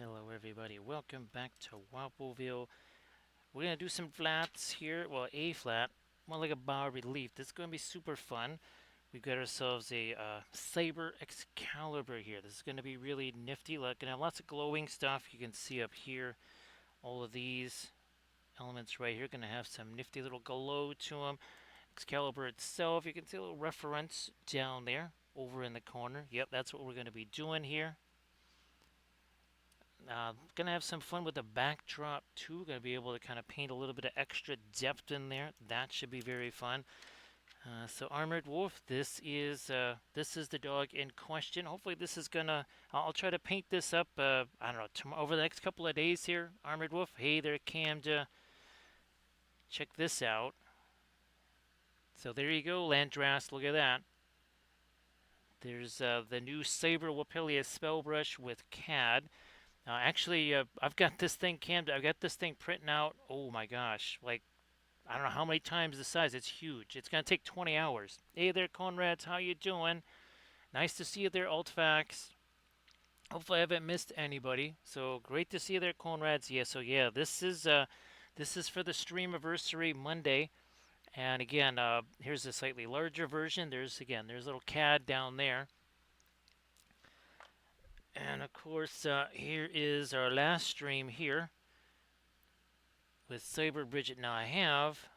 Hello everybody, welcome back to Wappleville. We're going to do some flats here, well A flat, more like a bas relief. This is going to be super fun. We've got ourselves a Cyber Excalibur here. This is going to be really nifty. Look, going to have lots of glowing stuff. You can see up here, all of these elements right here going to have some nifty little glow to them. Excalibur itself, you can see a little reference down there, over in the corner. Yep, that's what we're going to be doing here. Gonna have some fun with the backdrop too. Gonna be able to kind of paint a little bit of extra depth in there. That should be very fun. So Armored Wolf, this is the dog in question. Hopefully this is gonna. I'll try to paint this up. I don't know, over the next couple of days here. Armored Wolf. Hey there, Camda. Check this out. So there you go, Landras. Look at that. There's the new Saber Wapilia spell brush with CAD. Actually, I've got this thing cammed. I've got this thing printing out. Oh my gosh, like I don't know how many times the size. It's huge. It's gonna take 20 hours. Hey there, Conrads. How you doing? Nice to see you there, Altfax. Hopefully, I haven't missed anybody. So great to see you there, Conrads. Yeah. So yeah, this is for the Streamiversary Monday. And again, here's a slightly larger version. There's a little CAD down there. And of course, here is our last stream here with Cyber Bridget. Now I have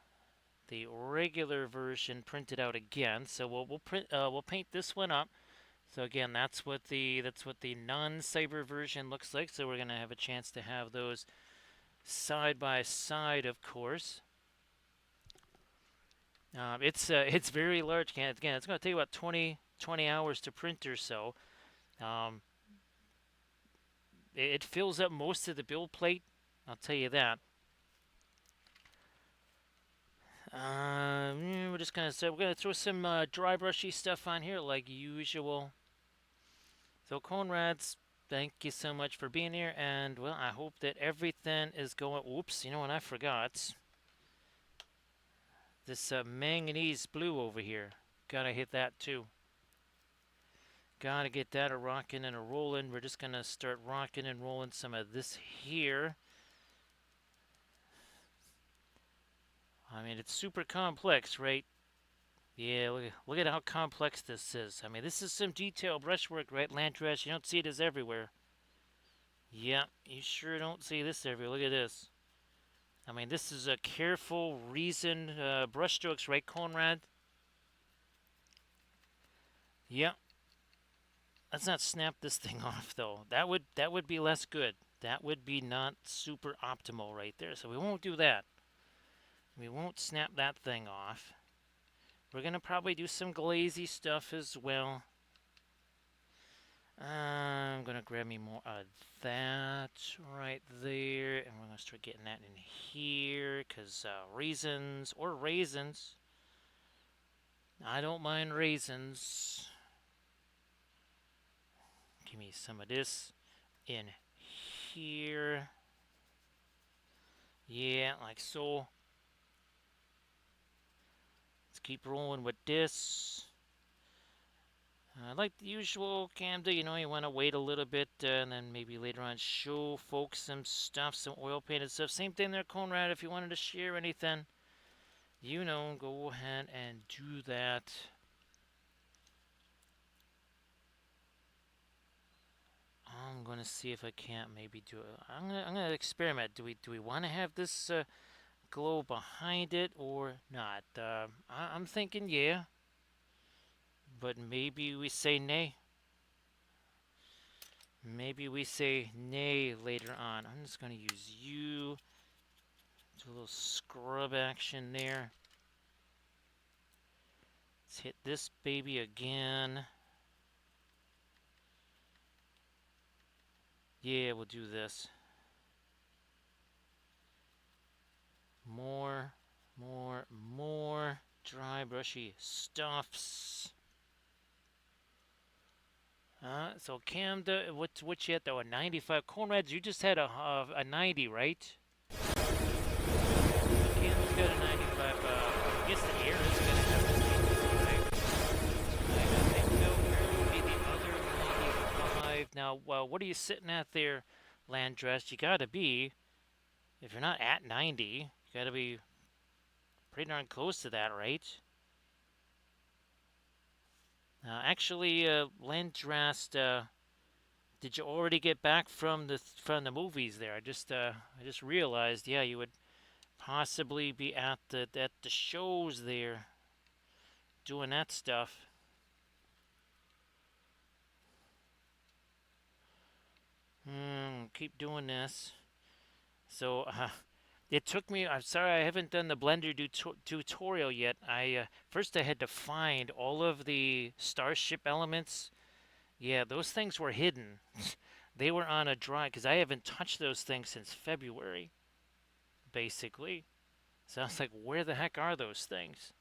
the regular version printed out again, so we'll paint this one up. So again, that's what the non-Cyber version looks like. So we're gonna have a chance to have those side by side, of course. It's very large. Again, it's gonna take about 20 hours to print or so. It fills up most of the build plate, I'll tell you that. We're just gonna throw some dry brushy stuff on here like usual. So Conrads, thank you so much for being here, and well, I hope that everything is going. Oops, you know what I forgot? This manganese blue over here. Gotta hit that too. Gotta get that a rocking and a rolling. We're just gonna start rocking and rolling some of this here. I mean, it's super complex, right? Yeah, look at how complex this is. I mean, this is some detailed brushwork, right, Landras? You don't see it as everywhere. Yeah, you sure don't see this everywhere. Look at this. I mean, this is a careful, reasoned brushstrokes, right, Conrad? Yeah. Let's not snap this thing off, though. That would be less good. That would be not super optimal right there. So we won't do that. We won't snap that thing off. We're going to probably do some glazy stuff as well. I'm going to grab me more of that right there. And we're going to start getting that in here. Because raisins. I don't mind raisins. Give me some of this in here. Yeah, like so. Let's keep rolling with this. Like the usual, Camda, you know, you want to wait a little bit and then maybe later on show folks some stuff, some oil painted stuff. Same thing there, Conrad. If you wanted to share anything, you know, go ahead and do that. I'm gonna see if I can't maybe do it. I'm gonna experiment. Do we want to have this glow behind it or not? I'm thinking yeah, but maybe we say nay. Maybe we say nay later on. I'm just gonna use you. Do a little scrub action there. Let's hit this baby again. Yeah, we'll do this. More dry brushy stuffs. So Camda, what's yet though? A 95. Conrads, you just had a 90, right? Camda's got a 95. I guess the air is gonna have to be right. I think so. Here will be the other 95. Now, what are you sitting at there, land dress, you gotta be, if you're not at 90, you gotta be pretty darn close to that, right? Actually, land dress, did you already get back from the movies there? I just realized, yeah, you would possibly be at the shows there doing that stuff. Keep doing this. So it took me. I'm sorry, I haven't done the Blender tutorial yet. I first I had to find all of the starship elements. Yeah, those things were hidden. They were on a drive because I haven't touched those things since February, basically. So I was like, where the heck are those things?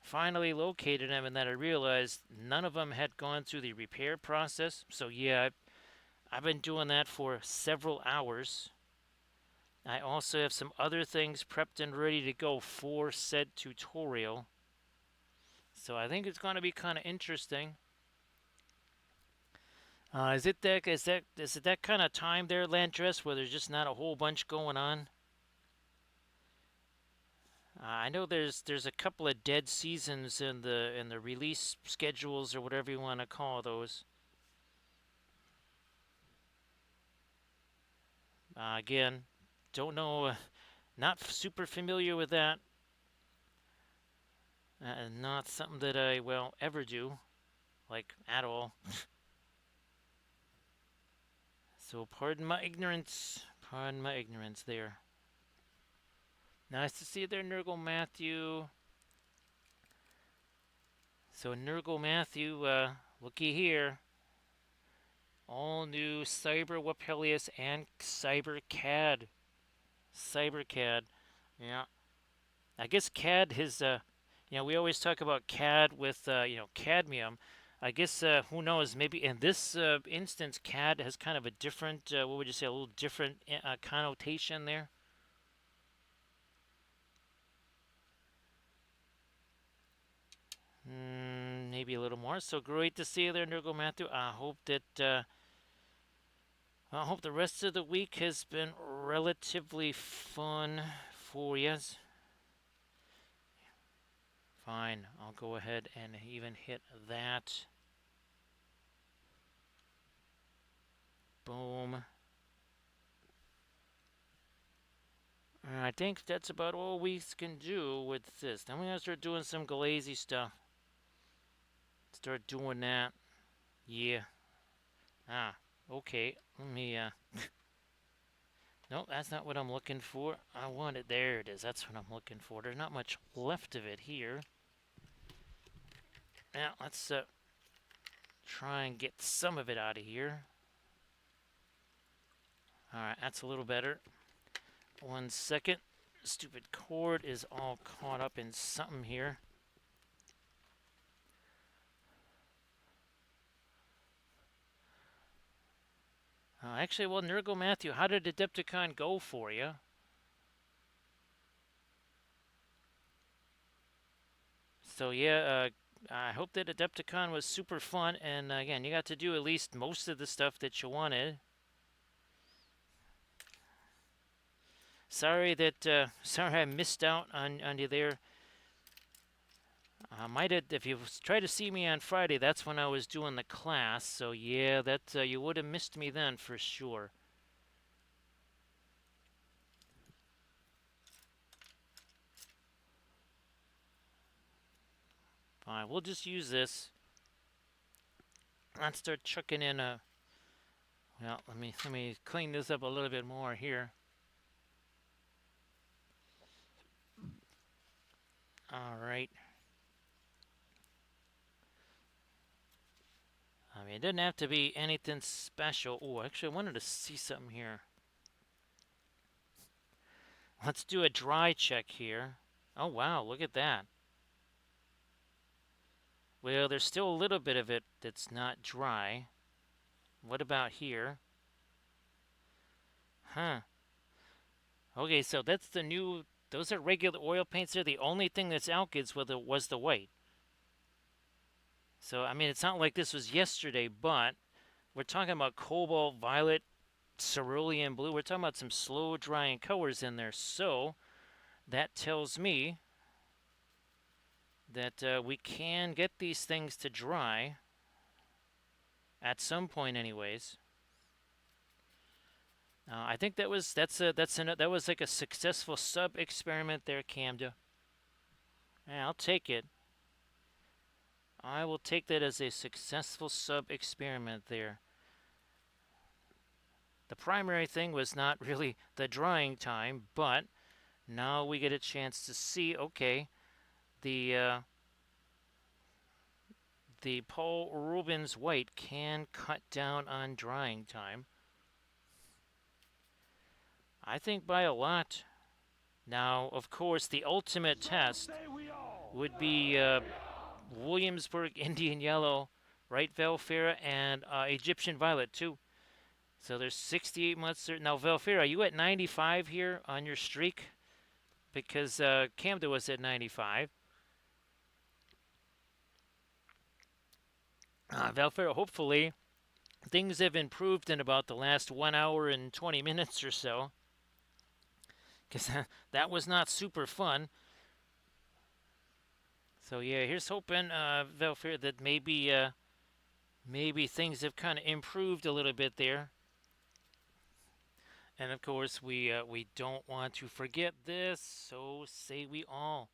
Finally located them, and then I realized none of them had gone through the repair process. So yeah, I've been doing that for several hours. I also have some other things prepped and ready to go for said tutorial. So I think it's going to be kind of interesting. Is it that kind of time there, Landress, where there's just not a whole bunch going on? I know there's a couple of dead seasons in the release schedules or whatever you want to call those. Again, don't know, not super familiar with that. Not something that I will ever do, like at all. So pardon my ignorance. Pardon my ignorance there. Nice to see you there, Nurgle Matthew. So Nurgle Matthew, looky here. All new Cyber Wapelius and Cyber CAD. Cyber CAD. Yeah. I guess CAD is, we always talk about CAD with, cadmium. I guess, who knows, maybe in this instance, CAD has kind of a different, what would you say, a little different connotation there? Maybe a little more. So great to see you there, Nurgle Matthew. I hope the rest of the week has been relatively fun for you. Fine, I'll go ahead and even hit that. Boom. I think that's about all we can do with this. Then we gotta start doing some glazy stuff. Start doing that. Yeah. Okay. Let me, No, that's not what I'm looking for. I want it. There it is. That's what I'm looking for. There's not much left of it here. Now, let's try and get some of it out of here. Alright, that's a little better. 1 second. Stupid cord is all caught up in something here. Actually, well, Nurgle Matthew, how did Adepticon go for you? So yeah, I hope that Adepticon was super fun, and again, you got to do at least most of the stuff that you wanted. Sorry I missed out on you there. I might have, if you tried to see me on Friday, that's when I was doing the class. So yeah, that you would have missed me then for sure. Fine, we'll just use this. Let's start chucking in a. Well, let me clean this up a little bit more here. All right. I mean, it didn't have to be anything special. Oh, actually, I wanted to see something here. Let's do a dry check here. Oh, wow, look at that. Well, there's still a little bit of it that's not dry. What about here? Huh. Okay, so that's the new... Those are regular oil paints there. The only thing that's out was the white. So, I mean, it's not like this was yesterday, but we're talking about cobalt, violet, cerulean blue. We're talking about some slow drying colors in there. So that tells me that we can get these things to dry at some point, anyways. I think that was that was like a successful sub experiment there, Camda. Yeah, I'll take it. I will take that as a successful sub experiment there. The primary thing was not really the drying time, but now we get a chance to see, okay, the Paul Rubens white can cut down on drying time. I think by a lot. Now, of course, the ultimate test would be Williamsburg Indian Yellow, right, Velfera, and Egyptian Violet, too. So there's 68 months there. Now, Velfera, are you at 95 here on your streak? Because Camden was at 95. Velfera, hopefully, things have improved in about the last 1 hour and 20 minutes or so. Because that was not super fun. So yeah, here's hoping, Velfera, that maybe things have kind of improved a little bit there. And of course, we don't want to forget this, so say we all.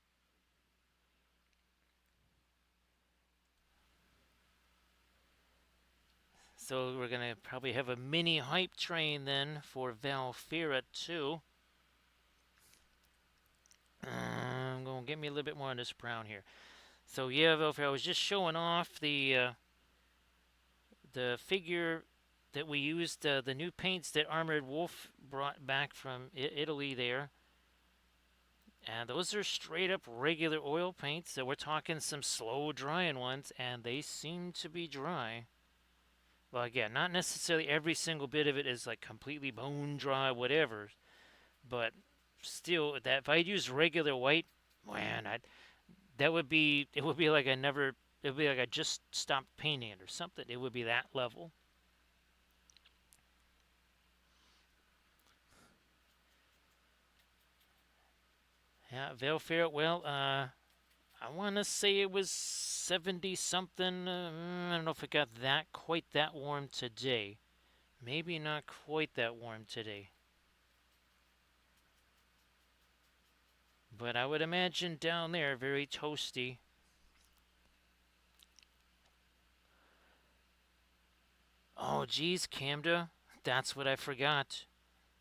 So we're gonna probably have a mini hype train then for Velfera too. I'm gonna get me a little bit more on this brown here. So yeah, Velfera, I was just showing off the figure that we used, the new paints that Armored Wolf brought back from Italy there. And those are straight up regular oil paints. So we're talking some slow drying ones, and they seem to be dry. Well, again, not necessarily every single bit of it is like completely bone dry, whatever. But still, that if I'd use regular white, man, it would be like it would be like I just stopped painting it or something. It would be that level. Yeah, Velfare, well, I want to say it was 70 something. I don't know if it got quite that warm today. Maybe not quite that warm today. But I would imagine down there, very toasty. Oh, geez, Camda, that's what I forgot.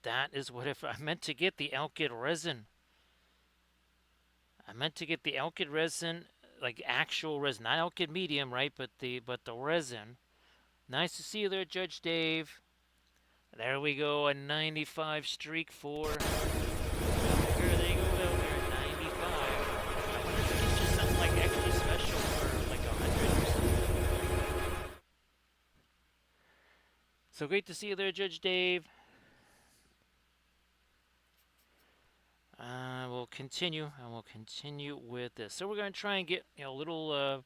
That is what I meant to get the alkyd resin. I meant to get the alkyd resin, like actual resin, not alkyd medium, right? But the resin. Nice to see you there, Judge Dave. There we go, a 95 streak for. Here they go, there, 95. I wonder if it's just something like extra special for like 100 or something. So great to see you there, Judge Dave. We'll continue, and we'll continue with this. So we're going to try and get a little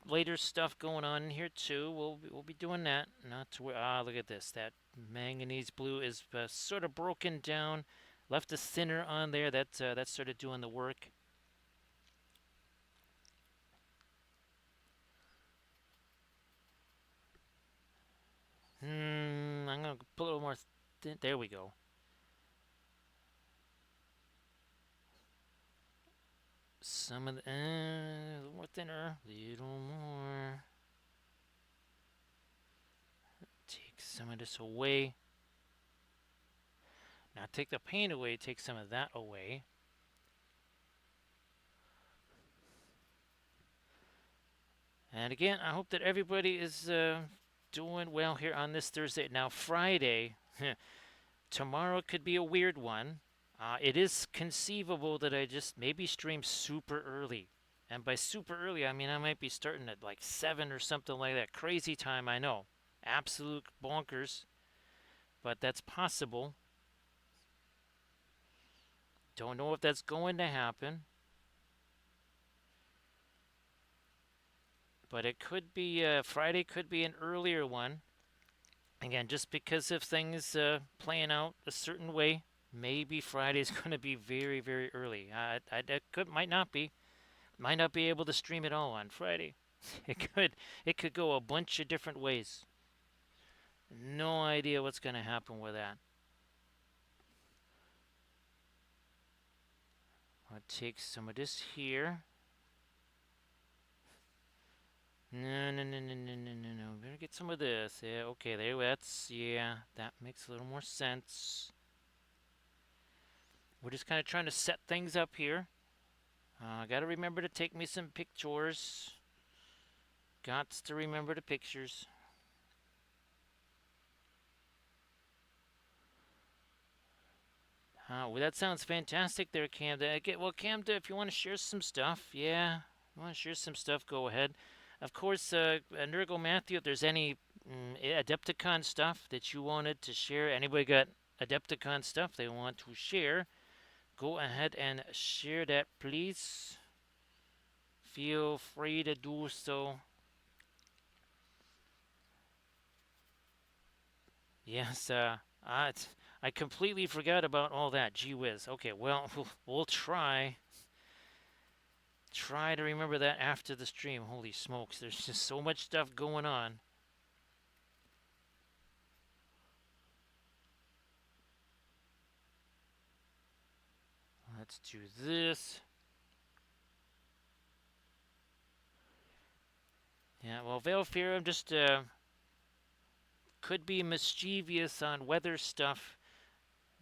later stuff going on here too. We'll be doing that. Not to look at this. That manganese blue is sort of broken down. Left a thinner on there. That's sort of doing the work. I'm gonna put a little more. There we go. Some of the a little more thinner, little more. Take some of this away. Now take the paint away. Take some of that away. And again, I hope that everybody is doing well here on this Thursday. Now Friday, tomorrow could be a weird one. It is conceivable that I just maybe stream super early. And by super early, I mean I might be starting at like 7 or something like that. Crazy time, I know. Absolute bonkers. But that's possible. Don't know if that's going to happen. But it could be, Friday could be an earlier one. Again, just because of things playing out a certain way, maybe Friday's going to be very, very early. Might not be able to stream it all on Friday. It could, it could go a bunch of different ways. No idea what's going to happen with that. I'll take some of this here. No, no, no, no, no, no, no, no. Better get some of this. Yeah, okay, there. Yeah, that makes a little more sense. We're just kind of trying to set things up here. I gotta remember to take me some pictures. Gots to remember the pictures. Well, that sounds fantastic there, Camda. Well, Camda, if you want to share some stuff, yeah, you want to share some stuff, go ahead. Of course, Nurgle Matthew, if there's any Adepticon stuff that you wanted to share, anybody got Adepticon stuff they want to share, go ahead and share that, please. Feel free to do so. Yes, I completely forgot about all that. Gee whiz. Okay, well, we'll try to remember that after the stream. Holy smokes, there's just so much stuff going on. Let's do this. Yeah, well, Veilfira just could be mischievous on weather stuff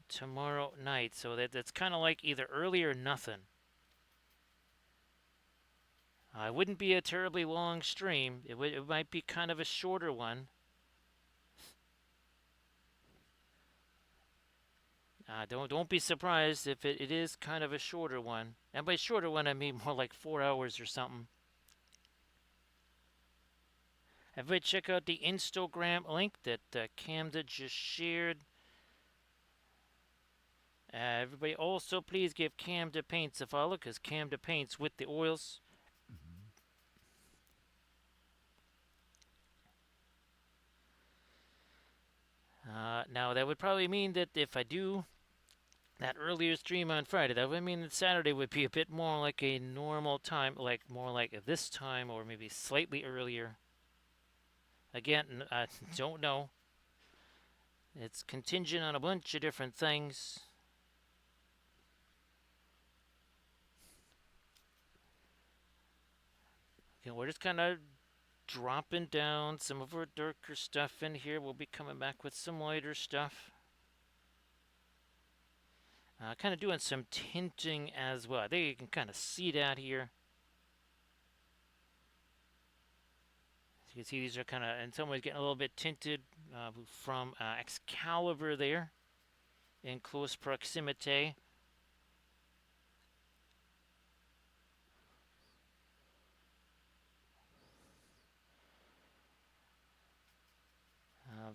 tomorrow night, so that's kind of like either early or nothing. It wouldn't be a terribly long stream. It might be kind of a shorter one. Don't be surprised if it is kind of a shorter one. And by shorter one, I mean more like 4 hours or something. Everybody check out the Instagram link that Camda just shared. Everybody also please give Camda Paints a follow, because Camda paints with the oils. Now, that would probably mean that if I do that earlier stream on Friday, that would mean that Saturday would be a bit more like a normal time, like more like this time, or maybe slightly earlier. Again, I don't know. It's contingent on a bunch of different things. Okay, we're just kind of dropping down some of our darker stuff in here. We'll be coming back with some lighter stuff. Kind of doing some tinting as well. I think you can kind of see that here. As you can see, these are kind of, in some ways, getting a little bit tinted from Excalibur there in close proximity.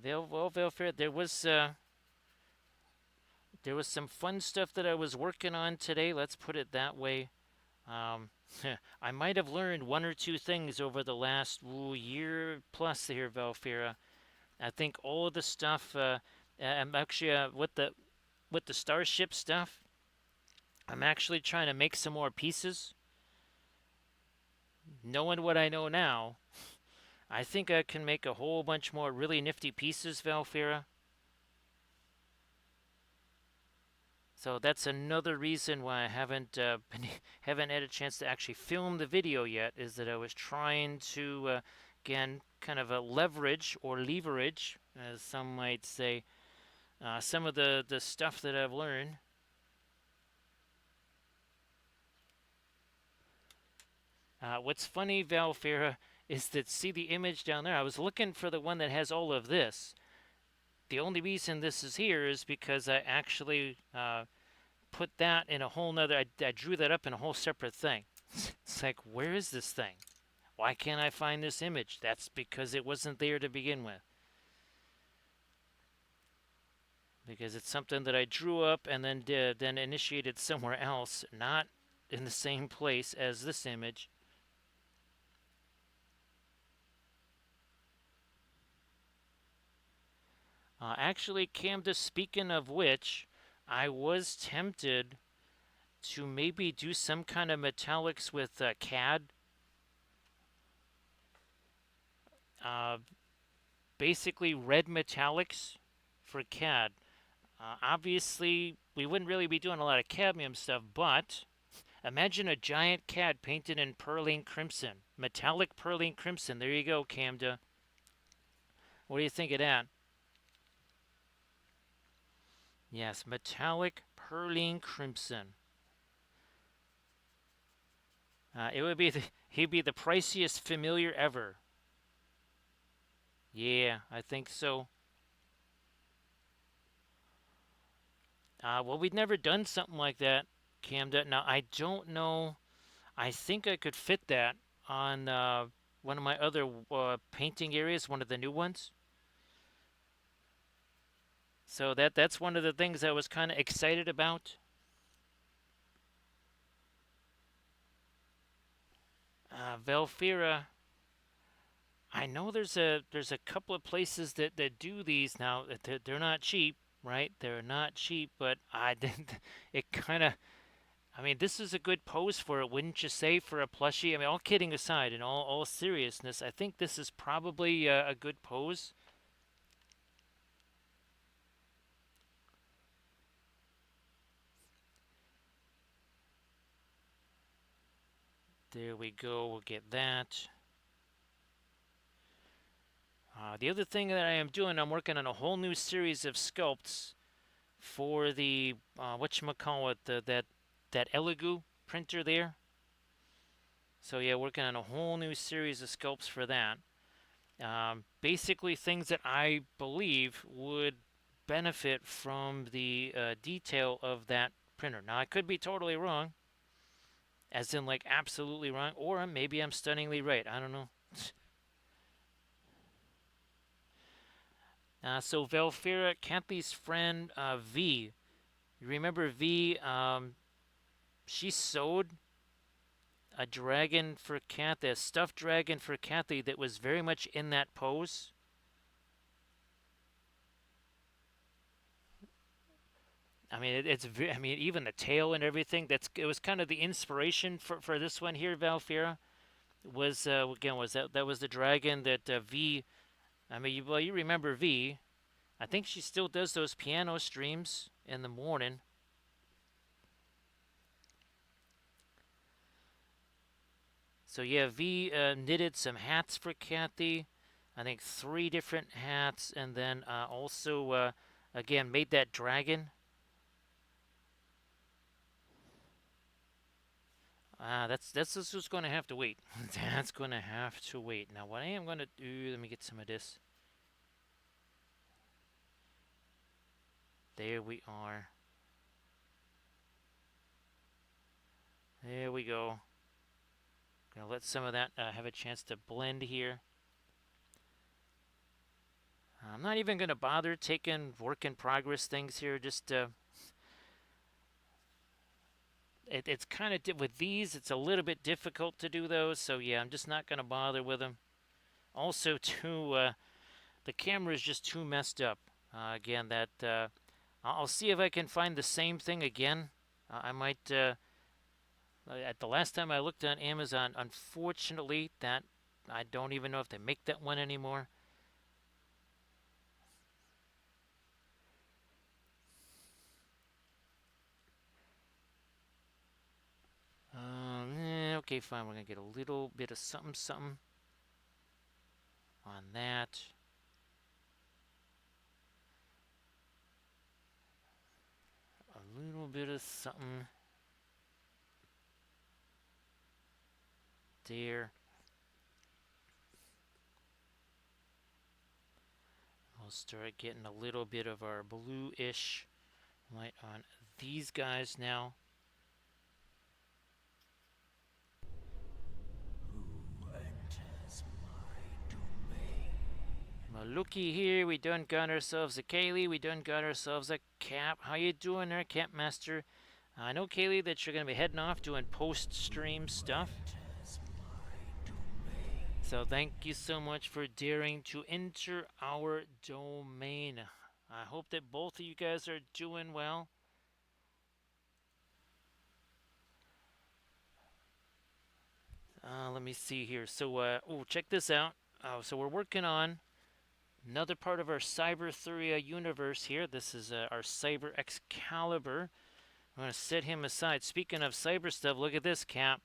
Veilfair, there was some fun stuff that I was working on today. Let's put it that way. I might have learned one or two things over the last year plus here, Veilfair. I think all of the stuff. I'm actually with the starship stuff. I'm actually trying to make some more pieces. Knowing what I know now, I think I can make a whole bunch more really nifty pieces, Veilfair. So that's another reason why I haven't haven't had a chance to actually film the video yet. Is that I was trying to again kind of a leverage or leverage, as some might say, some of the stuff that I've learned. What's funny, Veilfair, is that see the image down there. I was looking for the one that has all of this. The only reason this is here is because I actually put that in a whole nother, I drew that up in a whole separate thing. It's like, where is this thing? Why can't I find this image? That's because it wasn't there to begin with. Because it's something that I drew up and then initiated somewhere else, not in the same place as this image. Actually, Camda, speaking of which, I was tempted to maybe do some kind of metallics with CAD. Uh, Basically, red metallics for CAD. Obviously, we wouldn't really be doing a lot of cadmium stuff, but imagine a giant CAD painted in perline crimson. Metallic perline crimson. There you go, Camda. What do you think of that? Yes, metallic perline crimson. It would be he'd be the priciest familiar ever. Yeah, I think so. Well, we'd never done something like that, Camda. Now, I don't know. I think I could fit that on one of my other painting areas, one of the new ones. So that's one of the things I was kind of excited about. Velfira, I know there's a couple of places that do these now. They're not cheap, right? They're not cheap, but I didn't. It kind of. I mean, this is a good pose for it, wouldn't you say, for a plushie? I mean, all kidding aside, in all seriousness, I think this is probably a good pose. There we go. We'll get that. The other thing that I am doing, I'm working on a whole new series of sculpts for the whatchamacallit, that Elegoo printer there. So yeah, working on a whole new series of sculpts for that. Basically, things that I believe would benefit from the detail of that printer. Now, I could be totally wrong, as in like absolutely wrong, or maybe I'm stunningly right. I don't know. So Velfira, Kathy's friend V. You remember V? She sewed a dragon for Kathy, a stuffed dragon for Kathy that was very much in that pose. I mean, I mean, even the tail and everything. It was kind of the inspiration for this one here. Valfira was again was that was the dragon that V. I mean, well, you remember V. I think she still does those piano streams in the morning. So yeah, V knitted some hats for Kathy. I think 3 different hats, and then also again made that dragon. That's just going to have to wait. That's going to have to wait. Now, what I am going to do, let me get some of this. There we are. There we go. Gonna let some of that have a chance to blend here. I'm not even gonna bother taking work in progress things here. Just it's kind of with these, it's a little bit difficult to do those. So yeah, I'm just not gonna bother with them. Also, too, the camera is just too messed up. Again, I'll see if I can find the same thing again. I might. At the last time I looked on Amazon, unfortunately, that I don't even know if they make that one anymore. Okay, fine. We're gonna get a little bit of something on that. A little bit of something there. We'll start getting a little bit of our blue-ish light on these guys now. Well, looky here, we done got ourselves a Kaylee, we done got ourselves a Cap. How you doing there, Cap Master? I know, Kaylee, that you're going to be heading off doing post-stream stuff. So thank you so much for daring to enter our domain. I hope that both of you guys are doing well. Let me see here. So, check this out. So we're working on another part of our Cyber universe here. This is our Cyber Excalibur. I'm going to set him aside. Speaking of cyber stuff, look at this, Cap.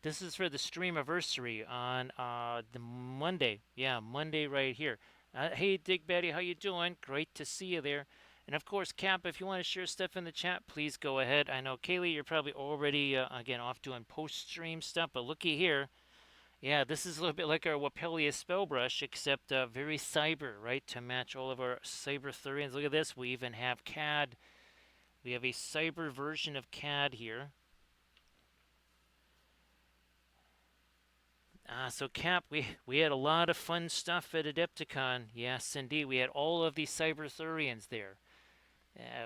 This is for the stream anniversary on the Monday. Yeah, Monday right here. Hey, Dick Betty, how you doing? Great to see you there. And of course, Cap, if you want to share stuff in the chat, please go ahead. I know, Kaylee, you're probably already, again, off doing post-stream stuff, but looky here. Yeah, this is a little bit like our Wapelia Spellbrush, except very cyber, right? To match all of our Cyber Thurians. Look at this. We even have CAD. We have a cyber version of CAD here. So Cap, we had a lot of fun stuff at Adepticon. Yes, indeed, we had all of these Cyber Thurians there.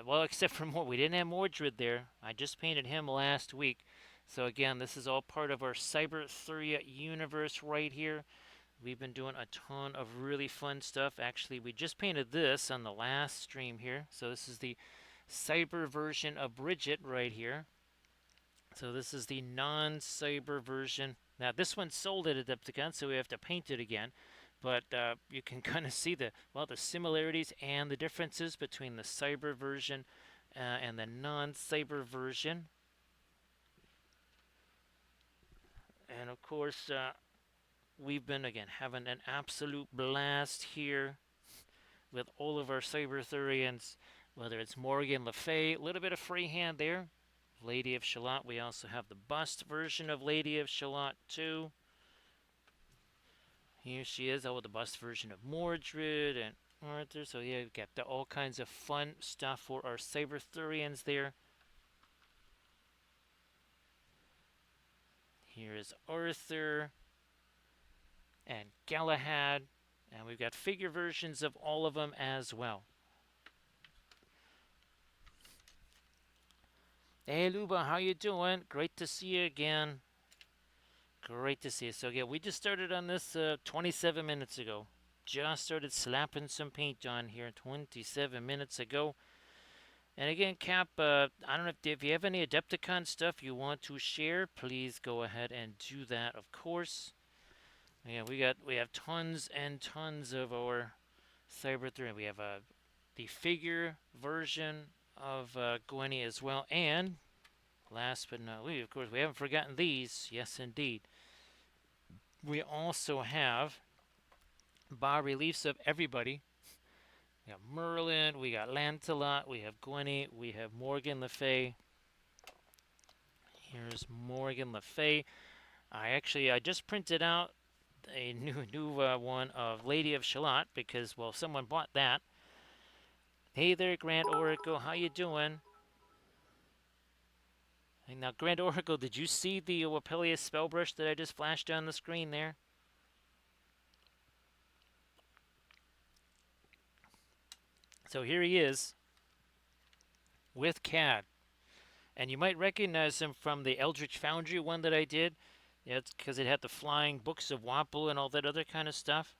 Well, except for we didn't have Mordred there. I just painted him last week. So again, this is all part of our Cyber Thuria universe right here. We've been doing a ton of really fun stuff. Actually, we just painted this on the last stream here. So this is the cyber version of Bridget right here. So this is the non-cyber version. Now this one sold at Adepticon, so we have to paint it again. But you can kind of see the similarities and the differences between the cyber version and the non-cyber version. And of course, we've been again having an absolute blast here with all of our Cyber Thurians. Whether it's Morgan Le Fay, a little bit of freehand there. Lady of Shalott. We also have the bust version of Lady of Shalott too. Here she is, with the bust version of Mordred and Arthur. So yeah, we've got all kinds of fun stuff for our Cyber Thurians there. Here is Arthur and Galahad, and we've got figure versions of all of them as well. Hey Luba, how you doing? Great to see you again. Great to see you. So yeah, we just started on this 27 minutes ago. Just started slapping some paint on here 27 minutes ago. And again, Cap, I don't know if you have any Adepticon stuff you want to share, please go ahead and do that, of course. Yeah, we have tons and tons of our Cyber 3. We have the figure version of Gwenny as well, and last but not least, of course, we haven't forgotten these. Yes, indeed. We also have bas reliefs of everybody. We got Merlin, we got Lancelot, we have Gwenny, we have Morgan Le Fay. Here's Morgan Le Fay. I just printed out a new one of Lady of Shalott because, well, someone bought that. Hey there, Grand Oracle, how you doing? And now, Grand Oracle, did you see the Wapelia Spellbrush that I just flashed on the screen there? So here he is with CAD. And you might recognize him from the Eldritch Foundry one that I did. Yeah, it's because it had the flying books of Wapple and all that other kind of stuff.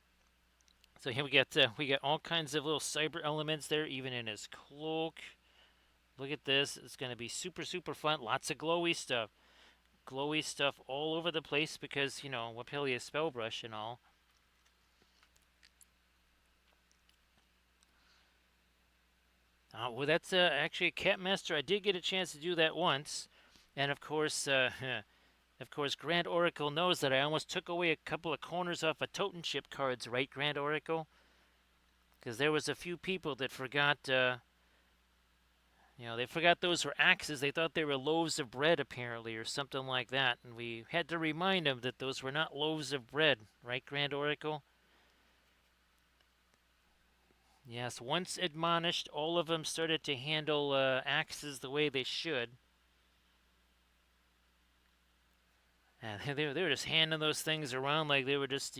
So here we got all kinds of little cyber elements there, even in his cloak. Look at this. It's going to be super, super fun. Lots of glowy stuff. Glowy stuff all over the place because, Wapelia Spellbrush and all. Well, that's actually a Cat Master. I did get a chance to do that once. And of course, Grand Oracle knows that I almost took away a couple of corners off of Totem Ship cards, right, Grand Oracle? Because there was a few people that forgot, they forgot those were axes. They thought they were loaves of bread, apparently, or something like that. And we had to remind them that those were not loaves of bread, right, Grand Oracle? Yes, once admonished, all of them started to handle axes the way they should. And they were just handing those things around like they were just,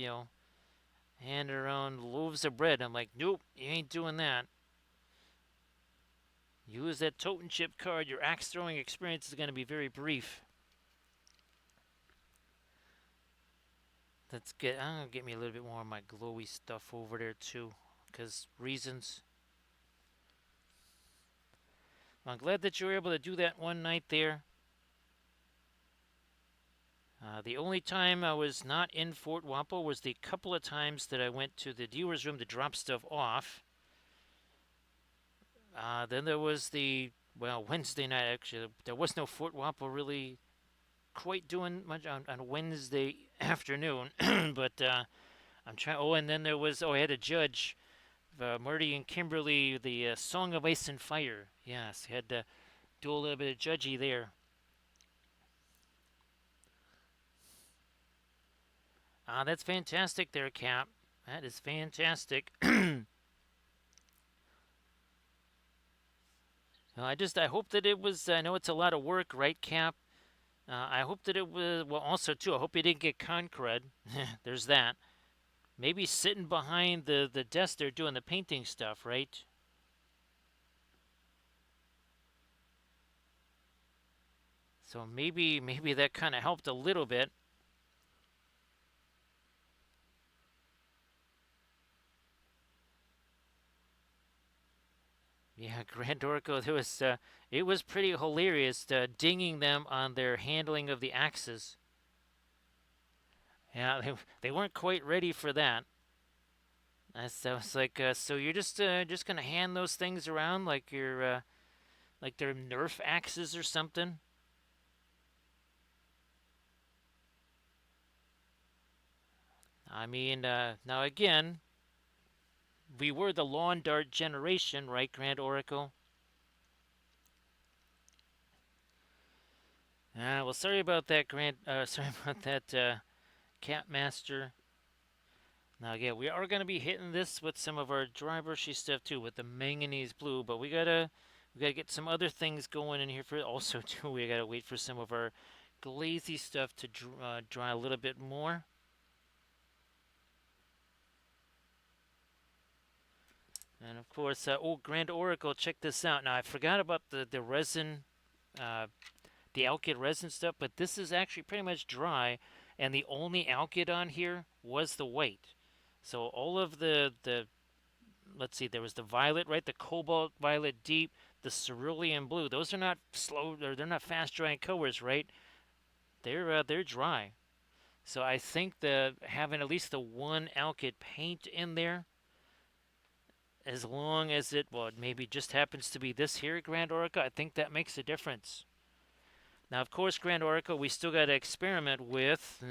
handing around loaves of bread. I'm like, nope, you ain't doing that. Use that Totem Ship card. Your axe throwing experience is going to be very brief. Let's get. I'm gonna get me a little bit more of my glowy stuff over there too, because reasons. I'm glad that you were able to do that one night there. The only time I was not in Fort Wampo was the couple of times that I went to the dealer's room to drop stuff off. Then there was Wednesday night, actually. There was no Fort Wampo really quite doing much on Wednesday afternoon. But I'm trying. Oh, and then there was, I had a judge, Marty and Kimberly, the Song of Ice and Fire. Yes, had to do a little bit of judgy there. That's fantastic there, Cap. That is fantastic. I hope that it was. I know it's a lot of work, right, Cap? I hope that it was. Well, also too, I hope you didn't get con crud. There's that. Maybe sitting behind the desk there doing the painting stuff, right? So maybe that kind of helped a little bit. Yeah, Grand Orco. It was pretty hilarious dinging them on their handling of the axes. Yeah, they weren't quite ready for that. So it's like, so you're just gonna hand those things around like like they're Nerf axes or something. I mean, now again, we were the lawn dart generation, right, Grand Oracle? Well, sorry about that, sorry about that, Cat Master. Now, yeah, we are going to be hitting this with some of our dry brushy stuff too, with the manganese blue. But we gotta get some other things going in here for. Also, too, we gotta wait for some of our glazy stuff to dry a little bit more. And of course, Grand Oracle, check this out. Now, I forgot about the resin, uh, the alkyd resin stuff, but this is actually pretty much dry, and the only alkyd on here was the white. So all of the let's see, there was the violet, right? The cobalt violet deep, the cerulean blue. Those are not slow, or they're not fast drying colors, right? They're dry. So I think the having at least the one alkyd paint in there, as long as it maybe just happens to be this here Grand Orca, I think that makes a difference. Now, of course, Grand Oracle, we still got to experiment with.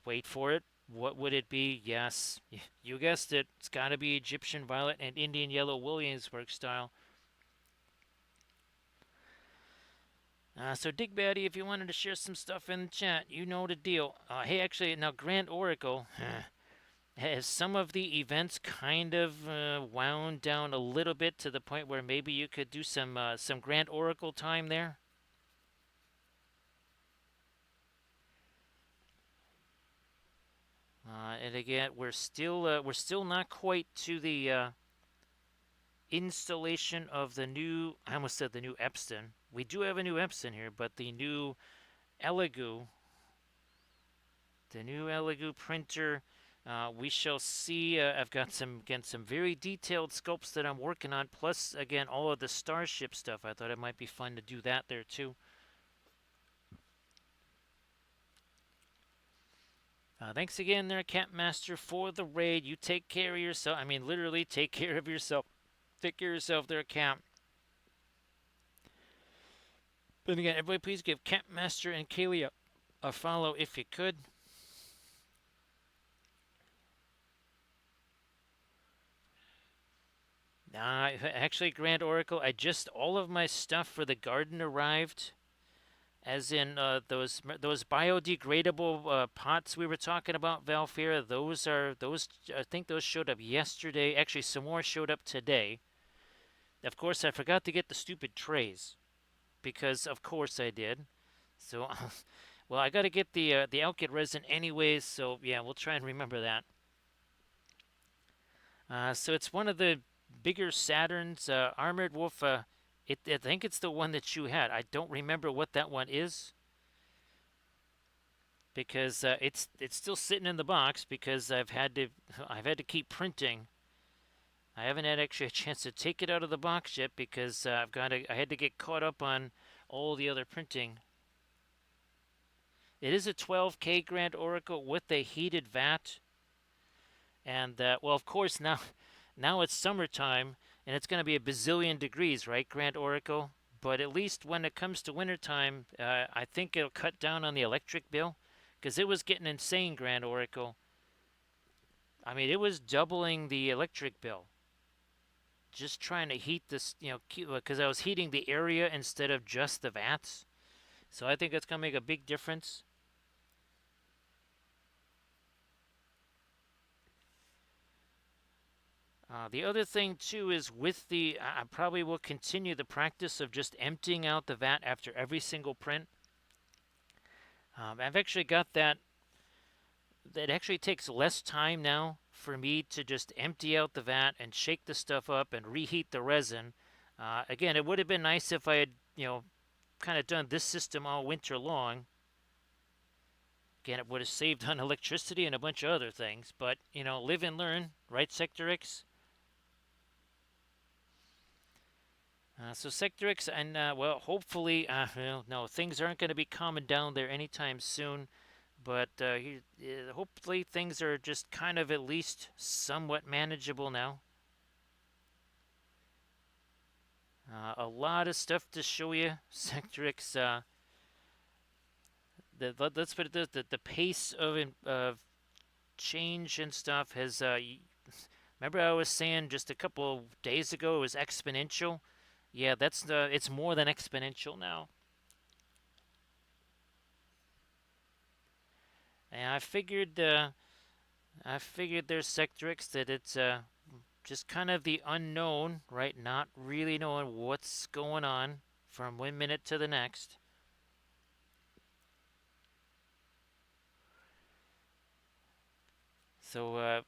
Wait for it. What would it be? Yes, you guessed it. It's got to be Egyptian Violet and Indian Yellow Williamsburg style. So, Dick Batty, if you wanted to share some stuff in the chat, you know the deal. Hey, actually, now Grand Oracle, has some of the events kind of wound down a little bit to the point where maybe you could do some Grand Oracle time there? And again, we're still not quite to the installation of the new. I almost said the new Epson. We do have a new Epson here, but the new Elegoo, printer. We shall see. I've got some very detailed sculpts that I'm working on. Plus, again, all of the Starship stuff. I thought it might be fun to do that there too. Thanks again there, Cat Master, for the raid. You take care of yourself. I mean, literally, take care of yourself. Take care of yourself there, Cat. But again, everybody please give Cat Master and Kaylee a follow if you could. Actually, Grand Oracle, all of my stuff for the garden arrived. As in those biodegradable pots we were talking about, Valfira. Those I think those showed up yesterday. Actually, some more showed up today. Of course, I forgot to get the stupid trays, because of course I did. So, well, I got to get the alkyd resin anyways. So yeah, we'll try and remember that. So it's one of the bigger Saturns, Armored Wolf. I think it's the one that you had. I don't remember what that one is, because it's still sitting in the box because I've had to keep printing. I haven't had actually a chance to take it out of the box yet because I had to get caught up on all the other printing. It is a 12K Grand Oracle with a heated vat, and well, of course now it's summertime and it's going to be a bazillion degrees, right, Grand Oracle? But at least when it comes to wintertime, I think it'll cut down on the electric bill because it was getting insane, Grand Oracle. I mean, it was doubling the electric bill just trying to heat this, because I was heating the area instead of just the vats. So I think it's going to make a big difference. The other thing too is with I probably will continue the practice of just emptying out the vat after every single print. I've actually got that. That actually takes less time now for me to just empty out the vat and shake the stuff up and reheat the resin. Again, it would have been nice if I had, kind of done this system all winter long. Again, it would have saved on electricity and a bunch of other things. But, live and learn, right, Sector X? So Sector X, and well, hopefully, no, things aren't going to be calming down there anytime soon. But hopefully things are just kind of at least somewhat manageable now. A lot of stuff to show you, Sector X. Let's put it this: the pace of change and stuff has. Remember, I was saying just a couple of days ago it was exponential. Yeah, it's more than exponential now. And I figured there's Sector X that it's just kind of the unknown, right? Not really knowing what's going on from one minute to the next. So,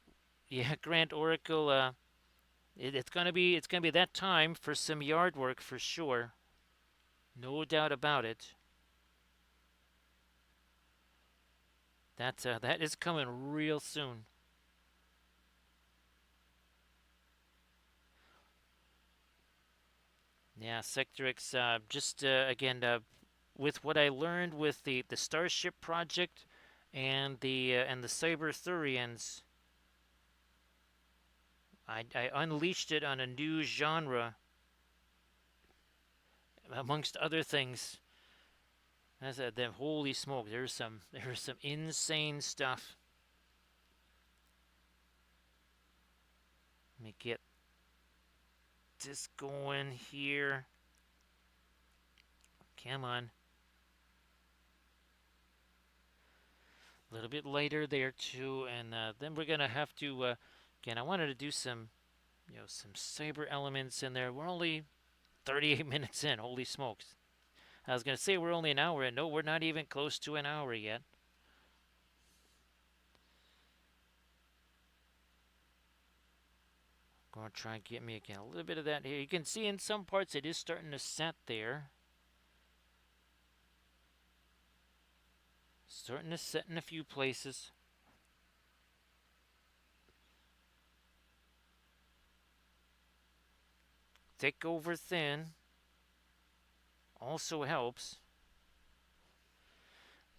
yeah, Grand Oracle. It's gonna be that time for some yard work for sure. No doubt about it. That is coming real soon. Yeah, Sector X. Just again, with what I learned with the Starship project and the Cyber Arthurians, I unleashed it on a new genre, amongst other things. Then holy smoke, there's some insane stuff. Let me get this going here. Come on. A little bit later there too, and then we're gonna have to. Again, I wanted to do some, some cyber elements in there. We're only 38 minutes in. Holy smokes! I was gonna say we're only an hour in. No, we're not even close to an hour yet. Going to try and get me again a little bit of that here. You can see in some parts it is starting to set there. Starting to set in a few places. Thick over thin also helps.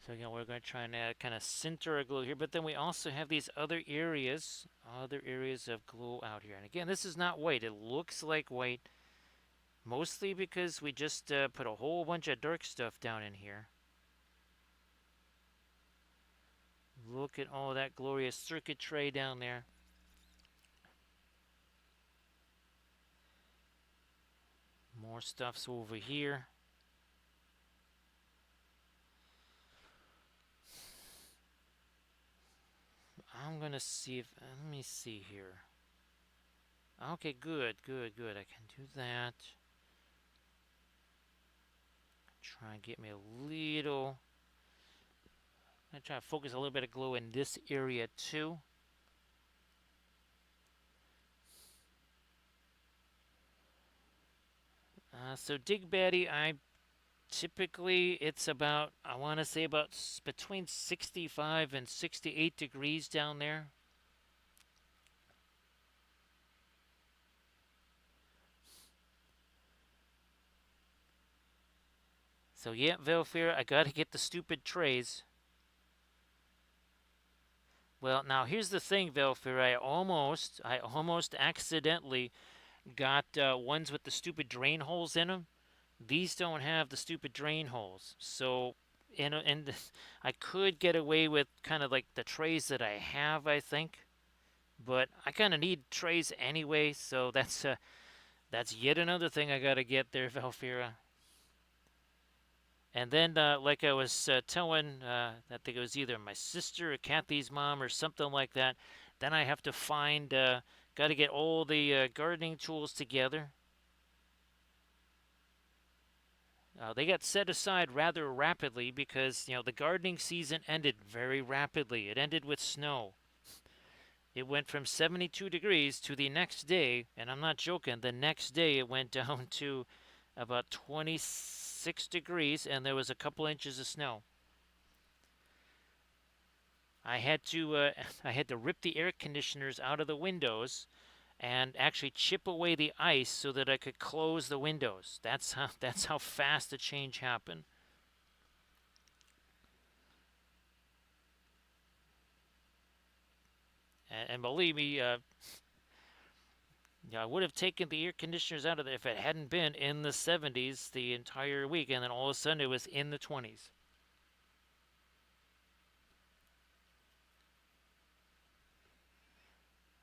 So again, we're going to try and kind of center our glow here, but then we also have these other areas of glow out here. And again, this is not white. It looks like white, mostly because we just put a whole bunch of dark stuff down in here. Look at all that glorious circuit tray down there. More stuff's over here. I'm gonna see if, let me see here. Okay, good. I can do that. Try and get me a little. I'm gonna try to focus a little bit of glow in this area too. So Dig Batty, typically it's about, I want to say about between 65 and 68 degrees down there. So yeah, Velfira, I gotta get the stupid trays. Well, now here's the thing, Velfira. I almost accidentally got ones with the stupid drain holes in them. These don't have the stupid drain holes. So, and I could get away with kind of like the trays that I have, I think. But I kind of need trays anyway, so that's yet another thing I gotta get there, Velfira. And then, like I was telling, I think it was either my sister or Kathy's mom or something like that. Then I have to find, got to get all the gardening tools together. They got set aside rather rapidly because the gardening season ended very rapidly. It ended with snow. It went from 72 degrees to the next day, and I'm not joking. The next day it went down to about 26 degrees, and there was a couple inches of snow. I had to I had to rip the air conditioners out of the windows and actually chip away the ice so that I could close the windows. That's how fast the change happened. And believe me, yeah, I would have taken the air conditioners out of there if it hadn't been in the 70s the entire week, and then all of a sudden it was in the 20s.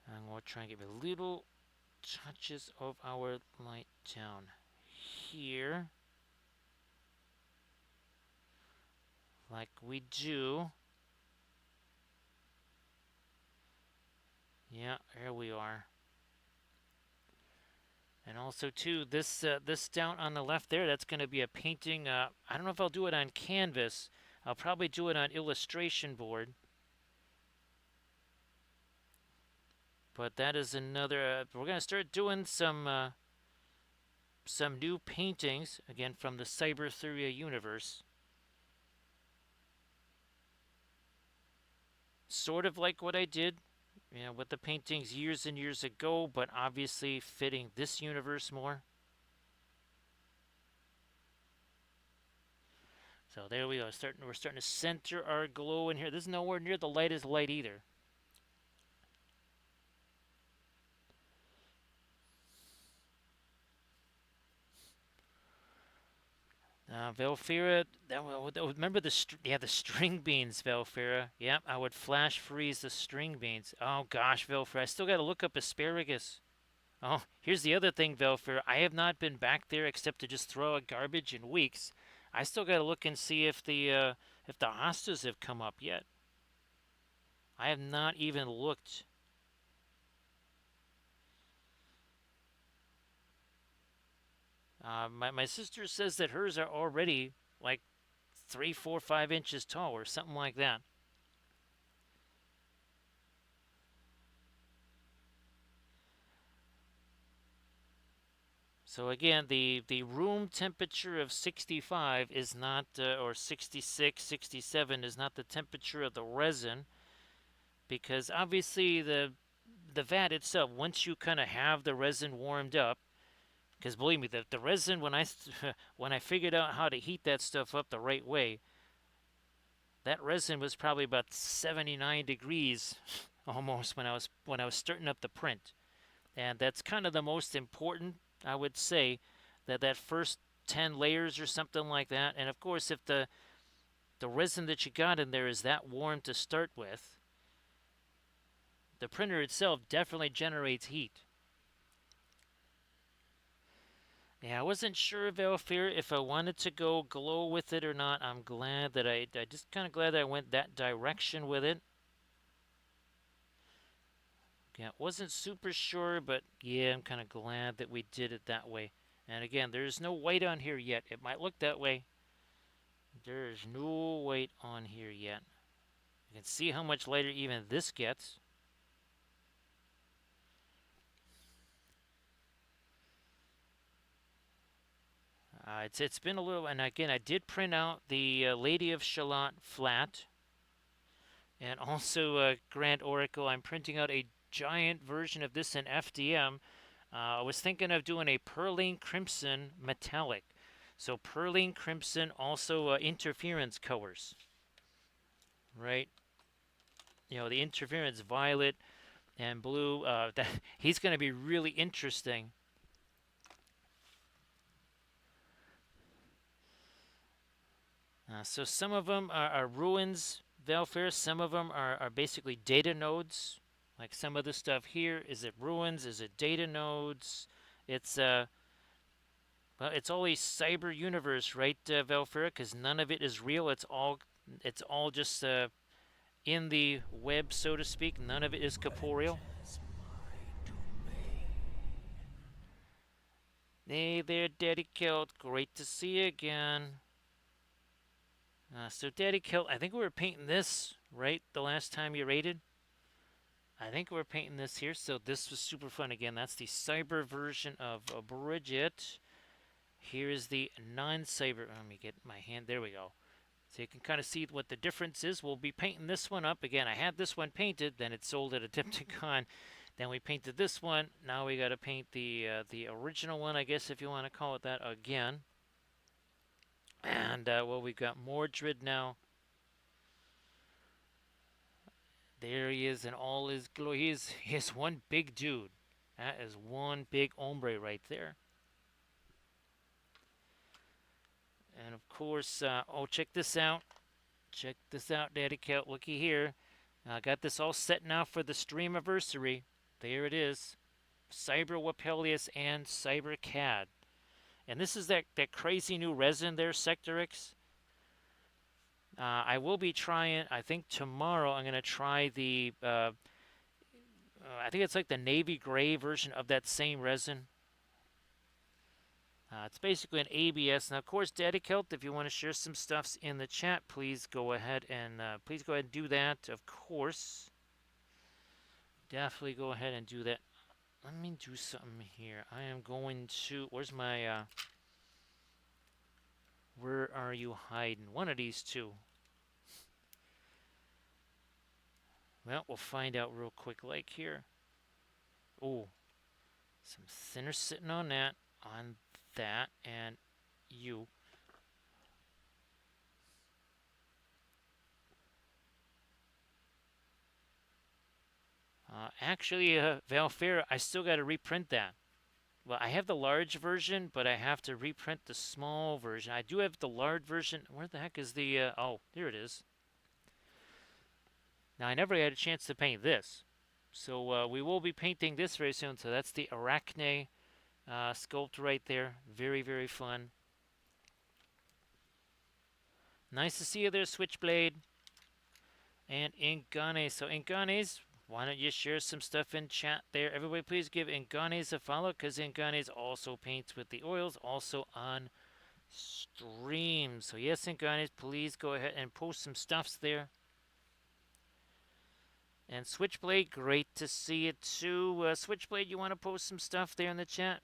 I'm going to try and give a little touches of our light down here, like we do. Yeah, here we are. And also too, this down on the left there, that's going to be a painting. I don't know if I'll do it on canvas. I'll probably do it on illustration board. But that is another. We're going to start doing some new paintings again from the Cyber universe. Sort of like what I did, with the paintings years and years ago, but obviously fitting this universe more. So there we go. We're starting to center our glow in here. This is nowhere near the lightest light either. Velfira, remember the string beans, Velfira. Yep, I would flash freeze the string beans. Oh gosh, Velfira, I still got to look up asparagus. Oh, here's the other thing, Velfira. I have not been back there except to just throw out garbage in weeks. I still got to look and see if the hostas have come up yet. I have not even looked. My sister says that hers are already like 3, 4, 5 inches tall or something like that. So again, the room temperature of 65 is not, or 66, 67 is not the temperature of the resin, because obviously the vat itself, once you kind of have the resin warmed up, because believe me, the resin when I when I figured out how to heat that stuff up the right way, that resin was probably about 79 degrees almost when I was starting up the print. And that's kind of the most important, I would say, that first 10 layers or something like that. And of course, if the resin that you got in there is that warm to start with, the printer itself definitely generates heat. Yeah, I wasn't sure, Valfir, if I wanted to go glow with it or not. I'm glad that I just kind of glad that I went that direction with it. Yeah, wasn't super sure, but yeah, I'm kind of glad that we did it that way. And again, there's no white on here yet. It might look that way. There's no white on here yet. You can see how much lighter even this gets. It's been a little, and again, I did print out the Lady of Shalott flat, and also Grand Oracle. I'm printing out a giant version of this in FDM. I was thinking of doing a Pearline Crimson metallic. So Pearline Crimson, also interference colors, right? The interference violet and blue. He's going to be really interesting. So some of them are ruins, Valfair. Some of them are basically data nodes. Like some of the stuff here, is it ruins? Is it data nodes? It's well, it's all a cyber universe, right, Valfair? Because none of it is real. It's all just in the web, so to speak. None of it is corporeal. Hey there, Daddy Kilt. Great to see you again. So Daddy Kilt, I think we were painting this, right, the last time you raided? I think we're painting this here, so this was super fun. Again, that's the cyber version of Bridget. Here is the non-cyber. Let me get my hand. There we go. So you can kind of see what the difference is. We'll be painting this one up. Again, I had this one painted, then it sold at Adepticon. Then we painted this one. Now we got to paint the original one, I guess, if you want to call it that, again. And, well, we've got Mordred now. There he is in all his glory. He's one big dude. That is one big hombre right there. And of course, oh, check this out. Check this out, Daddy Cat. Looky here. I got this all set now for the stream anniversary. There it is. Cyber Wapelius and Cyber Cad. And this is that crazy new resin there, Sectorix. I will be trying, I think tomorrow I'm going to try the, I think it's like the navy gray version of that same resin. It's basically an ABS. Now, of course, Daddy Kilt, if you want to share some stuffs in the chat, please go ahead and do that. Of course, definitely go ahead and do that. Let me do something here. I am going to. Where's my? Where are you hiding? One of these two. Well, we'll find out real quick. Like here. Oh, some sinners sitting on that. On that, and you. Actually, Valfair, I still got to reprint that. Well, I have the large version, but I have to reprint the small version. I do have the large version. Where the heck is the... oh, here it is. Now, I never had a chance to paint this. So we will be painting this very soon. So that's the Arachne sculpt right there. Very, very fun. Nice to see you there, Switchblade. And Inganes. So Inganes, why don't you share some stuff in chat there? Everybody please give Inganes a follow, because Inganes also paints with the oils, also on stream. So yes, Inganes, please go ahead and post some stuffs there. And Switchblade, great to see you too. Switchblade, you want to post some stuff there in the chat?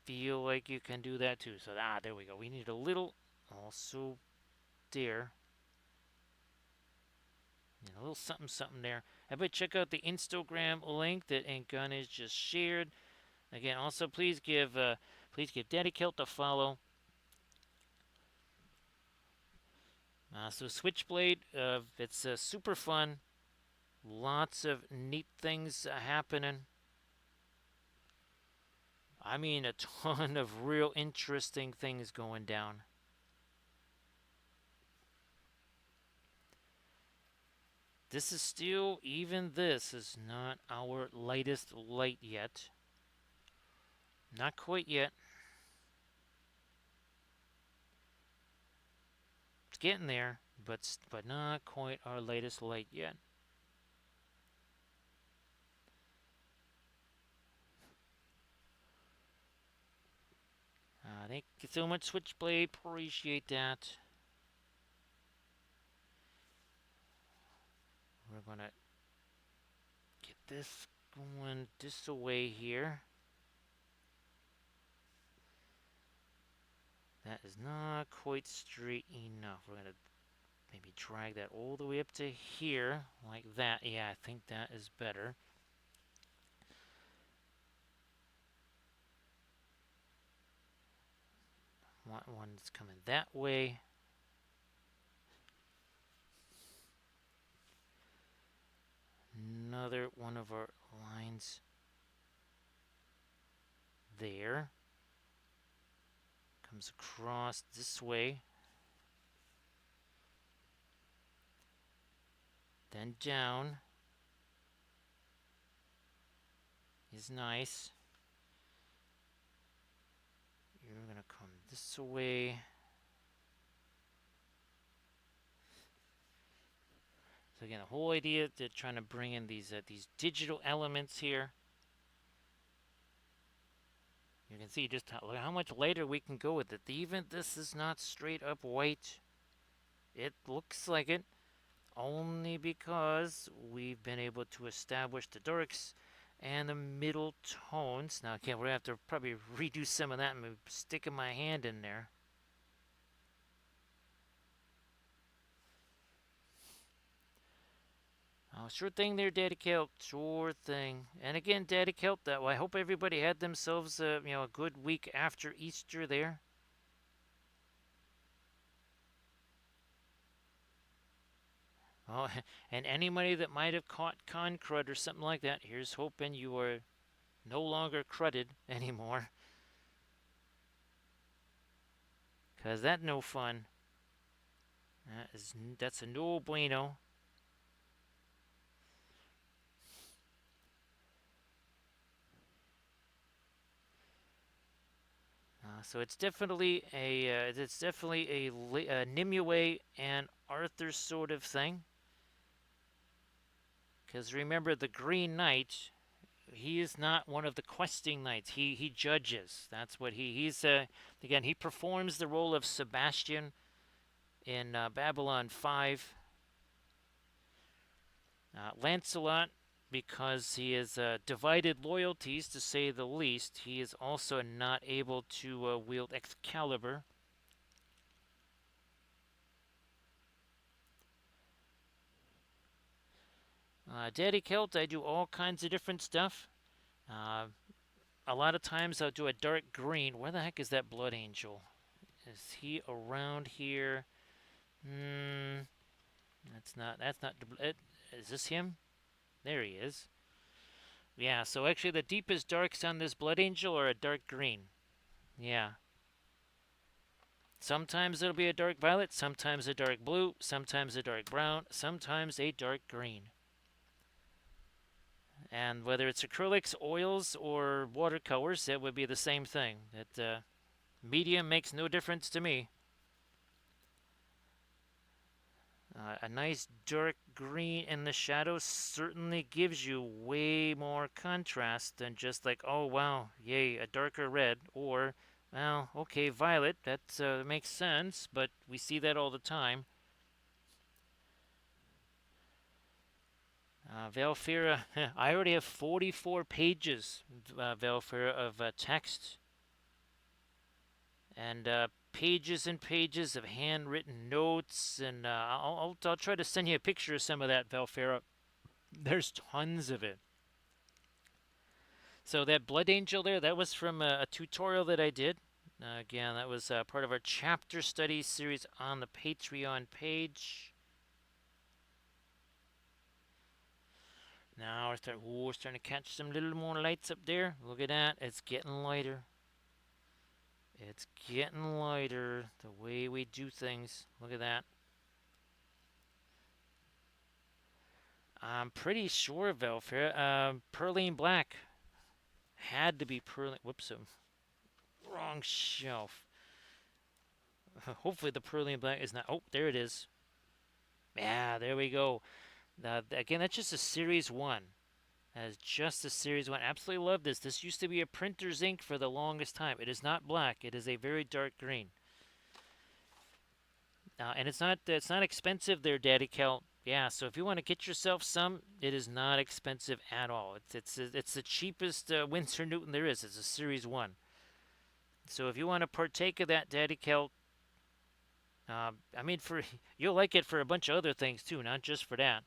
Feel like you can do that too. So, there we go. We need a little, also there. A little something, something there. Everybody check out the Instagram link that Gun has just shared. Again, also please give Daddy Kilt a follow. So Switchblade, it's super fun. Lots of neat things happening. I mean, a ton of real interesting things going down. This is still, even this is not our lightest light yet. Not quite yet. It's getting there, but not quite our lightest light yet. Thank you so much, Switchblade. Appreciate that. We're gonna get this going this away here. That is not quite straight enough. We're gonna maybe drag that all the way up to here, like that. Yeah, I think that is better. Want one's coming that way. Another one of our lines there. Comes across this way. Then down. Is nice. You're going to come this way. So again, the whole idea they're trying to bring in these digital elements here. You can see just how much lighter we can go with it. Even this is not straight up white. It looks like it only because we've been able to establish the darks and the middle tones. Now again, we're going to have to probably redo some of that and maybe sticking my hand in there. Oh, sure thing there, Daddy Kelp. Sure thing. And again, Daddy Kelp, that I hope everybody had themselves a good week after Easter there. Oh, and anybody that might have caught con crud or something like that, here's hoping you are no longer crudded anymore. Cause that's no fun. That's a no bueno. So it's definitely a Nimue and Arthur sort of thing. Because remember, the Green Knight, he is not one of the questing knights. He judges. That's what he's. Again, he performs the role of Sebastian in Babylon 5. Lancelot, because he has divided loyalties to say the least, he is also not able to wield Excalibur. Daddy Kilt, I do all kinds of different stuff. A lot of times I'll do a dark green. Where the heck is that Blood Angel? Is he around here? That's not. Is this him? There he is. Yeah, so actually the deepest darks on this Blood Angel are a dark green. Yeah. Sometimes it'll be a dark violet, sometimes a dark blue, sometimes a dark brown, sometimes a dark green. And whether it's acrylics, oils, or watercolors, it would be the same thing. That medium makes no difference to me. A nice dark green in the shadows certainly gives you way more contrast than just like, oh wow, yay, a darker red, or, well, okay, violet, that makes sense, but we see that all the time. Valfira, I already have 44 pages, Valfira, of text. And pages and pages of handwritten notes, and I'll try to send you a picture of some of that, Valfera. There's tons of it. So that Blood Angel there, that was from a tutorial that I did. Again, that was part of our chapter study series on the Patreon page. Now we're starting to catch some little more lights up there. Look at that. It's getting lighter. It's getting lighter, the way we do things. Look at that. I'm pretty sure, Velfair. Perline Black. Had to be Perline. Whoops, wrong shelf. Hopefully the Perline Black is not. Oh, there it is. Yeah, there we go. Again, that's just a Series 1. That is just a Series 1. Absolutely love this. This used to be a printer's ink for the longest time. It is not black. It is a very dark green. And it's not expensive there, Daddy Kel. Yeah, so if you want to get yourself some, it is not expensive at all. It's the cheapest Winsor Newton there is. It's a Series 1. So if you want to partake of that, Daddy Kel, I mean, you'll like it for a bunch of other things too, not just for that.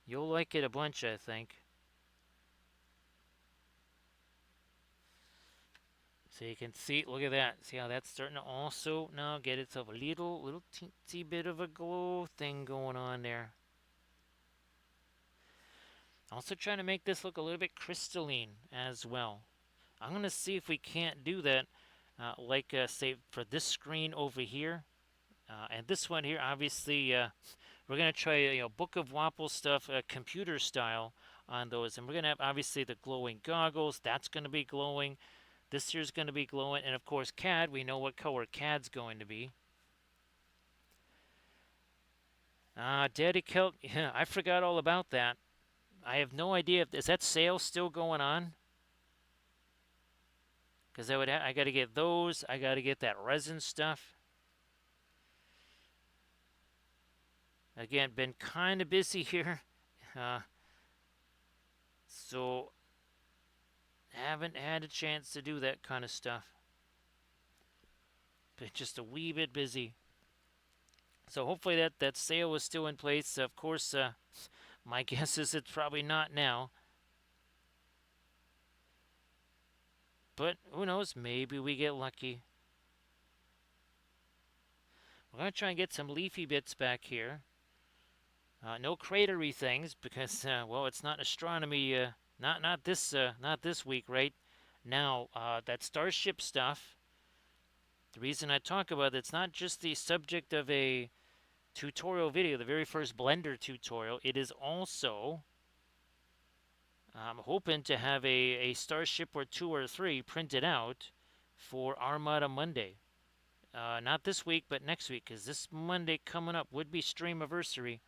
You'll like it a bunch, I think. So you can see, look at that. See how that's starting to also now get itself a little teensy bit of a glow thing going on there. Also trying to make this look a little bit crystalline as well. I'm going to see if we can't do that, like say for this screen over here. And this one here, obviously, we're going to try, Book of Wapple stuff, computer style on those. And we're going to have, obviously, the glowing goggles. That's going to be glowing. This here's going to be glowing. And, of course, CAD. We know what color CAD's going to be. Daddy Kelp. Yeah, I forgot all about that. I have no idea. Is that sale still going on? Because I got to get those. I got to get that resin stuff. Again, been kind of busy here. So haven't had a chance to do that kind of stuff. Been just a wee bit busy. So hopefully that sale is still in place. Of course, my guess is it's probably not now. But who knows? Maybe we get lucky. We're going to try and get some leafy bits back here. No cratery things because, well, it's not astronomy. Not this week, right? Now, that starship stuff. The reason I talk about it's not just the subject of a tutorial video, the very first Blender tutorial. It is also, I'm hoping to have a starship or 2 or 3 printed out for Armada Monday. Not this week, but next week, because this Monday coming up would be Streamiversary.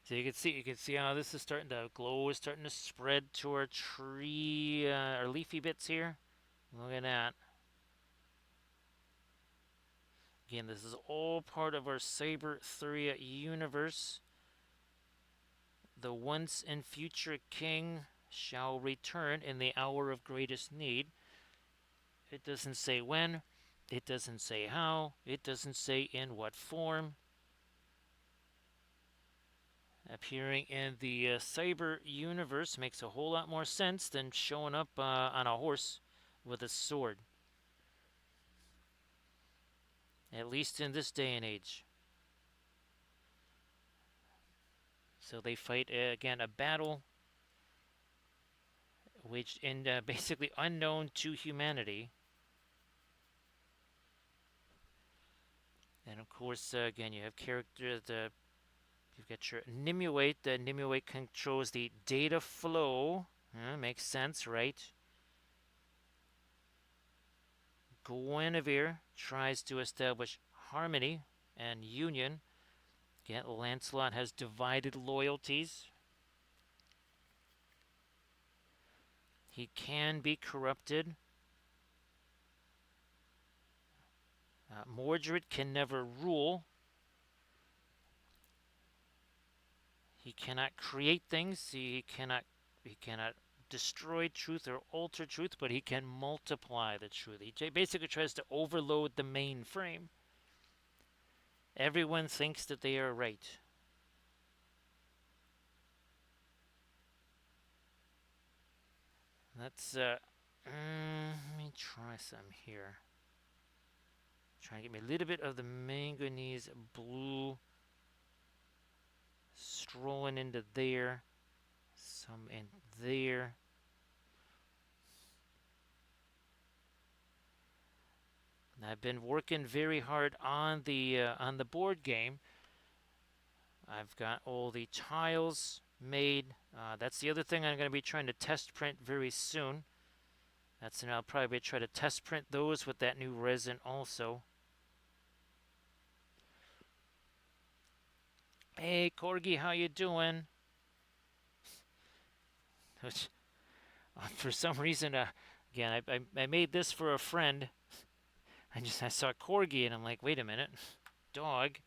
So you can see how this is starting to glow, is starting to spread to our tree, our leafy bits here. Look at that. Again, this is all part of our Cyber 3 universe. The once and future king shall return in the hour of greatest need. It doesn't say when, it doesn't say how, it doesn't say in what form. Appearing in the Cyber universe makes a whole lot more sense than showing up on a horse with a sword. At least in this day and age. So they fight, again, a battle waged in basically unknown to humanity. And of course, again, you have characters, you've got your Nimue. The Nimue controls the data flow. Makes sense, right? Guinevere tries to establish harmony and union. Again, Lancelot has divided loyalties. He can be corrupted. Mordred can never rule. He cannot create things. He cannot destroy truth or alter truth, but he can multiply the truth. He basically tries to overload the mainframe. Everyone thinks that they are right. Let's let me try some here. Try and get me a little bit of the manganese blue strolling into there. Some in there. I've been working very hard on the board game. I've got all the tiles made. That's the other thing I'm going to be trying to test print very soon. I'll probably try to test print those with that new resin also. Hey Corgi, how you doing? For some reason, again, I made this for a friend. I saw Corgi and I'm like, wait a minute, dog.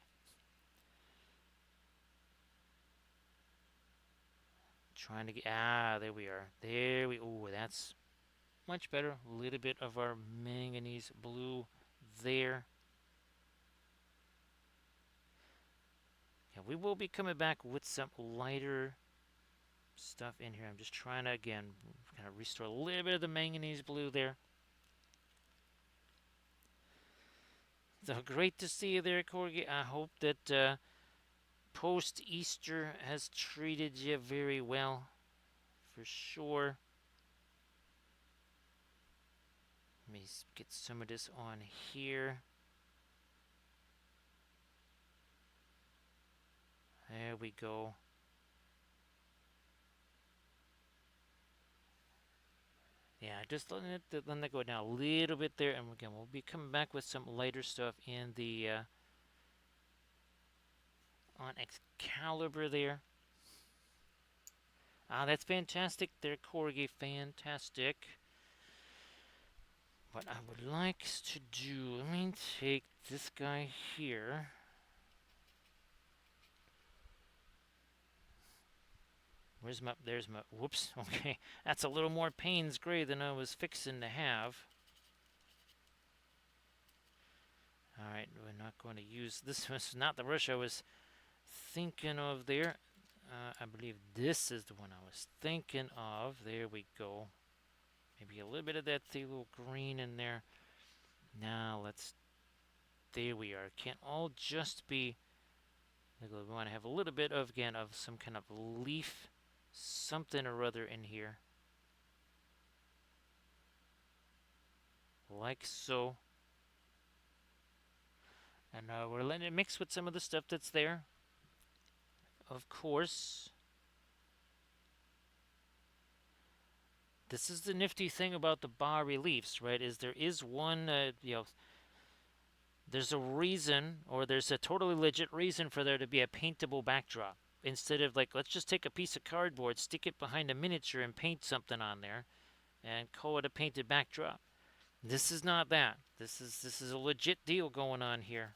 Trying to get, there we are. Oh, that's much better. A little bit of our manganese blue there. Yeah, we will be coming back with some lighter stuff in here. I'm just trying to, again, kind of restore a little bit of the manganese blue there. So great to see you there, Corgi. I hope that post-Easter has treated you very well, for sure. Let me get some of this on here. There we go. Yeah, just letting that go down a little bit there, and again, we'll be coming back with some lighter stuff in the on Excalibur there. Ah, that's fantastic there, Corgi. Fantastic. What I would like to do, let me take this guy here. There's my, whoops, okay. That's a little more Payne's Gray than I was fixing to have. Alright, we're not going to use, this was not the brush I was thinking of there. I believe this is the one I was thinking of. There we go. Maybe a little bit of that little green in there. Now let's, there we are. Can't all just be, we want to have a little bit of, again, of some kind of leaf, something or other in here. Like so. And we're letting it mix with some of the stuff that's there. Of course. This is the nifty thing about the bas reliefs, right? Is there is one, there's a reason, or there's a totally legit reason for there to be a paintable backdrop. Instead of like, let's just take a piece of cardboard, stick it behind a miniature and paint something on there and call it a painted backdrop. This is not that. This is a legit deal going on here.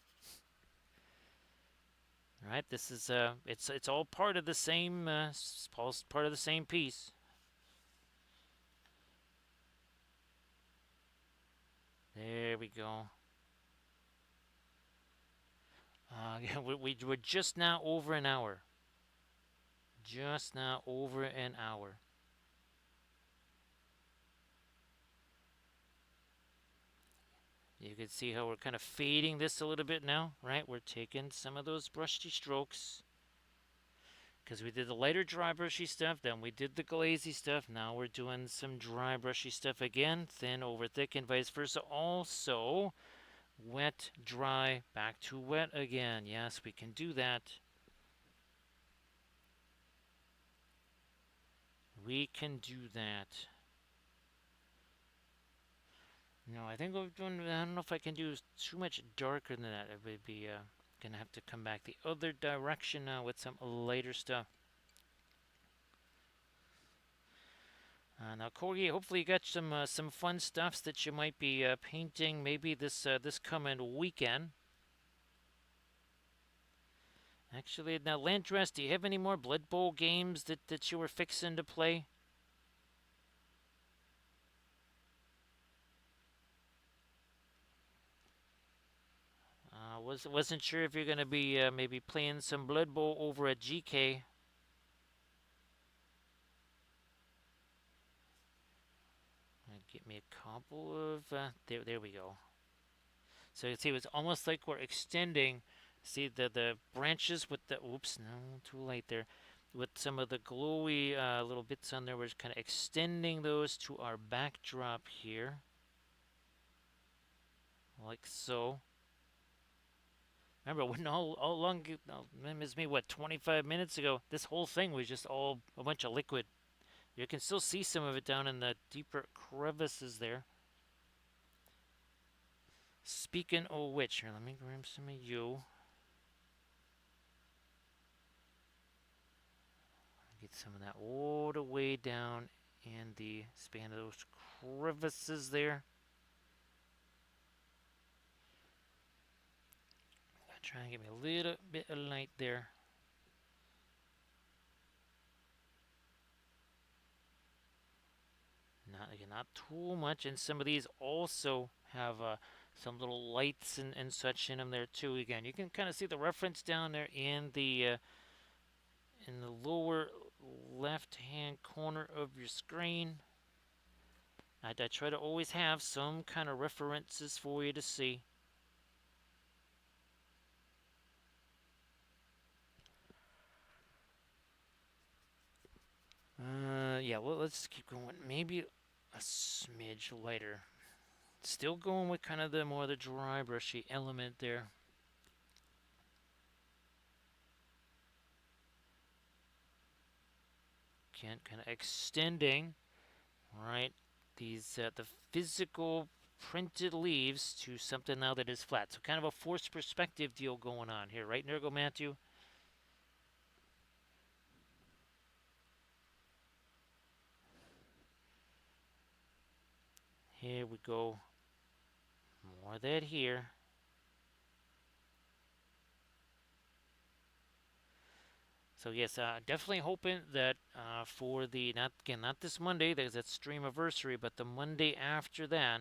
Right? This is it's all part of the same part of the same piece. There we go. Yeah, we're just now over an hour. Just now over an hour. You can see how we're kind of fading this a little bit now, right? We're taking some of those brushy strokes. Because we did the lighter dry brushy stuff, then we did the glazy stuff. Now we're doing some dry brushy stuff again. Thin over thick and vice versa. Also, wet, dry, back to wet again. Yes, we can do that. We can do that. No, I think we've done, I don't know if I can do too much darker than that. It would be gonna have to come back the other direction now with some lighter stuff. Now, Corgi, hopefully you got some fun stuffs that you might be painting maybe this coming weekend. Actually, now Landress, do you have any more Blood Bowl games that you were fixing to play? Wasn't sure if you're gonna be maybe playing some Blood Bowl over at GK. Get me a couple of there we go. So you see, it's almost like we're extending. See the branches with the oops, no, too late there. With some of the glowy little bits on there, we're just kind of extending those to our backdrop here, like so. Remember, when all long, it's me, what, 25 minutes ago, this whole thing was just all a bunch of liquid. You can still see some of it down in the deeper crevices there. Speaking of which, here, let me grab some of you. Get some of that all the way down in the span of those crevices there. Try and get me a little bit of light there. Not too much, and some of these also have some little lights and such in them there too. Again, you can kind of see the reference down there in the lower left-hand corner of your screen. I try to always have some kind of references for you to see. Yeah, well, let's keep going. Maybe a smidge lighter. Still going with kind of the more the dry brushy element there. Again, kind of extending, right, these the physical printed leaves to something now that is flat. So kind of a forced perspective deal going on here, right, Nergo Matthew? Here we go. More of that here. So yes, definitely hoping that for the not this Monday, there's that stream anniversary, but the Monday after that,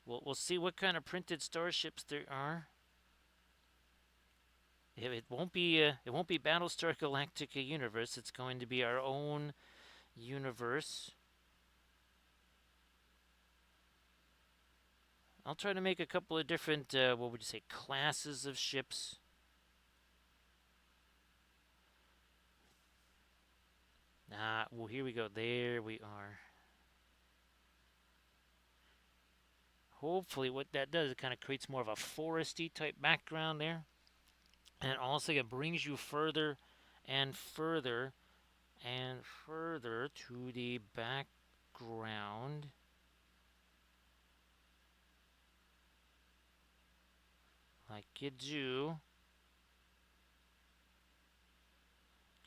we'll see what kind of printed starships there are. It won't be Battlestar Galactica universe. It's going to be our own universe. I'll try to make a couple of different, what would you say, classes of ships. Well, here we go. There we are. Hopefully what that does, it kind of creates more of a foresty type background there. And also it brings you further and further and further to the background. Like you do.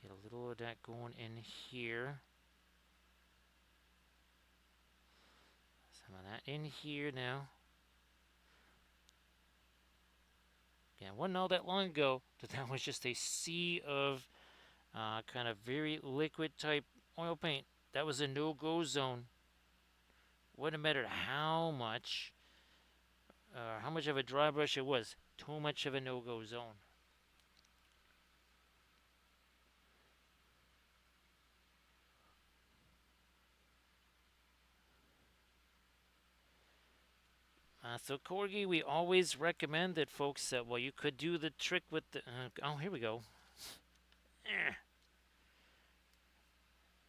Get a little of that going in here. Some of that in here now. Again, it wasn't all that long ago that was just a sea of kind of very liquid type oil paint. That was a no-go zone. Wouldn't matter how much of a dry brush it was. Too much of a no-go zone. So Corgi, we always recommend that folks well, you could do the trick with the oh, here we go.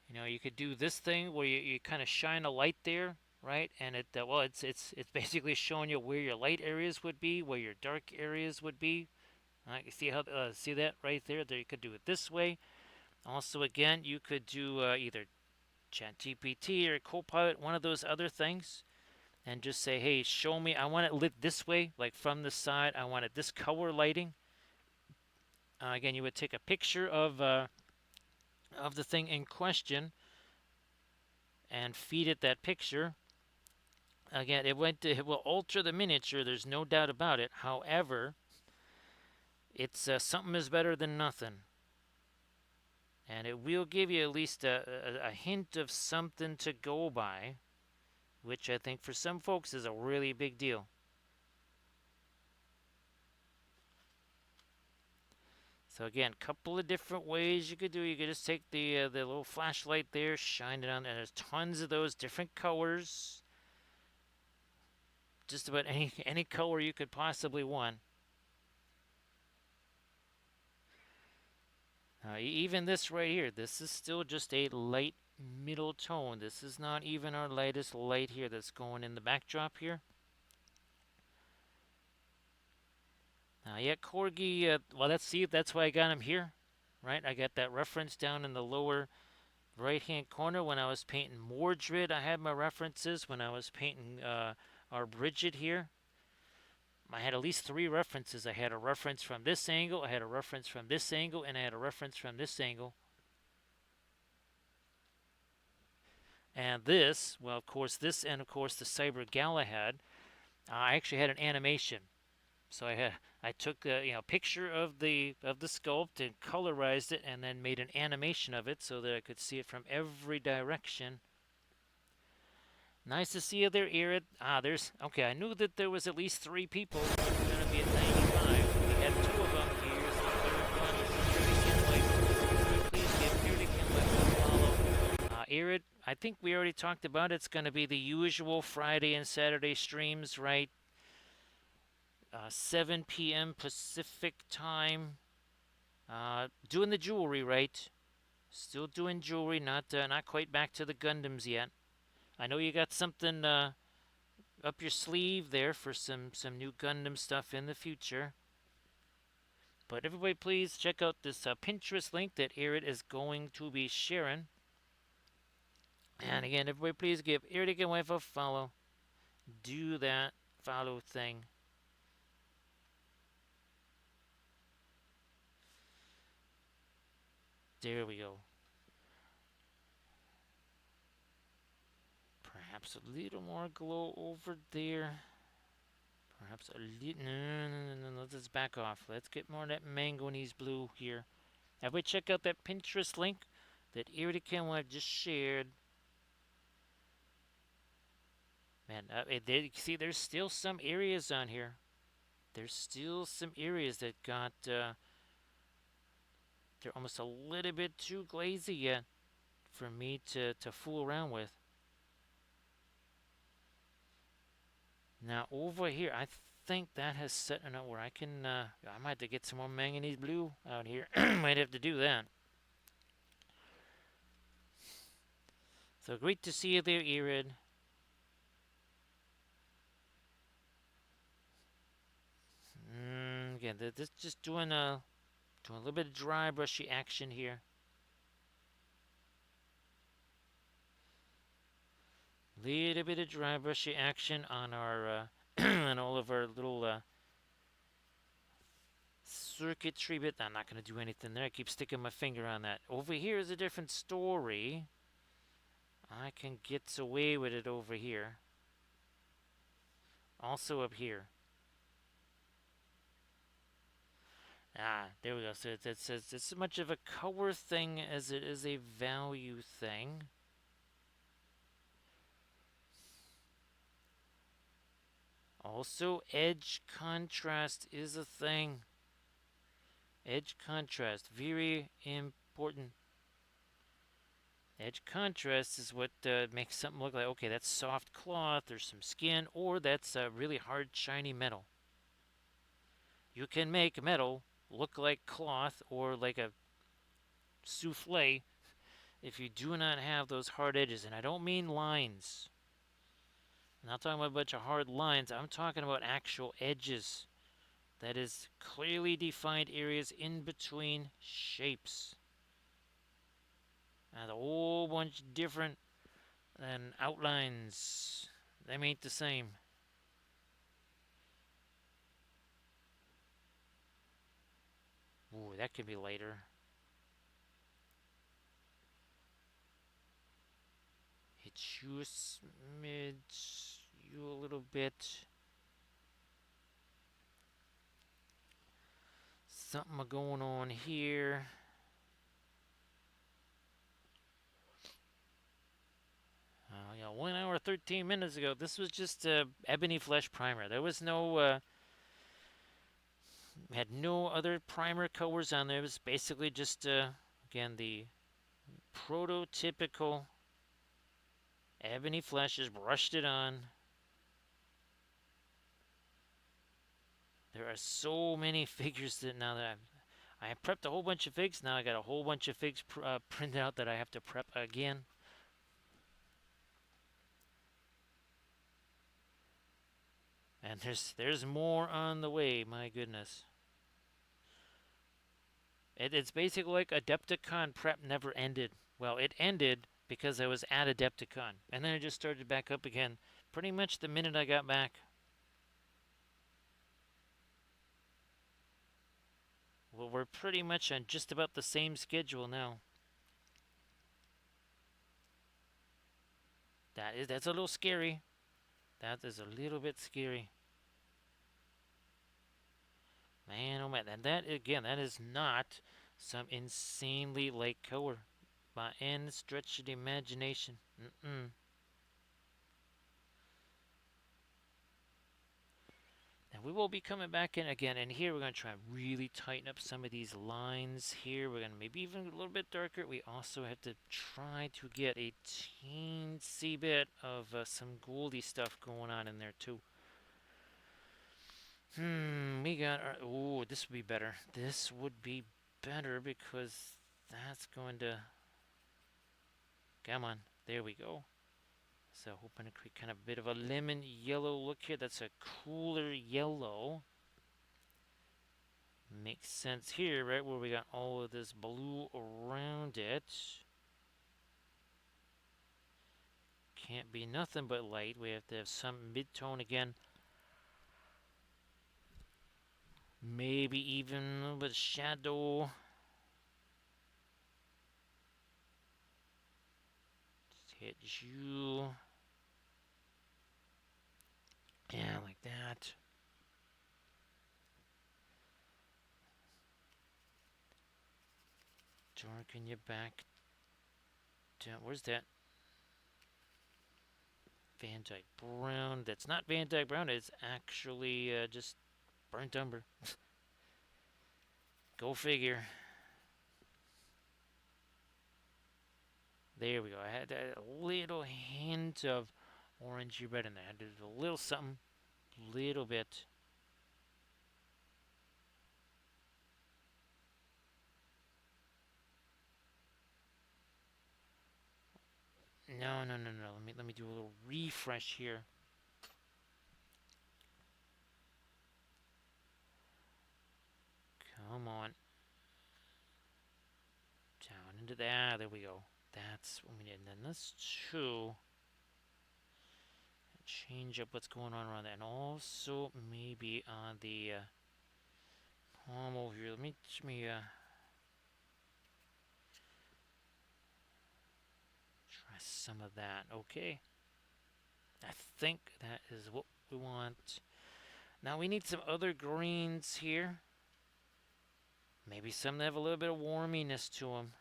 You know, you could do this thing where you kind of shine a light there, right? And it well, it's basically showing you where your light areas would be, where your dark areas would be. You see how see that right there? There, you could do it this way. Also, again, you could do either ChatGPT or Copilot, one of those other things, and just say, hey, show me, I want it lit this way, like from the side, I want it this color lighting. Again, you would take a picture of the thing in question and feed it that picture. Again, it will alter the miniature, there's no doubt about it. However, it's something is better than nothing. And it will give you at least a hint of something to go by, which I think for some folks is a really big deal. So again, couple of different ways you could do. You could just take the little flashlight there, shine it on, and there's tons of those different colors. Just about any color you could possibly want. Even this right here, this is still just a light middle tone. This is not even our lightest light here that's going in the backdrop here. Yeah, Corgi, well, that's why I got him here, right? I got that reference down in the lower right-hand corner. When I was painting Mordred, I had my references. When I was painting our Bridget here, I had at least 3 references. I had a reference from this angle, I had a reference from this angle, and I had a reference from this angle. And this, well, of course, this and, of course, the Cyber Galahad, I actually had an animation. So I took a picture of the sculpt and colorized it, and then made an animation of it so that I could see it from every direction. Nice to see you there, Irid. Okay, I knew that there was at least 3 people. There's going to be at 95. We had 2 of them here, so the third one is I think we already talked about it. It's going to be the usual Friday and Saturday streams, right? 7 p.m. Pacific time. Doing the jewelry, right? Still doing jewelry, not quite back to the Gundams yet. I know you got something up your sleeve there for some new Gundam stuff in the future. But everybody, please check out this Pinterest link that Arid is going to be sharing. And again, everybody, please give Arid and Wife a follow. Do that follow thing. There we go. Perhaps a little more glow over there. Perhaps a little. No. Let's back off. Let's get more of that manganese blue here. Everybody, check out that Pinterest link that Arid and Wife just shared. Man, see, there's still some areas on here. There's still some areas that got, they're almost a little bit too glazy yet for me to fool around with. Now, over here, I think that has set enough where I can, I might have to get some more manganese blue out here. Might have to do that. So great to see you there, Arid. Again, this just doing a little bit of dry brushy action here. Little bit of dry brushy action on our on all of our little circuitry bit. I'm not going to do anything there. I keep sticking my finger on that. Over here is a different story. I can get away with it over here. Also up here. There we go. So it says it's as much of a color thing as it is a value thing. Also, edge contrast is a thing. Edge contrast, very important. Edge contrast is what makes something look like, okay, that's soft cloth or some skin, or that's really hard, shiny metal. You can make metal look like cloth or like a souffle if you do not have those hard edges. And I don't mean lines. I'm not talking about a bunch of hard lines. I'm talking about actual edges. That is clearly defined areas in between shapes. And a whole bunch different than outlines. Them ain't the same. Ooh, that could be lighter. Hit you a smidge, you a little bit. Something going on here. Yeah, 1 hour 13 minutes ago. This was just ebony flesh primer. There was no had no other primer colors on there. It was basically just again the prototypical ebony flesh. Just brushed it on. There are so many figures that now that I have prepped a whole bunch of figs. Now I got a whole bunch of figs printed out that I have to prep again. And there's more on the way. My goodness. It's basically like Adepticon prep never ended. Well, it ended because I was at Adepticon, and then it just started back up again pretty much the minute I got back. Well, we're pretty much on just about the same schedule now. That's a little scary. That is a little bit scary. Man, oh man, and that again, that is not some insanely light color by any stretch of the imagination. Now we will be coming back in again, and here we're going to try and really tighten up some of these lines here. We're going to maybe even a little bit darker. We also have to try to get a teensy bit of some goldy stuff going on in there too. We got our, oh, this would be better. This would be better because that's going to, come on, there we go. So hoping to create kind of a bit of a lemon yellow look here. That's a cooler yellow. Makes sense here, right, where we got all of this blue around it. Can't be nothing but light. We have to have some mid-tone again. Maybe even a little bit of shadow. Just hit you. Yeah, like that. Darken your back down. Where's that? Van Dyke Brown. That's not Van Dyke Brown. It's actually just burnt umber. Go figure. There we go. I had a little hint of orangey red in there. I did a little something. Little bit. No. Let me do a little refresh here. Come on. Down into that. There we go. That's what we need. And then this two. Change up what's going on around that. And also maybe on the palm over here. Let me try some of that. Okay. I think that is what we want. Now we need some other greens here. Maybe some that have a little bit of warminess to them.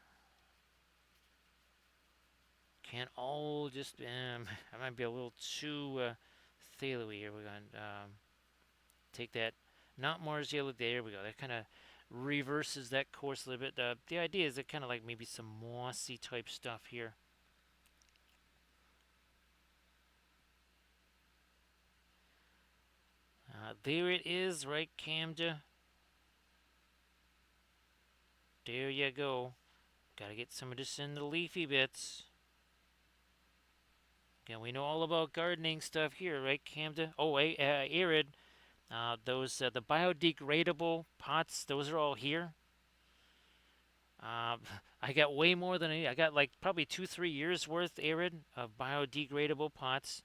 Can't all just, I might be a little too phthalo here. We're going to take that, not Mars yellow, there we go. That kind of reverses that course a little bit. The idea is that kind of like maybe some mossy type stuff here. There it is, right, Camda? There you go. Gotta get some of this in the leafy bits. Again, we know all about gardening stuff here, right, Camda? Oh, Arid. Those the biodegradable pots, those are all here. I got way more than I got like probably 2-3 years worth, Arid, of biodegradable pots.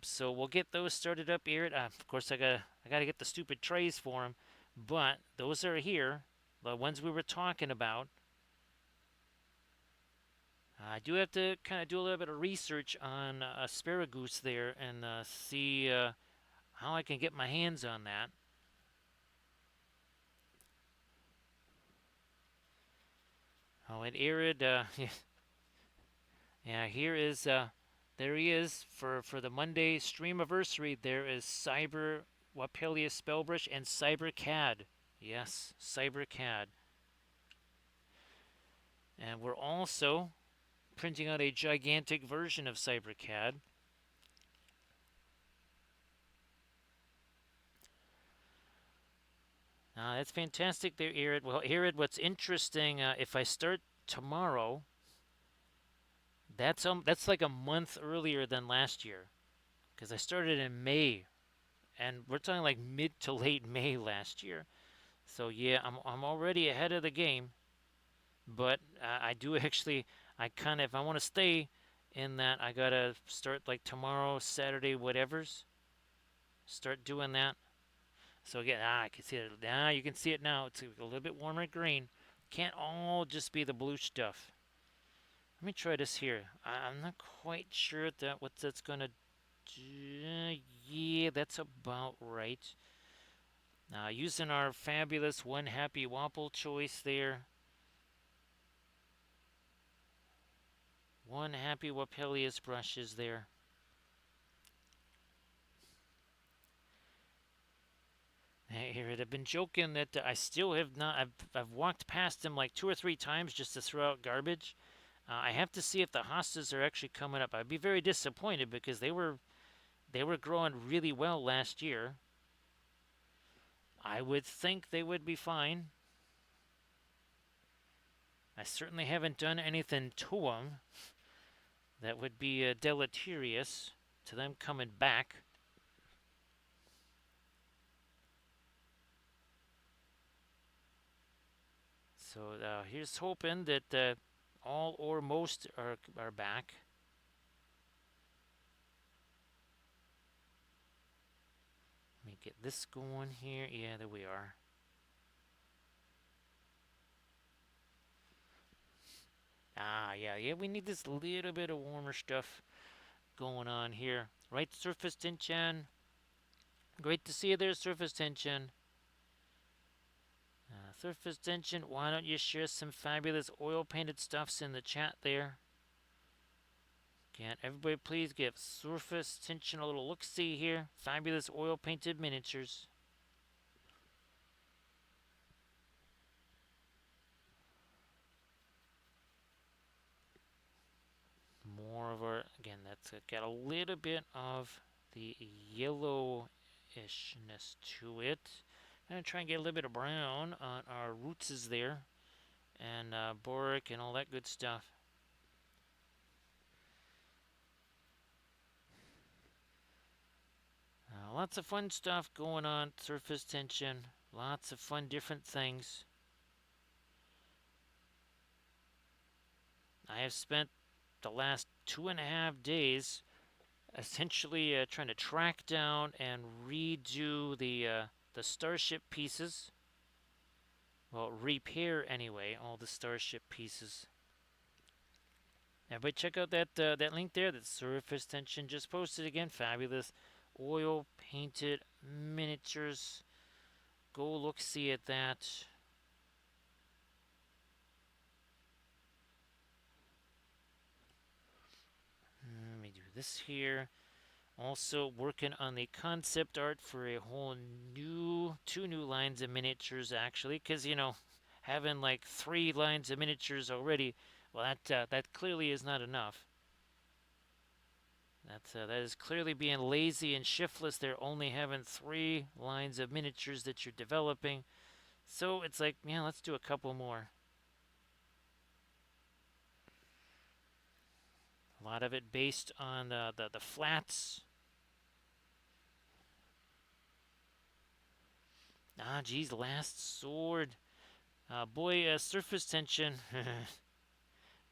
So we'll get those started up, Arid. Of course, I gotta get the stupid trays for them, but those are here, the ones we were talking about. I do have to kind of do a little bit of research on asparagus there and see how I can get my hands on that. Oh, and Arid, yeah, here is, there he is for the Monday streamiversary. There is Cyber Wapelia Spellbrush and Cyber CAD. Yes, Cyber CAD. And we're also printing out a gigantic version of Cyber CAD. That's fantastic there, Arid. Well, Arid, what's interesting, if I start tomorrow, that's like a month earlier than last year, because I started in May, and we're talking like mid to late May last year. So yeah, I'm already ahead of the game, but I do actually, I kind of, if I want to stay in that, I gotta start like tomorrow, Saturday, whatever's. Start doing that. So again, I can see it. Now you can see it now. It's a little bit warmer green. Can't all just be the blue stuff. Let me try this here. I'm not quite sure that what that's gonna do. Yeah, that's about right. Now using our fabulous One Happy Wapple choice there. One Happy Wapelius brushes there. Here, I've been joking that I still have not. I've walked past them like 2 or 3 times just to throw out garbage. I have to see if the hostas are actually coming up. I'd be very disappointed because they were growing really well last year. I would think they would be fine. I certainly haven't done anything to them that would be deleterious to them coming back. So here's hoping that all or most are back. Let me get this going here. Yeah, there we are. Yeah, we need this little bit of warmer stuff going on here. Right, surface tension. Great to see you there, surface tension. Surface tension, why don't you share some fabulous oil painted stuffs in the chat there? Can everybody please give surface tension a little look-see here? Fabulous oil painted miniatures. More of our, again, that's got a little bit of the yellowishness to it. I'm going to try and get a little bit of brown on our roots there, and boric and all that good stuff. Lots of fun stuff going on, surface tension, lots of fun different things. I have spent the last 2.5 days essentially trying to track down and redo the starship pieces. Well, repair anyway all the starship pieces. Everybody check out that link there. That surface tension just posted again. Fabulous oil painted miniatures. Go look see at that. Let me do this here. Also working on the concept art for a whole two new lines of miniatures actually, because having like 3 lines of miniatures already, well, that clearly is not enough. That is clearly being lazy and shiftless. They're only having 3 lines of miniatures that you're developing, so it's like, yeah, let's do a couple more. A lot of it based on the flats. Geez, last sword. Boy, surface tension.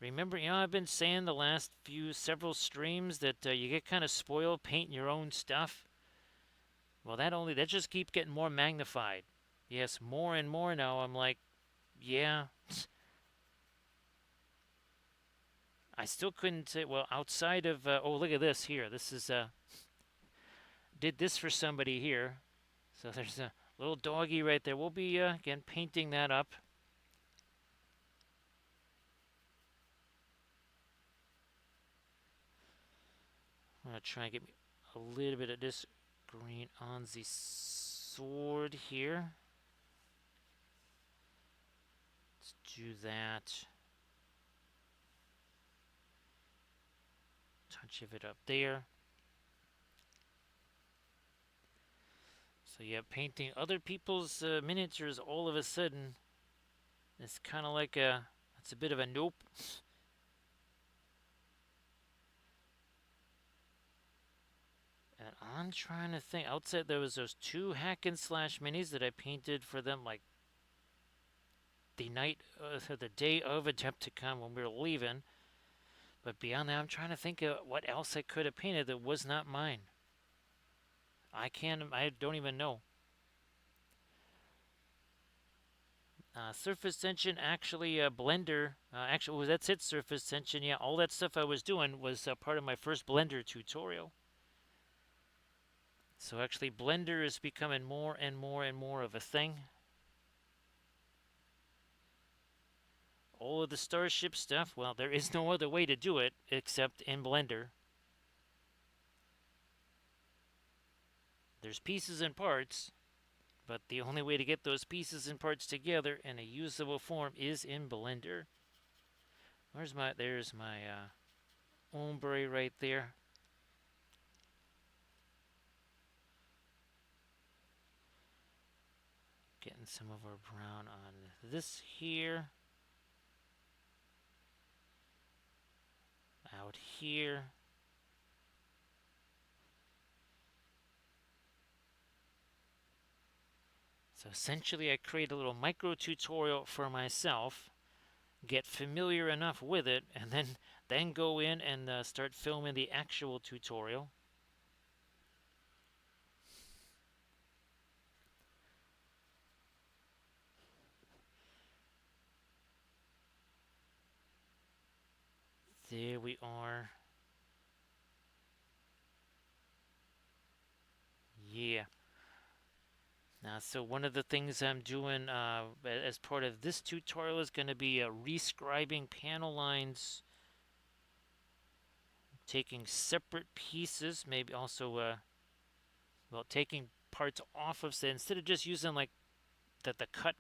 Remember, I've been saying the last several streams that you get kind of spoiled painting your own stuff. Well, that just keeps getting more magnified. Yes, more and more now. I'm like, yeah. I still couldn't say, well, outside of, oh, look at this here. This is, did this for somebody here. So there's a little doggy right there. We'll be, again, painting that up. I'm going to try and get a little bit of this green on the sword here. Let's do that. Touch of it up there. So yeah, painting other people's miniatures all of a sudden, it's kind of like it's a bit of a nope. And I'm trying to think, outside there was those 2 hack and slash minis that I painted for them like the day of Adepticon when we were leaving. But beyond that, I'm trying to think of what else I could have painted that was not mine. I don't even know. Surface tension, actually, Blender. Actually, that's it, surface tension. Yeah, all that stuff I was doing was part of my first Blender tutorial. So actually, Blender is becoming more and more and more of a thing. All of the Starship stuff, well, there is no other way to do it except in Blender. There's pieces and parts, But the only way to get those pieces and parts together in a usable form is in Blender. There's my ombre right there. Getting some of our brown on this here. Out here. So essentially I create a little micro tutorial for myself, get familiar enough with it, and then go in and start filming the actual tutorial. There we are. Yeah. Now, so one of the things I'm doing as part of this tutorial is going to be rescribing panel lines, taking separate pieces, maybe also, well, taking parts off of, say, instead of just using like the cut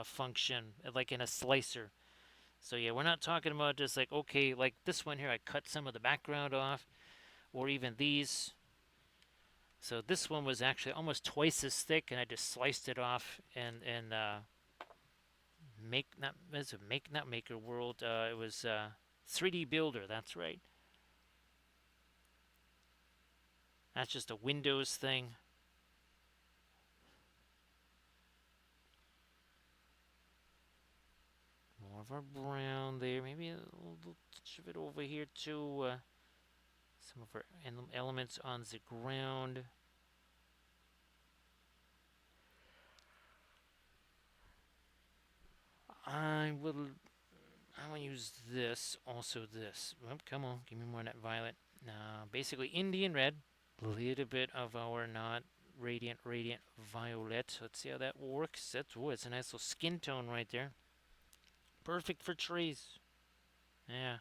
function, like in a slicer. So yeah, we're not talking about just like, okay, like this one here, I cut some of the background off, or even these. So this one was actually almost twice as thick, and I just sliced it off and not Maker World. It was 3D Builder. That's right. That's just a Windows thing. More of our brown there. Maybe a little touch of it over here too. Some of our elements on the ground. I will use this, also this. Oh, come on, give me more of that violet. Basically Indian red. A little bit of our not radiant violet. Let's see how that works. It's a nice little skin tone right there. Perfect for trees. Yeah.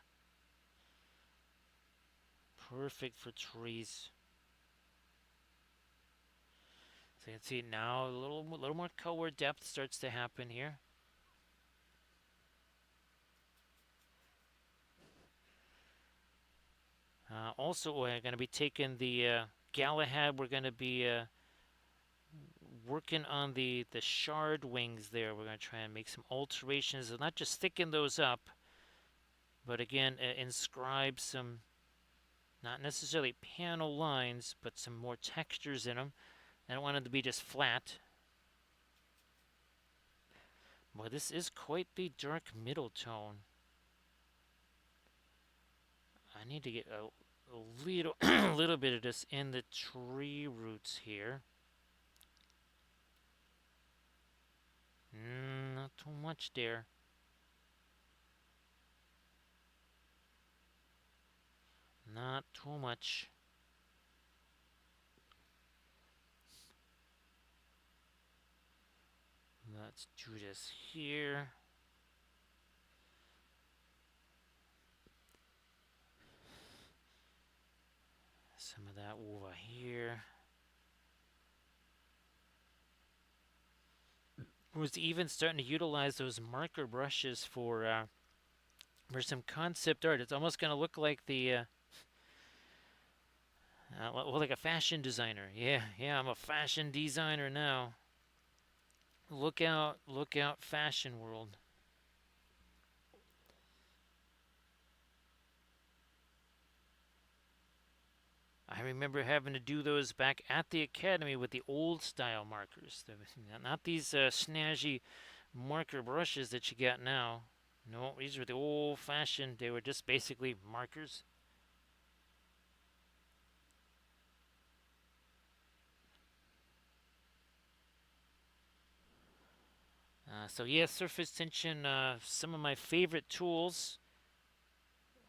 Perfect for trees. So you can see now a little more color depth starts to happen here. Also, we're going to be taking the Galahad. We're going to be working on the shard wings there. We're going to try and make some alterations and not just thicken those up, but again, inscribe some, not necessarily panel lines, but some more textures in them. I don't want them to be just flat. Boy, this is quite the dark middle tone. I need to get a little, little bit of this in the tree roots here. Not too much there. Not too much. Let's do this here. Some of that over here. I was even starting to utilize those marker brushes for some concept art. It's almost going to look like the well, like a fashion designer. Yeah, I'm a fashion designer now. Look out, fashion world. I remember having to do those back at the academy with the old style markers. Not these snazzy marker brushes that you got now. No, these were the old fashioned, they were just basically markers. So yeah, surface tension. Some of my favorite tools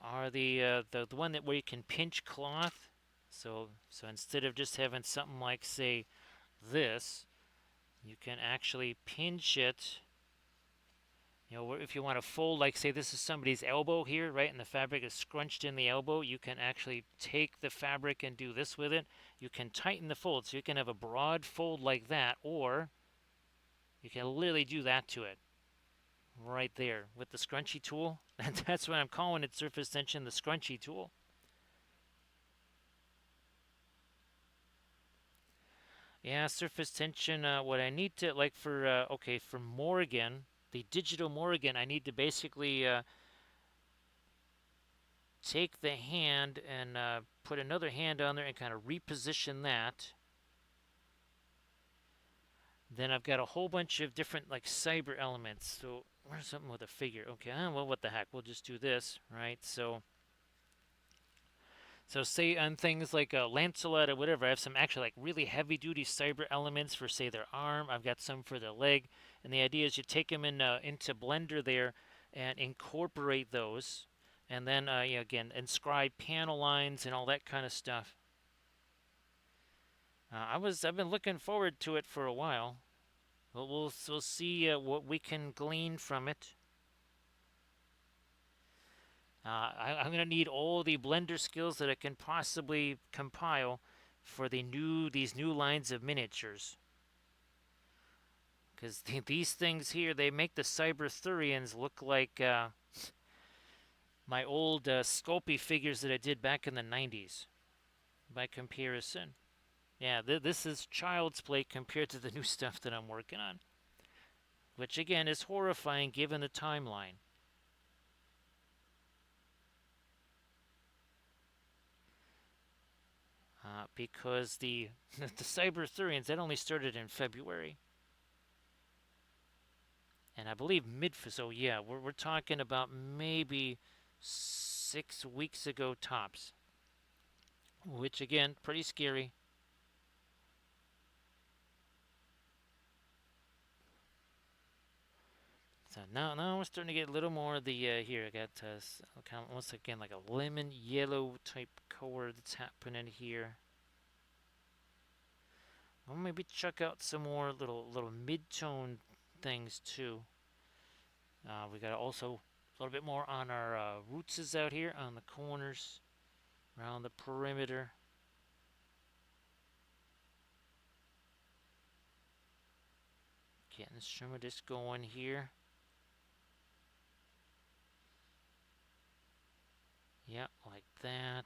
are the one where you can pinch cloth. So instead of just having something like, say, this, you can actually pinch it. You know, if you want to fold, like say this is somebody's elbow here, right, and the fabric is scrunched in the elbow, you can actually take the fabric and do this with it. You can tighten the fold, so you can have a broad fold like that, or You can literally do that to it right there with the scrunchy tool. And that's what I'm calling it, surface tension, the scrunchy tool. Yeah, surface tension, what I need to, like for, okay, for Morgan, the digital Morgan, I need to basically take the hand and put another hand on there and kind of reposition that. Then I've got a whole bunch of different like cyber elements. So where's something with a figure? Okay, well, what the heck? We'll just do this, right? So say on things like Lancelot or whatever, I have some actually like really heavy-duty cyber elements for say their arm. I've got some for their leg, and the idea is you take them into Blender there and incorporate those, and then again inscribe panel lines and all that kind of stuff. I've been looking forward to it for a while. We'll see what we can glean from it. I'm going to need all the Blender skills that I can possibly compile for these new lines of miniatures. Because these things here, they make the Cyber Arthurians look like my old Sculpey figures that I did back in the 90s, by comparison. Yeah, this is child's play compared to the new stuff that I'm working on. Which, again, is horrifying given the timeline. Because the Cyber Arthurians, that only started in February. And I believe so yeah, we're talking about maybe 6 weeks ago tops. Which, again, pretty scary. So now we're starting to get a little more of the, here, I got once again like a lemon yellow type color that's happening here. I'll maybe check out some more little mid-tone things too. We got also a little bit more on our rootses out here on the corners, around the perimeter. Getting some of this going here. Yeah, like that.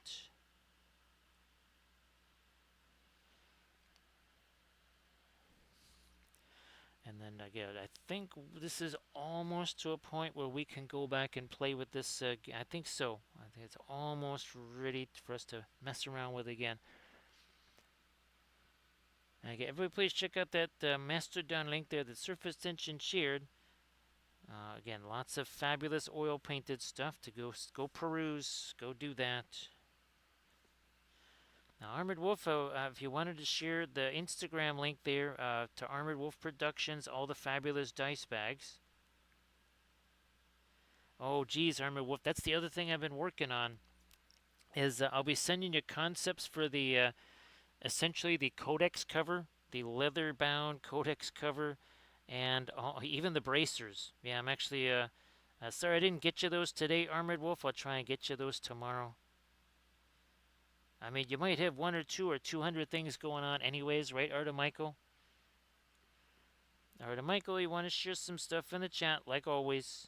And then again, I think this is almost to a point where we can go back and play with this. I think so. I think it's almost ready for us to mess around with again. And again, everybody please check out that Mastodon link there that Surface Tension shared. Again, lots of fabulous oil painted stuff to go peruse, go do that. Now, Armored Wolf, if you wanted to share the Instagram link there to Armored Wolf Productions, all the fabulous dice bags. Oh, geez, Armored Wolf, that's the other thing I've been working on. Is I'll be sending you concepts for the essentially the codex cover, the leather-bound codex cover, and even the bracers. Yeah, I'm actually sorry I didn't get you those today, Armored Wolf. I'll try and get you those tomorrow. I mean, you might have 1 or 2 or 200 things going on anyways, right, Arda Michael? Arda Michael, you want to share some stuff in the chat, like always.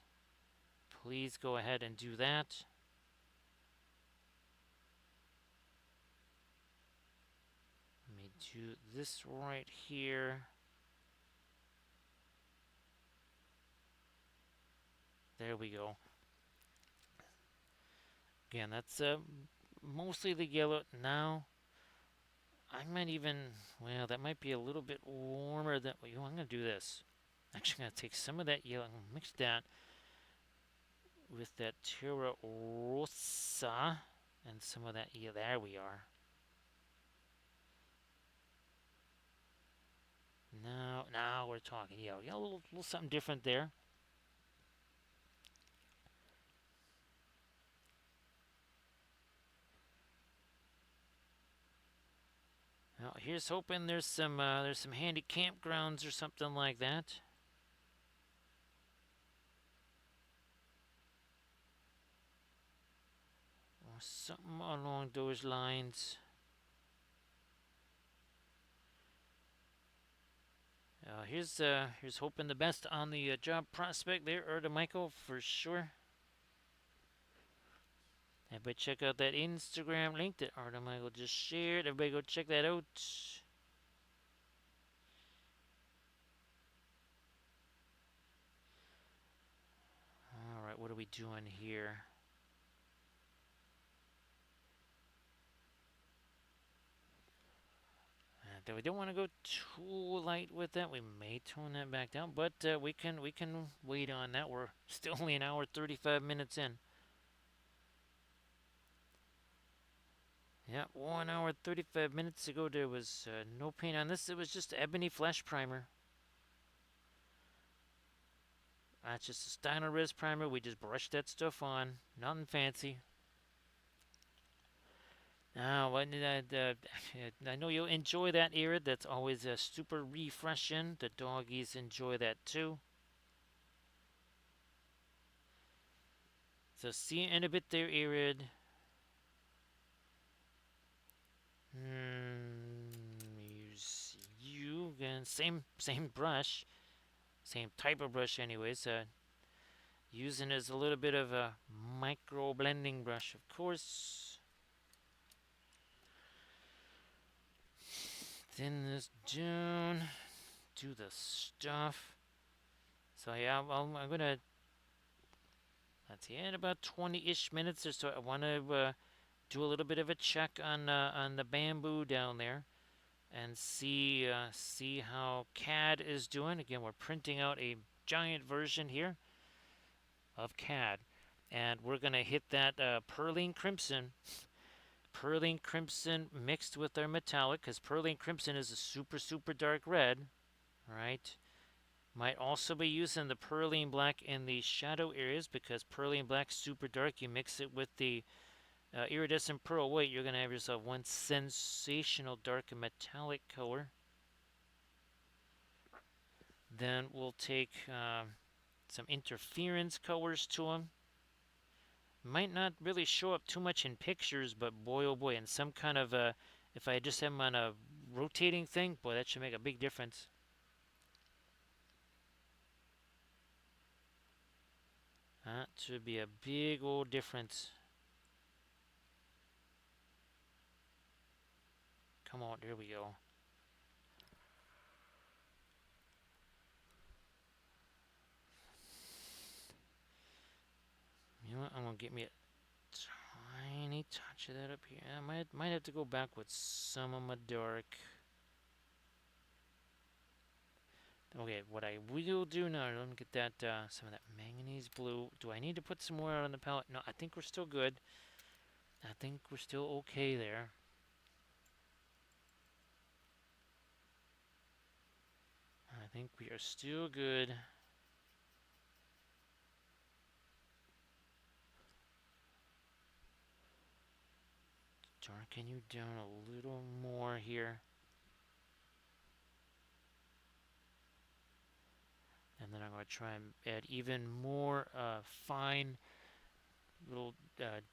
Please go ahead and do that. Let me do this right here. There we go. Again, that's mostly the yellow. Now, I might even, well, that might be a little bit warmer than, well, I'm going to do this. Actually, I'm going to take some of that yellow and mix that with that Terra Rossa and some of that, yeah, there we are. Now we're talking, yeah, a little something different there. Well, here's hoping there's some handy campgrounds or something like that. Or something along those lines. Here's hoping the best on the job prospect there, Erda Michael, for sure. Everybody check out that Instagram link that Arda Michael just shared. Everybody go check that out. Alright, what are we doing here? We don't want to go too light with that. We may tone that back down, but we can wait on that. We're still only an hour 35 minutes in. Yeah, 1 hour 35 minutes ago there was no paint on this. It was just ebony flesh primer. That's just a Steiner Res primer. We just brushed that stuff on. Nothing fancy. Now, I know you'll enjoy that era. That's always super refreshing. The doggies enjoy that too. So see you in a bit there, Irid. Use you again. Same brush, same type of brush, anyways. Using as a little bit of a micro blending brush, of course. Thin this down. Do the stuff. So yeah, I'm gonna. That's in about 20-ish minutes or so. I want to do a little bit of a check on the bamboo down there, and see how CAD is doing. Again, we're printing out a giant version here of CAD, and we're gonna hit that Perline Crimson. Perline Crimson mixed with our metallic, because Perline Crimson is a super dark red, right? Might also be using the Perline Black in the shadow areas, because Perline Black super dark. You mix it with the iridescent pearl white, you're going to have yourself one sensational dark and metallic color. Then we'll take some interference colors to them. Might not really show up too much in pictures, but boy oh boy, in some kind of if I just have them on a rotating thing, boy, that should make a big difference. That should be a big old difference. Come on, there we go. You know what? I'm gonna get me a tiny touch of that up here. I might have to go back with some of my dark. Okay, what I will do now, let me get that some of that manganese blue. Do I need to put some more out on the palette? No, I think we're still good. I think we're still okay there. I think we are still good. Darken you down a little more here. And then I'm going to try and add even more fine little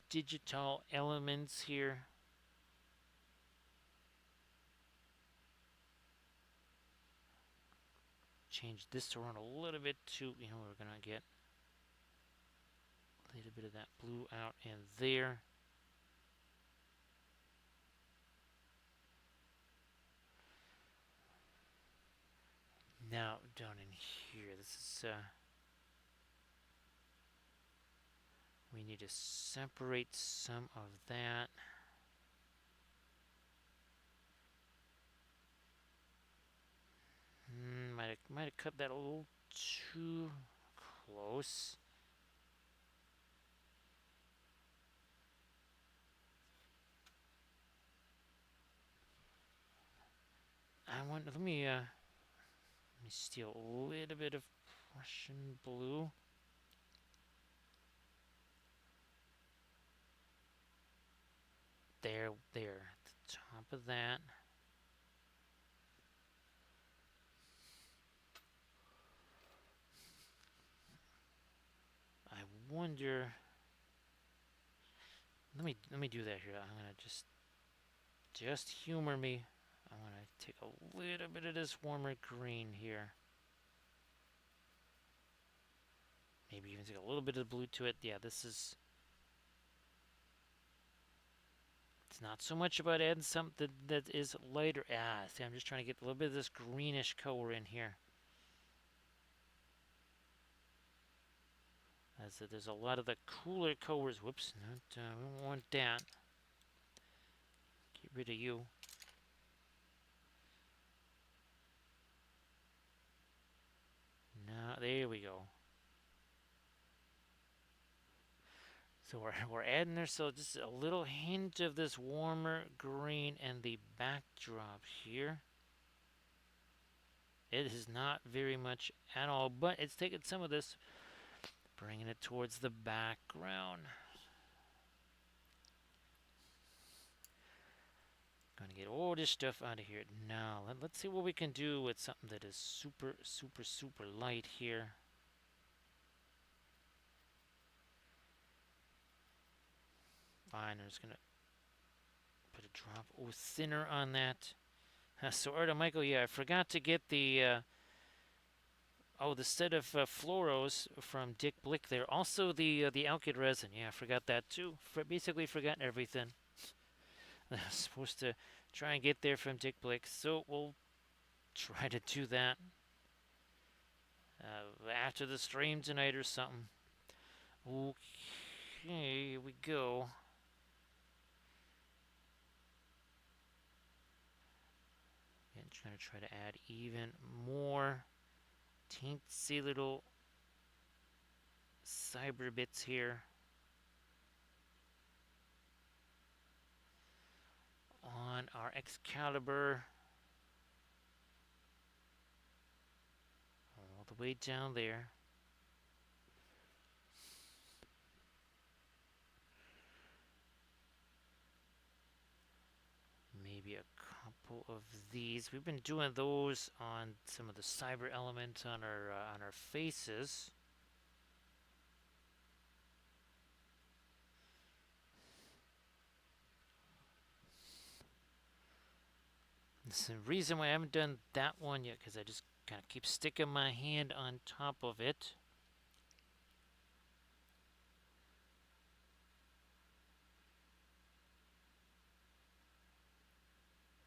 digital elements here. Change this around a little bit too. You know, we're going to get a little bit of that blue out in there. Now down in here, this is we need to separate some of that. Might have cut that a little too close. Let me steal a little bit of Prussian blue. There, at the top of that. I wonder. Let me do that here. I'm gonna just humor me. I want to take a little bit of this warmer green here. Maybe even take a little bit of blue to it. Yeah, this is... It's not so much about adding something that is lighter. See, I'm just trying to get a little bit of this greenish color in here. As there's a lot of the cooler colors. Whoops, we don't want that. Get rid of you. Now, there we go. So we're adding there, so just a little hint of this warmer green and the backdrop here. It is not very much at all, but it's taking some of this, bringing it towards the background. Gonna get all this stuff out of here. Now, let's see what we can do with something that is super, super, super light here. Fine, I'm just gonna put a drop thinner on that. So, Michael, yeah, I forgot to get the the set of fluoros from Dick Blick there. Also the alkyd resin. Yeah, I forgot that too. Basically forgotten everything. I was supposed to try and get there from Dick Blick, so we'll try to do that after the stream tonight or something. Okay, here we go. And try to add even more teensy little cyber bits here on our Excalibur. All the way down there. Maybe a couple of these. We've been doing those on some of the cyber elements on our faces. There's a reason why I haven't done that one yet, because I just kind of keep sticking my hand on top of it.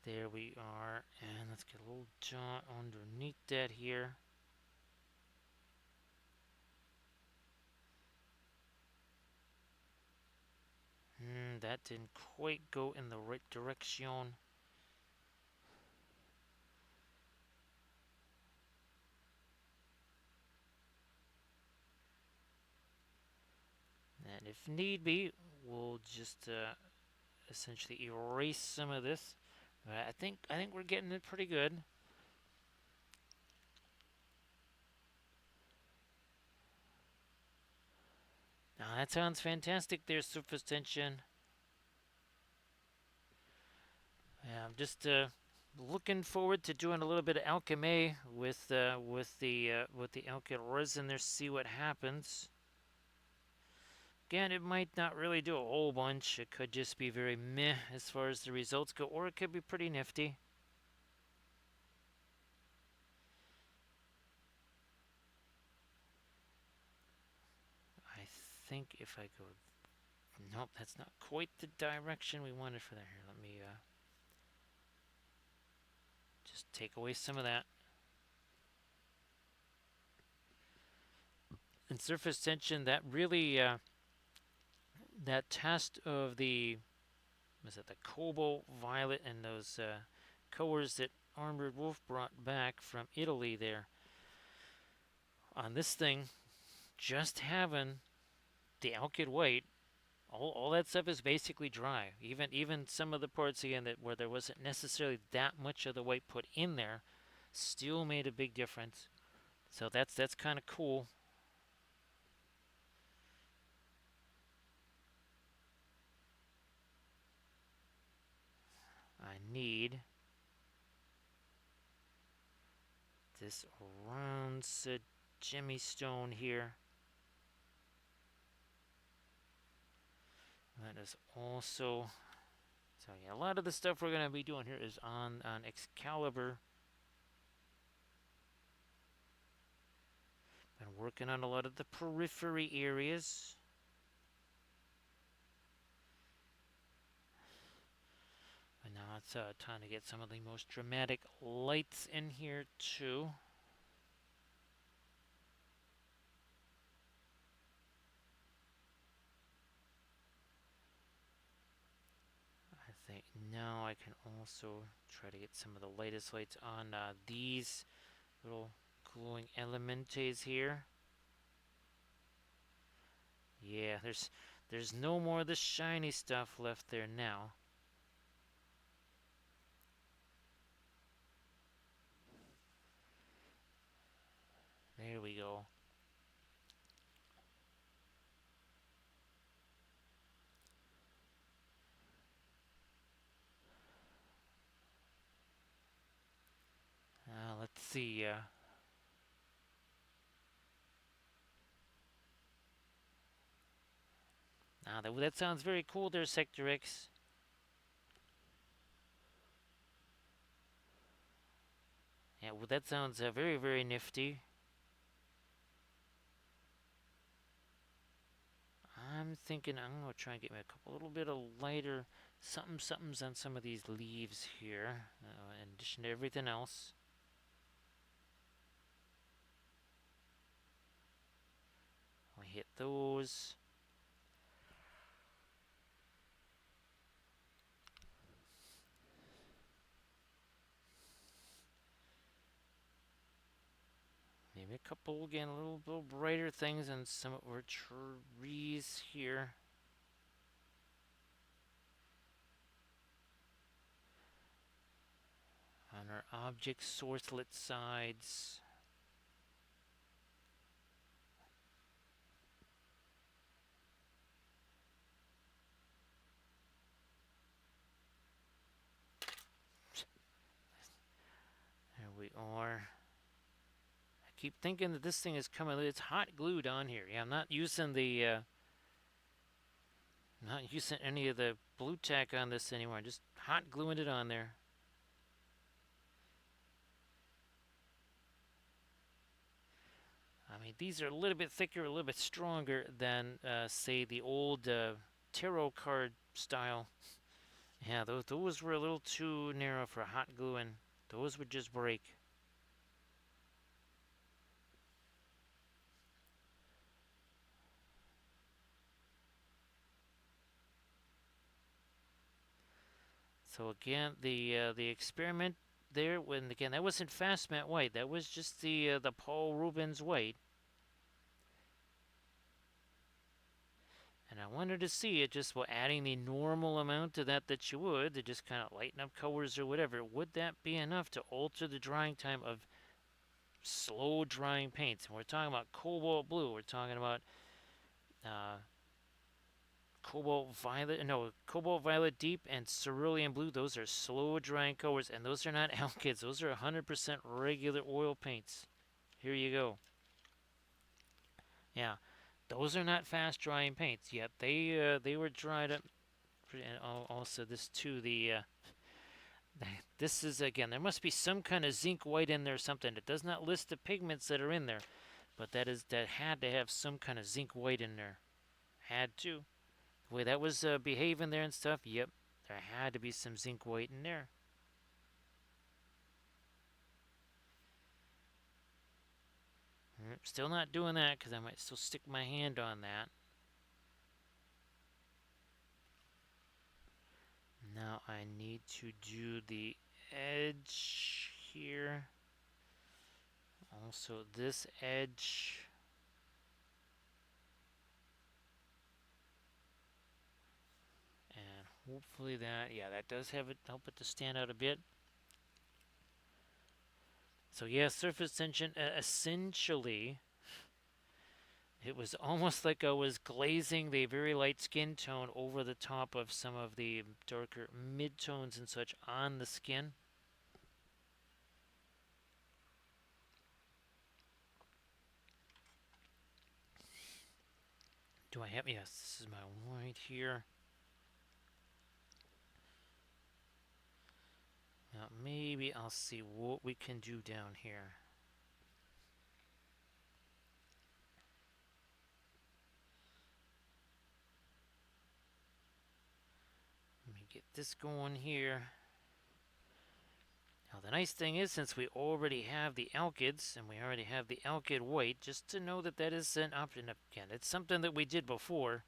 There we are, and let's get a little dot underneath that here. That didn't quite go in the right direction. And if need be, we'll just essentially erase some of this. I think we're getting it pretty good. Now that sounds fantastic there, surface tension. Yeah, I'm just looking forward to doing a little bit of alchemy with the alkyd resin there, see what happens. Again, it might not really do a whole bunch. It could just be very meh as far as the results go, or it could be pretty nifty. I think if I go... Nope, that's not quite the direction we wanted for that. Here, let me just take away some of that. And surface tension, that really... that test of the... Was it the cobalt, violet, and those colors that Armored Wolf brought back from Italy there. On this thing, just having the alkyd white, all that stuff is basically dry. Even some of the parts again that where there wasn't necessarily that much of the white put in there, still made a big difference. So that's kind of cool. I need this round gemstone here. That is also, So yeah, a lot of the stuff we're going to be doing here is on Excalibur. Been working on a lot of the periphery areas. And now it's time to get some of the most dramatic lights in here too. I think now I can also try to get some of the lightest lights on these little glowing elementes here. Yeah, there's no more of the shiny stuff left there now. There we go. Let's see. That sounds very cool there, Sector X. Yeah, well, that sounds very, very nifty. I'm thinking I'm going to try and get me a little bit of lighter something's on some of these leaves here, in addition to everything else. I'll hit those. Maybe a couple, again, a little brighter things on some of our trees here. On our object sourcelet sides. There we are. I keep thinking that this thing is coming. It's hot glued on here. Yeah, I'm not using not using any of the blue tack on this anymore. I'm just hot gluing it on there. I mean, these are a little bit thicker, a little bit stronger than, say, the old tarot card style. Yeah, those were a little too narrow for hot gluing. Those would just break. So again, the experiment there, when again that wasn't fast matte white. That was just the Paul Rubens white. And I wanted to see it just adding the normal amount to that you would to just kind of lighten up colors or whatever. Would that be enough to alter the drying time of slow drying paints? And we're talking about cobalt blue. We're talking about cobalt violet deep and cerulean blue. Those are slow drying colors, and those are not alkyds. Those are 100% regular oil paints. Here you go. Yeah, those are not fast drying paints. Yet they were dried up. And also this too. This is again. There must be some kind of zinc white in there. Or something. It does not list the pigments that are in there, but that had to have some kind of zinc white in there. Had to. The way that was behaving there and stuff. Yep, there had to be some zinc white in there. Still not doing that because I might still stick my hand on that. Now I need to do the edge here. Also this edge. And hopefully that does help it to stand out a bit. So yeah, surface tension, essentially, it was almost like I was glazing the very light skin tone over the top of some of the darker mid-tones and such on the skin. Do I have, yes, this is my white here. Now maybe I'll see what we can do down here. Let me get this going here. Now the nice thing is, since we already have the alkyds, and we already have the alkyd white, just to know that that is an option. Again, it's something that we did before.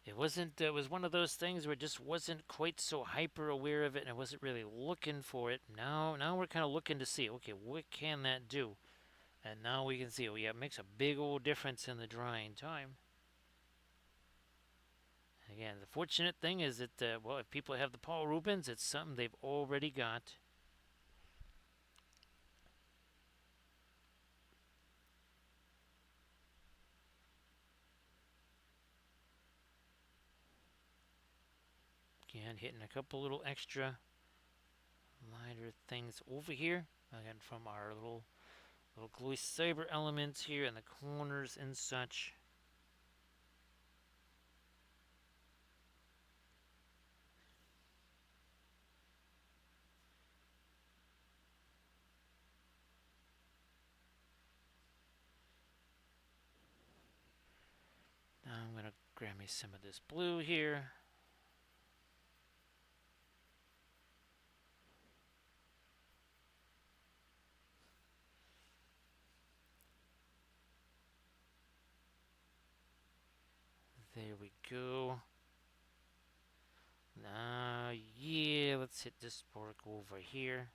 It wasn't, it was one of those things where it just wasn't quite so hyper aware of it, and I wasn't really looking for it. Now we're kind of looking to see, okay, what can that do? And now we can see, oh yeah, it makes a big old difference in the drying time. Again, the fortunate thing is that, well, if people have the Paul Rubens, it's something they've already got. Again, hitting a couple little extra lighter things over here. Again, from our little glowy cyber elements here in the corners and such. Now I'm going to grab me some of this blue here. There we go. Now, yeah, let's hit this work over here.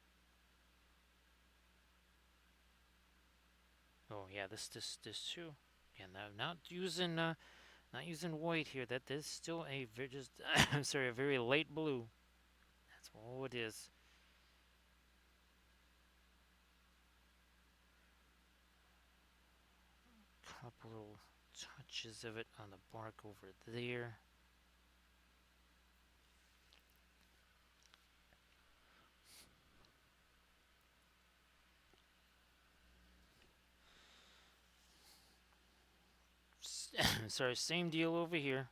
Oh yeah, this too. Again, not using white here. That is still a just I'm sorry, a very light blue. That's all it is. Couple little touches of it on the bark over there. Sorry, same deal over here.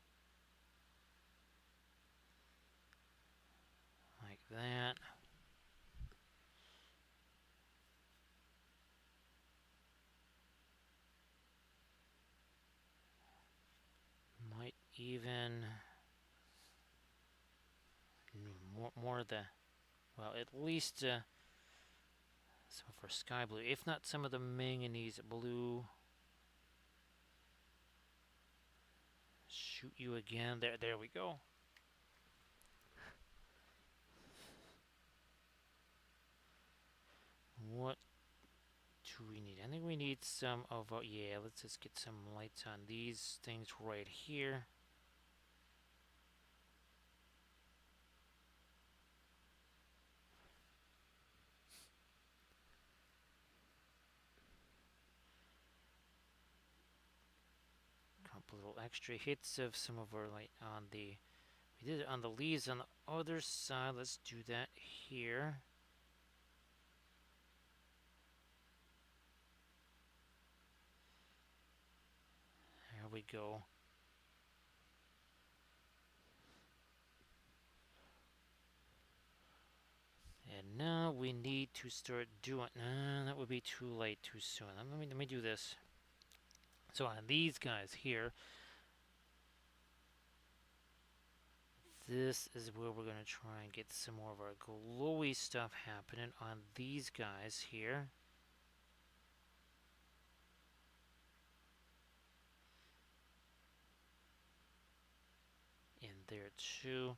Like that. Might even more of the, well, at least some of our sky blue, if not some of the manganese blue. Shoot you again. There we go. What do we need? I think we need some of, yeah, let's just get some lights on these things right here. Couple little extra hits of some of our light on the, we did it on the leaves on the other side. Let's do that here. There we go. And now we need to start doing, that would be too late too soon. Let me do this. So on these guys here, this is where we're going to try and get some more of our glowy stuff happening on these guys here. In there too.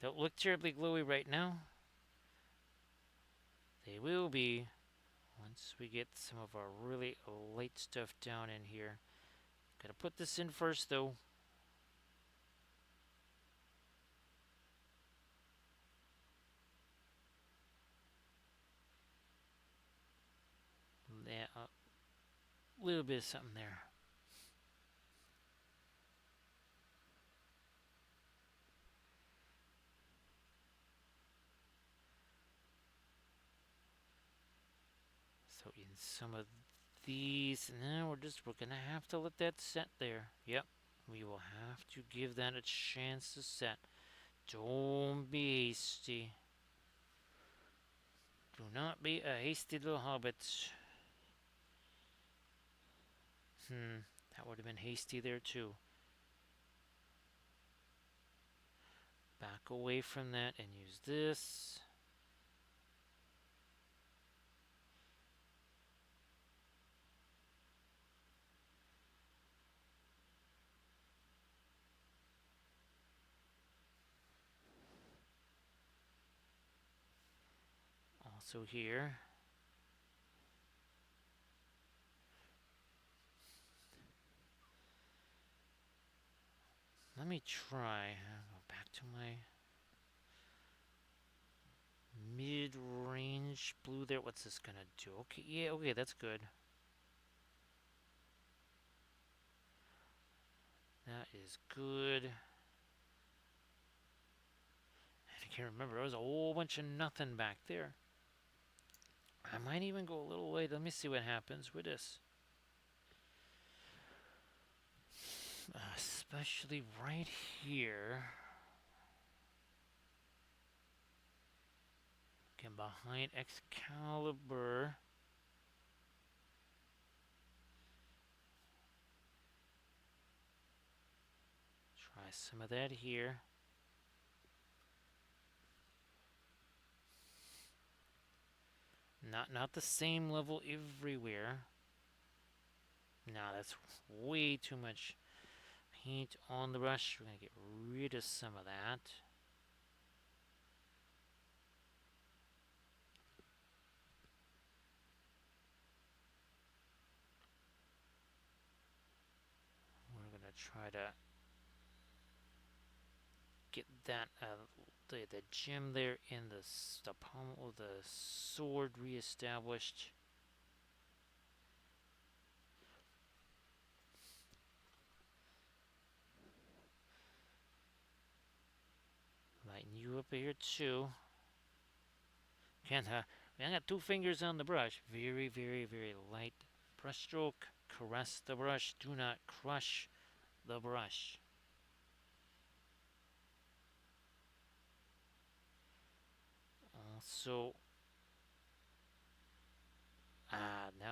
Don't look terribly glowy right now. They will be once we get some of our really light stuff down in here. Gotta put this in first though. Yeah, a little bit of something there. So in some of these, now we're gonna have to let that set there. Yep, we will have to give that a chance to set. Don't be hasty. Do not be a hasty little hobbit. That would have been hasty there too. Back away from that and use this. Also here. Let me try. I'll go back to my mid-range blue there. What's this gonna do? Okay, yeah, okay, that's good. That is good. And I can't remember. There was a whole bunch of nothing back there. I might even go a little late. Let me see what happens with this. Especially right here. Again, behind Excalibur. Try some of that here. Not the same level everywhere. No, that's way too much paint on the brush. We're going to get rid of some of that. We're going to try to get that the gem there in the pommel of the sword reestablished. Lighten you up here too. Again, I got 2 fingers on the brush. Very, very, very light brush stroke. Caress the brush. Do not crush the brush. Also,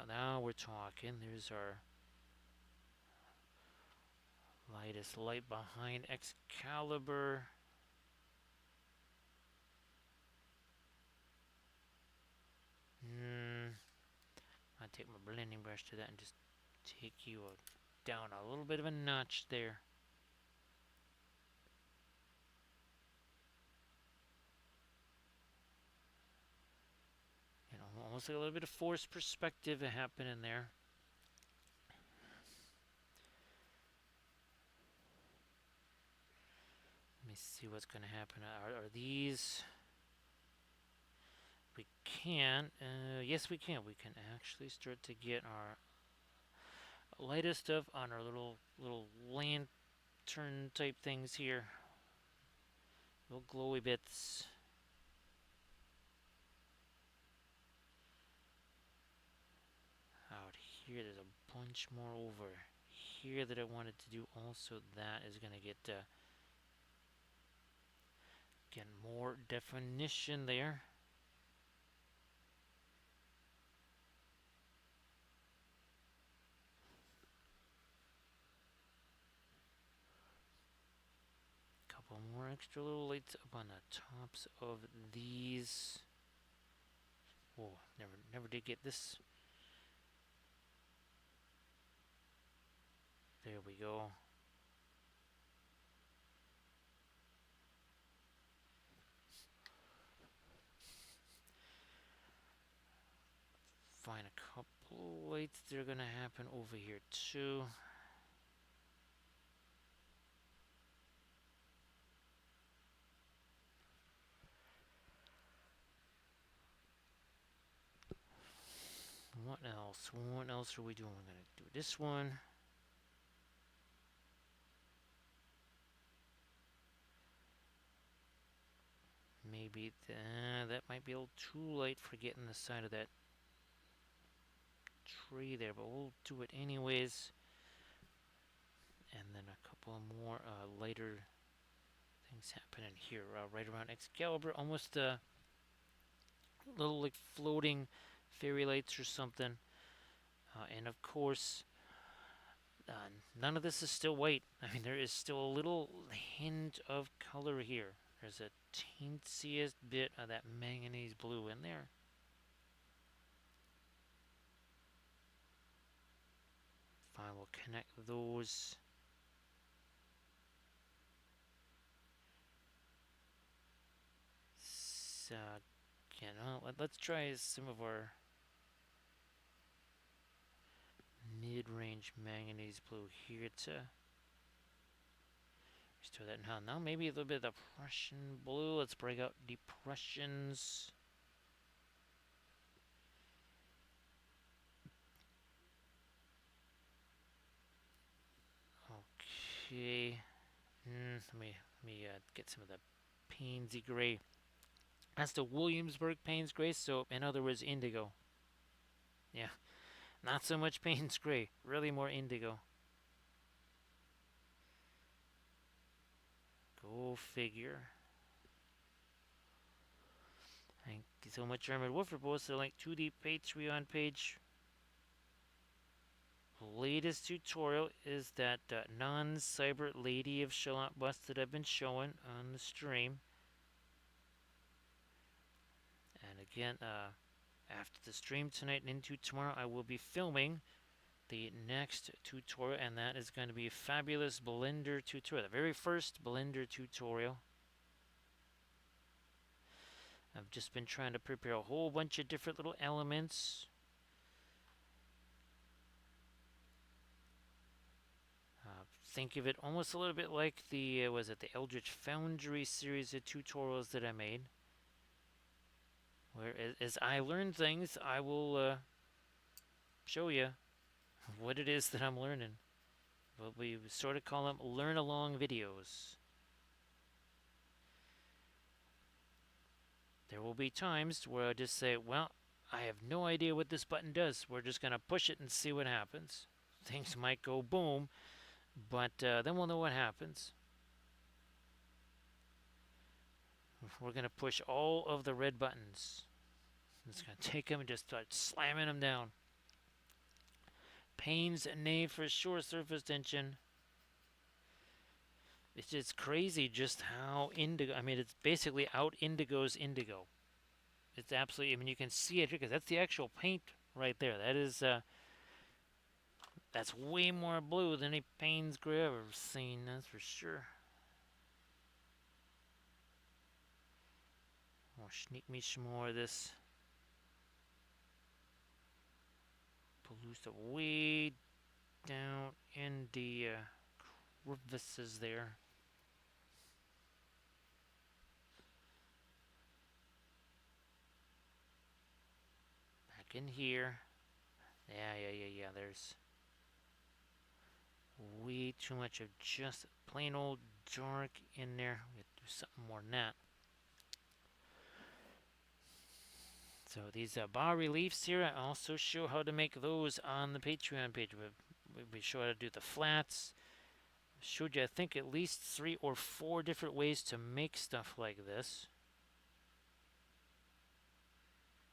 now we're talking. There's our lightest light behind Excalibur. I'll take my blending brush to that and just take you down a little bit of a notch there. You know, almost like a little bit of forced perspective happening there. Let me see what's going to happen. Are these... We can. Yes, we can. We can actually start to get our lightest stuff on our little lantern type things here. Little glowy bits. Out here, there's a bunch more over here that I wanted to do. Also, that is going to get more definition there. Couple more extra little lights up on the tops of these. Oh, never did get this. There we go. Find a couple lights that are gonna happen over here too. What else? What else are we doing? We're gonna do this one. Maybe that might be a little too light for getting the side of that tree there, but we'll do it anyways. And then a couple more lighter things happening here right around Excalibur. Almost little like floating fairy lights or something. And of course, none of this is still white. I mean, there is still a little hint of color here. There's a teensiest bit of that manganese blue in there. Fine, we'll connect those. So, again, let's try some of our mid-range manganese blue here to restore that. Now maybe a little bit of the Prussian blue. Let's break out depressions. Okay. Let me get some of the Painsy gray. That's the Williamsburg Payne's gray. So in other words, indigo. Yeah, not so much Payne's gray. Really more indigo. Go figure. Thank you so much, Armored Wolf, for posting a link to the Patreon page. Latest tutorial is that non-cyber lady of Shalot bust that I've been showing on the stream. And again, after the stream tonight and into tomorrow, I will be filming the next tutorial, and that is going to be a fabulous Blender tutorial, the very first Blender tutorial. I've just been trying to prepare a whole bunch of different little elements. Think of it almost a little bit like the, was it the Eldritch Foundry series of tutorials that I made. Where as I learn things, I will show you what it is that I'm learning. What we sort of call them learn-along videos. There will be times where I just say, well, I have no idea what this button does. We're just going to push it and see what happens. Things might go boom, but then we'll know what happens. We're going to push all of the red buttons. I'm just going to take them and just start slamming them down. Payne's Knave for sure, surface tension. It's just crazy just how indigo, I mean, it's basically out indigo's indigo. It's absolutely, I mean, you can see it here because that's the actual paint right there. That is, that's way more blue than any Payne's gray I've ever seen, that's for sure. I'll sneak me some more of this. Palooza way down in the crevices there. Back in here. Yeah. There's way too much of just plain old dark in there. We have to do something more than that. So these bas reliefs here, I also show how to make those on the Patreon page. We show how to do the flats. Showed you, I think, at least 3 or 4 different ways to make stuff like this.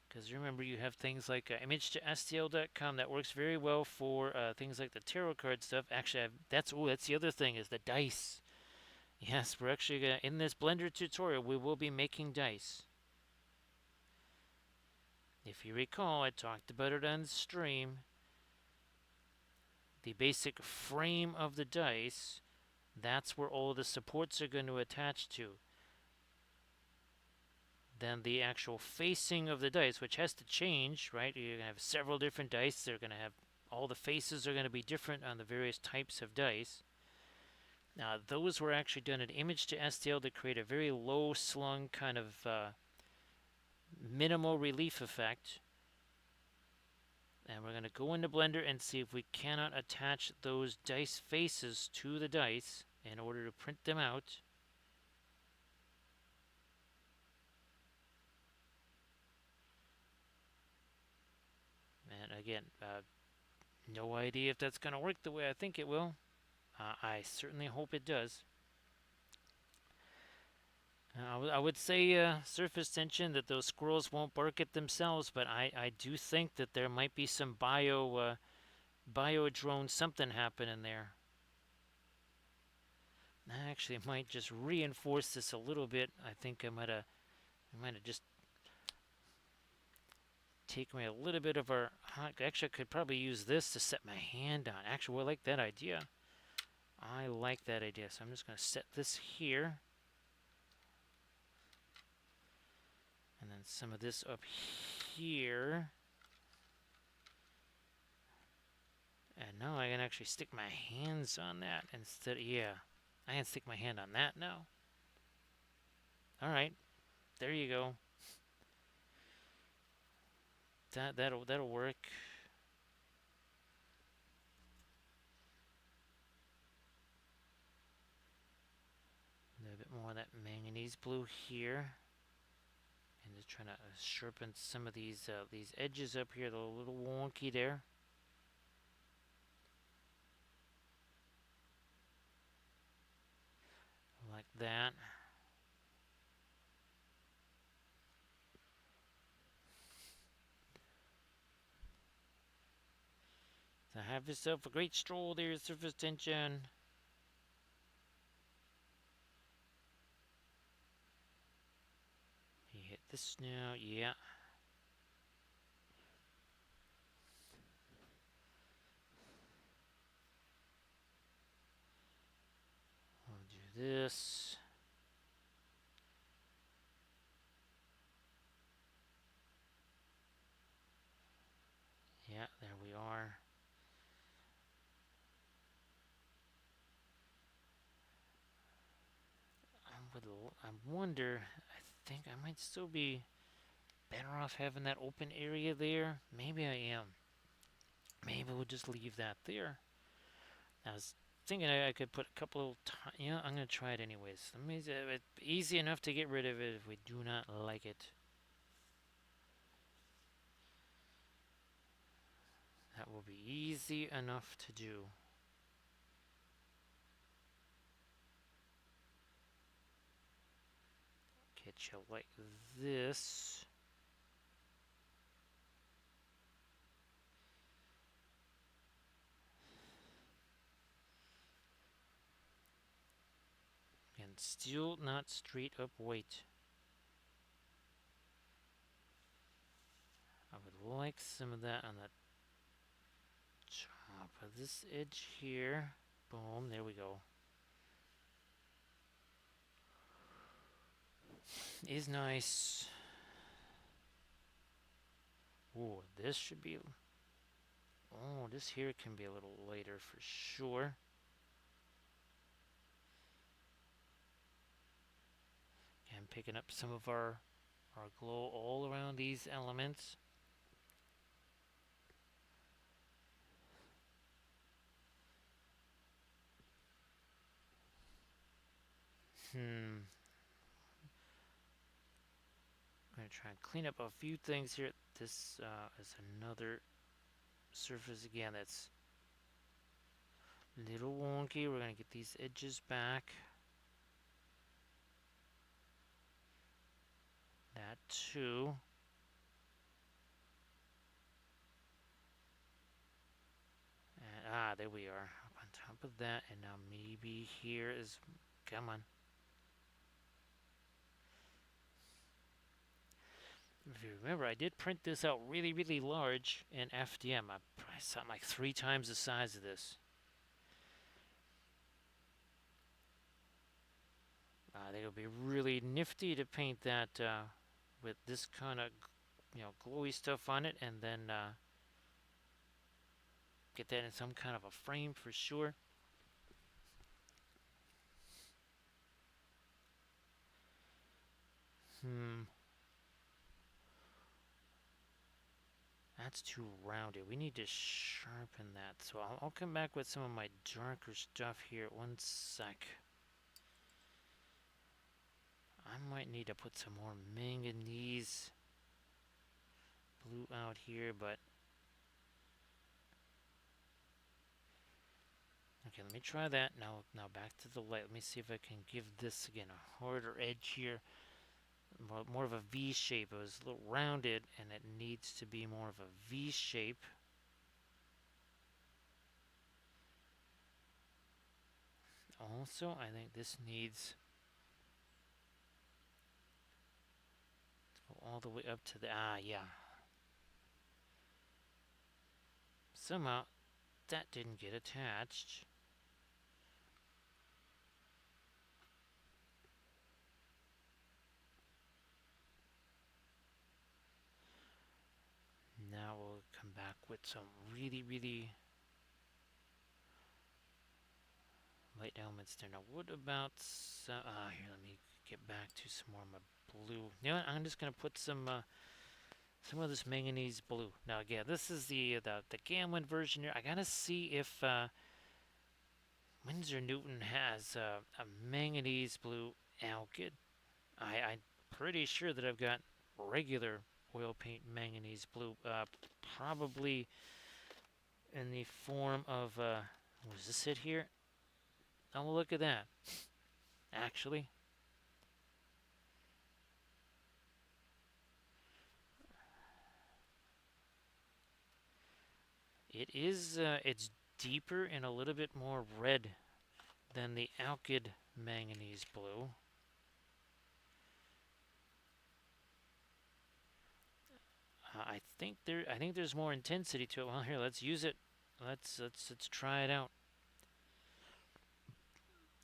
Because remember, you have things like image2stl.com that works very well for things like the tarot card stuff. Actually, that's the other thing, is the dice. Yes, we're actually gonna, in this Blender tutorial, we will be making dice. If you recall, I talked about it on stream. The basic frame of the dice, that's where all the supports are going to attach to. Then the actual facing of the dice, which has to change, right? You're going to have several different dice. They're going to have, all the faces are going to be different on the various types of dice. Now, those were actually done in image2stl to create a very low slung kind of minimal relief effect. And we're going to go into Blender and see if we cannot attach those dice faces to the dice in order to print them out. And again, no idea if that's going to work the way I think it will. I certainly hope it does. I would say surface tension that those squirrels won't bark at themselves, but I do think that there might be some bio drone something happening there. Actually, it might just reinforce this a little bit. I think I might have just taken me a little bit of our hot. Actually, I could probably use this to set my hand on. Actually, I like that idea. I like that idea. So I'm just going to set this here. And then some of this up here. And now I can actually stick my hands on that instead. Yeah, I can stick my hand on that now. All right, there you go. That'll work. A little bit more of that manganese blue here, and just trying to sharpen some of these edges up here. They're a little wonky there. Like that. So have yourself a great stroll there, surface tension. You hit this now, yeah. We'll do this. Yeah, there we are. I wonder, I think I might still be better off having that open area there. Maybe I am. Maybe we'll just leave that there. I was thinking I could put a couple of yeah, I'm going to try it anyways. It's easy enough to get rid of it if we do not like it. That will be easy enough to do. Get you like this. And still not straight up white. I would like some of that on the top of this edge here. Boom, there we go. Is nice. Ooh, this should be... Oh, this here can be a little lighter for sure. And picking up some of our glow all around these elements. I'm going to try and clean up a few things here. This is another surface again that's a little wonky. We're going to get these edges back. That too. And, there we are. Up on top of that. And now maybe here is... Come on. If you remember, I did print this out really, really large in FDM. I saw like 3 times the size of this. I think it would be really nifty to paint that with this kind of, glowy stuff on it, and then get that in some kind of a frame for sure. That's too rounded. We need to sharpen that. So I'll come back with some of my darker stuff here. 1 sec. I might need to put some more manganese blue out here, but Okay, let me try that. Now back to the light. Let me see if I can give this again a harder edge here. More of a V shape. It was a little rounded, and it needs to be more of a V shape. Also, I think this needs to go all the way up to the, yeah. Somehow, that didn't get attached. Now we'll come back with some really, really light elements there. Now, what about some, here, let me get back to some more of my blue. You know what, I'm just going to put some of this manganese blue. Now, again, this is the Gamlin version here. I got to see if Winsor Newton has a manganese blue alkyd. I'm pretty sure that I've got regular oil paint manganese blue, probably in the form of, what does this it here? Oh, well, look at that. Actually, it's deeper and a little bit more red than the alkyd manganese blue. I think there's more intensity to it. Well, here, let's use it. Let's try it out.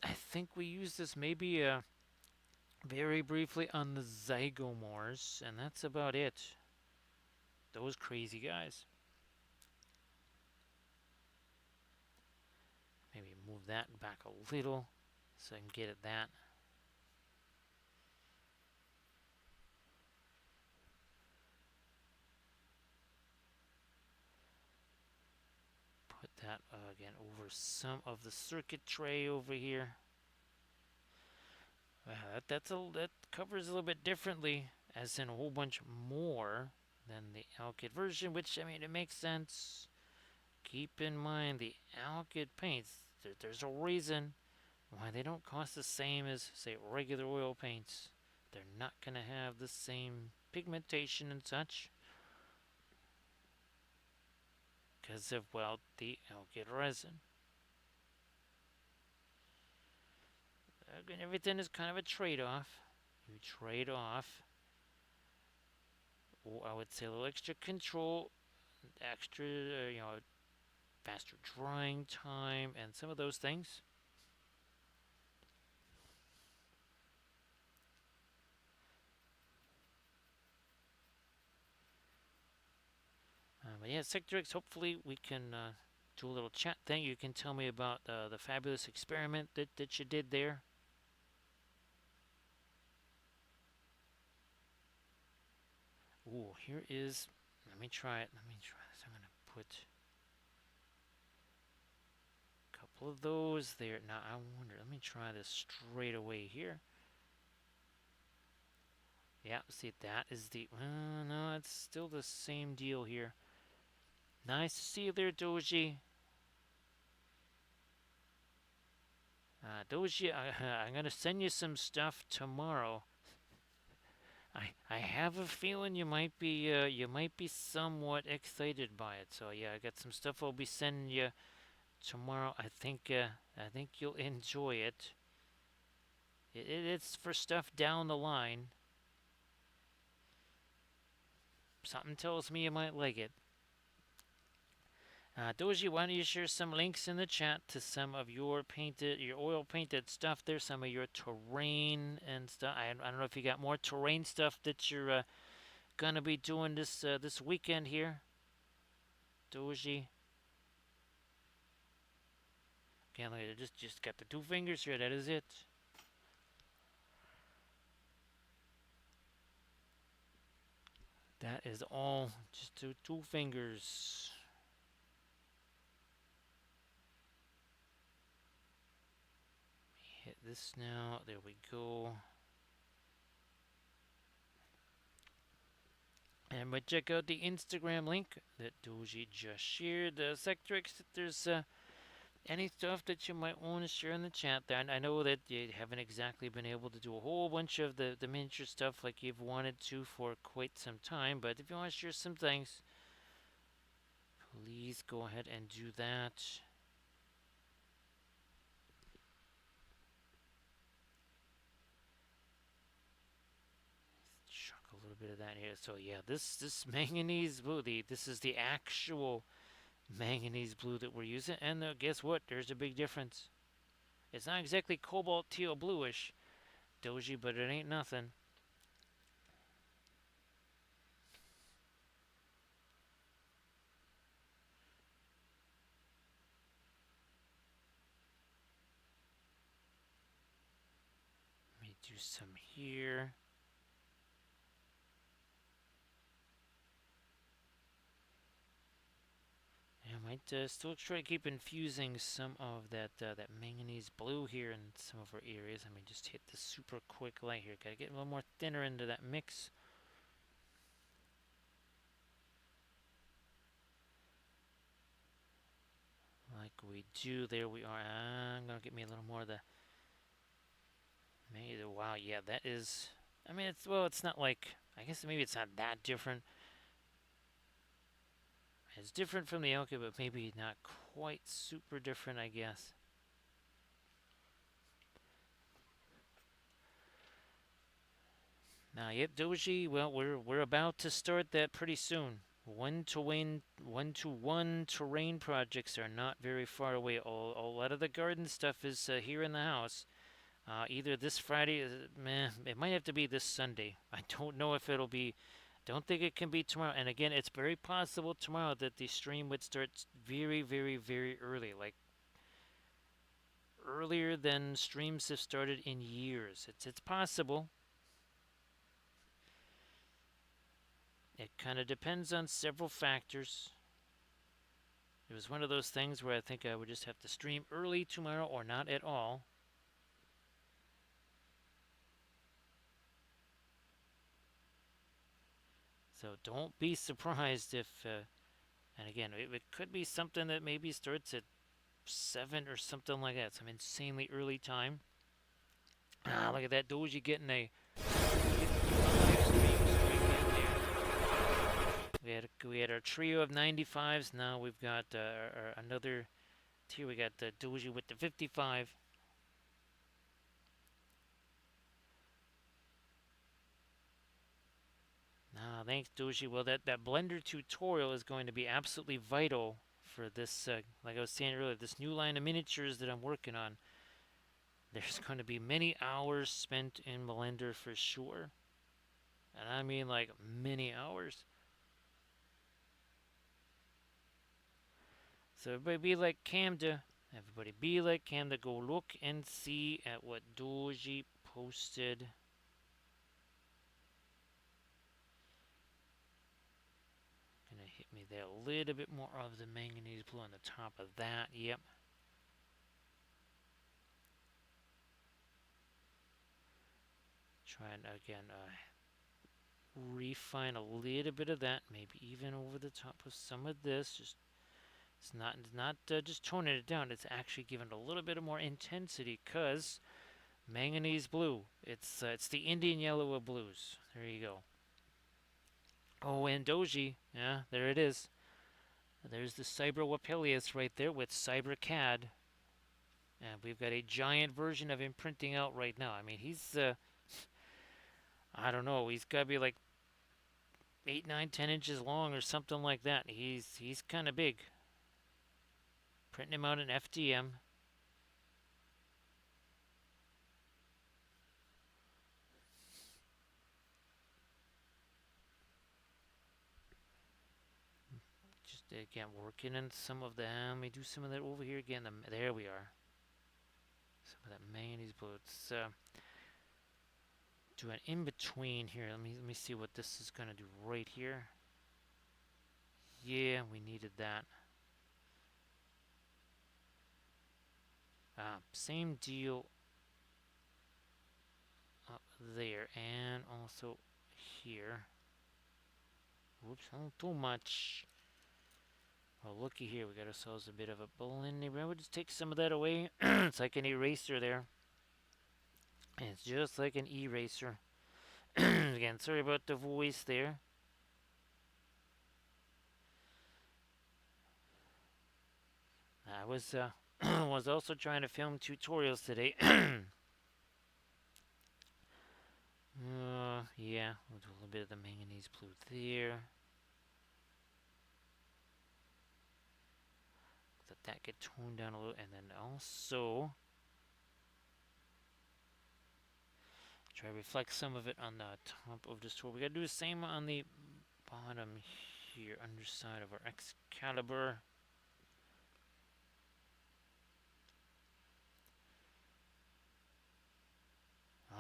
I think we used this maybe very briefly on the Zygomores, and that's about it. Those crazy guys. Maybe move that back a little so I can get at that. Put that again over some of the circuit tray over here. That covers a little bit differently, as in a whole bunch more than the alkyd version, which, I mean, it makes sense. Keep in mind the alkyd paints, there's a reason why they don't cost the same as, say, regular oil paints. They're not going to have the same pigmentation and such because of, well, the alkyd resin. Again, everything is kind of a trade-off. You trade off, I would say, a little extra control, extra, faster drying time, and some of those things. But yeah, Sector X, hopefully we can do a little chat thing. You can tell me about the fabulous experiment that you did there. Ooh, here is, let me try it. So I'm going to put a couple of those there. Now, I wonder, let me try this straight away here. Yeah, see, that is the, no, it's still the same deal here. Nice to see you there, Doji. Doji, I'm going to send you some stuff tomorrow. I have a feeling you might be somewhat excited by it. So yeah, I got some stuff I'll be sending you tomorrow. I think you'll enjoy it. It's for stuff down the line. Something tells me you might like it. Doji, why don't you share some links in the chat to some of your oil painted stuff there, some of your terrain and stuff. I don't know if you got more terrain stuff that you're gonna be doing this weekend here, Doji. Can't look at it. Just got the two fingers here. That is it. That is all. Just two fingers. Hit this now. There we go. And but check out the Instagram link that Doji just shared. Sector X, there's Any stuff that you might want to share in the chat there. I know that you haven't exactly been able to do a whole bunch of the miniature stuff like you've wanted to for quite some time, but if you want to share some things, please go ahead and do that. Chuck a little bit of that here. So yeah, this manganese blue, this is the actual manganese blue that we're using, and guess what? There's a big difference. It's not exactly cobalt teal bluish, Doji, but it ain't nothing. Let me do some here. I might still try to keep infusing some of that manganese blue here in some of our areas. I mean, just hit the super quick light here. Gotta get a little more thinner into that mix. Like we do. There we are. I'm gonna get me a little more of the. Maybe wow, yeah, that is. I mean, it's not like. I guess maybe it's not that different. It's different from the Elka, but maybe not quite super different, I guess. Now, yep, Doji. Well, we're about to start that pretty soon. One-to-one terrain projects are not very far away. A lot of the garden stuff is here in the house. Either this Friday, it might have to be this Sunday. I don't know if it'll be. Don't think it can be tomorrow. And again, it's very possible tomorrow that the stream would start very, very, very early, like earlier than streams have started in years. It's possible. It kind of depends on several factors. It was one of those things where I think I would just have to stream early tomorrow or not at all. So don't be surprised if, and again, it could be something that maybe starts at 7 or something like that. Some insanely early time. Look at that Doji getting a live stream straight in there. We had our trio of 95s. Now we've got another tier. We got the Doji with the 55. Thanks, Doji. Well, that Blender tutorial is going to be absolutely vital for this, like I was saying earlier, this new line of miniatures that I'm working on. There's going to be many hours spent in Blender for sure. And I mean like many hours. So everybody be like Camda. Everybody be like Camda. Go look and see at what Doji posted. Gonna hit me there a little bit more of the manganese blue on the top of that. Yep. Try and again refine a little bit of that, maybe even over the top of some of this. Just it's not just toning it down. It's actually giving a little bit of more intensity because manganese blue. It's the Indian yellow of blues. There you go. Oh, and Doji. Yeah, there it is. There's the Cyber Wapelius right there with Cyber CAD. And we've got a giant version of him printing out right now. I mean, he's I don't know. He's got to be like 8, 9, 10 inches long or something like that. He's kind of big. Printing him out in FDM. Just again working in some of them. Let me do some of that over here again. There we are. Some of that manganese blue. It's do an in between here. Let me see what this is gonna do right here. Yeah, we needed that. Same deal up there and also here. Whoops, not too much. Well, looky here, we got ourselves a bit of a blend. We'll just take some of that away. It's like an eraser there. And it's just like an eraser. Again, sorry about the voice there. I was was also trying to film tutorials today. Yeah, we'll do a little bit of the manganese blue there. Let that get toned down a little, and then also try to reflect some of it on the top of the sword. We gotta do the same on the bottom here, underside of our Excalibur.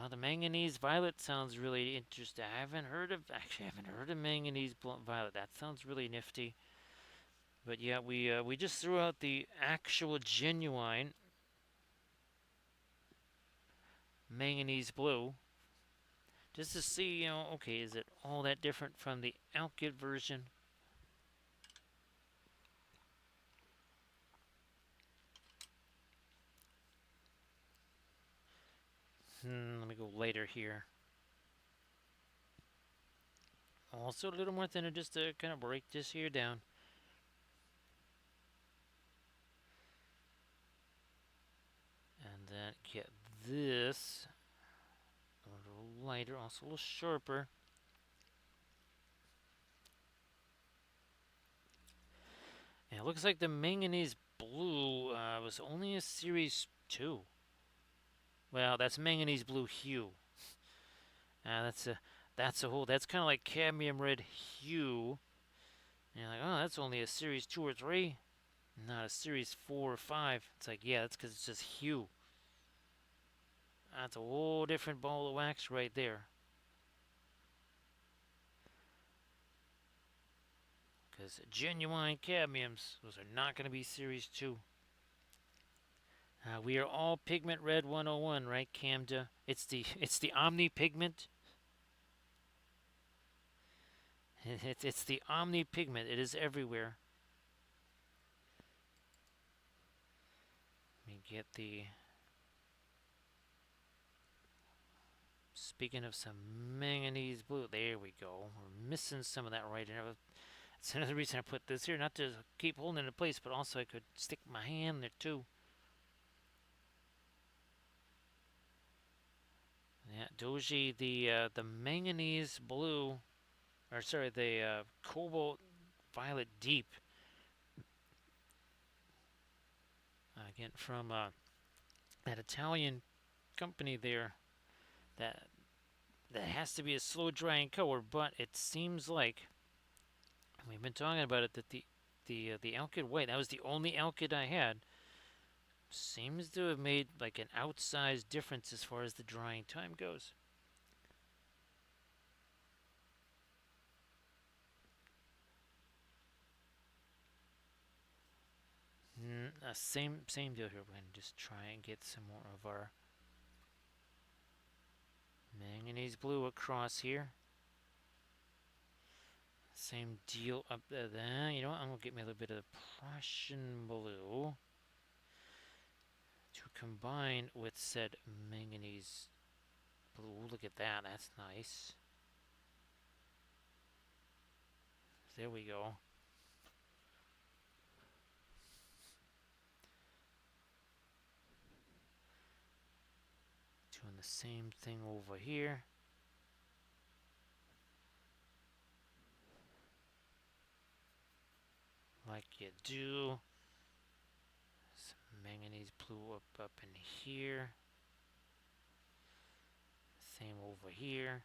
The manganese violet sounds really interesting. I haven't heard of manganese violet. That sounds really nifty. But yeah, we just threw out the actual genuine manganese blue just to see, okay, is it all that different from the Alkyd version? Let me go later here. Also a little more thinner just to kind of break this here down. And then get this a little lighter, also a little sharper. And it looks like the manganese blue was only a series 2. Well, that's manganese blue hue. That's kind of like cadmium red hue. And you're like, oh, that's only a series 2 or 3, not a series 4 or 5. It's like, yeah, that's because it's just hue. That's a whole different ball of wax right there. Because genuine cadmiums, those are not going to be series 2. We are all pigment red 101, right, Camda? It's the omni pigment. It's the omni pigment. It is everywhere. Let me get the. Speaking of some manganese blue, there we go. We're missing some of that right here. That's another reason I put this here, not to keep holding it in place, but also I could stick my hand there too. Yeah, Doji, the manganese blue, or sorry, the cobalt violet deep. Again, from that Italian company there, that has to be a slow drying color, but it seems like we've been talking about it that the Alkyd white, that was the only Alkyd I had, seems to have made like an outsized difference as far as the drying time goes. Same deal here. We're going to just try and get some more of our manganese blue across here. Same deal up there. You know what? I'm going to get me a little bit of the Prussian blue to combine with said manganese blue. Look at that. That's nice. There we go. Doing the same thing over here. Like you do. Some manganese blue up in here. Same over here.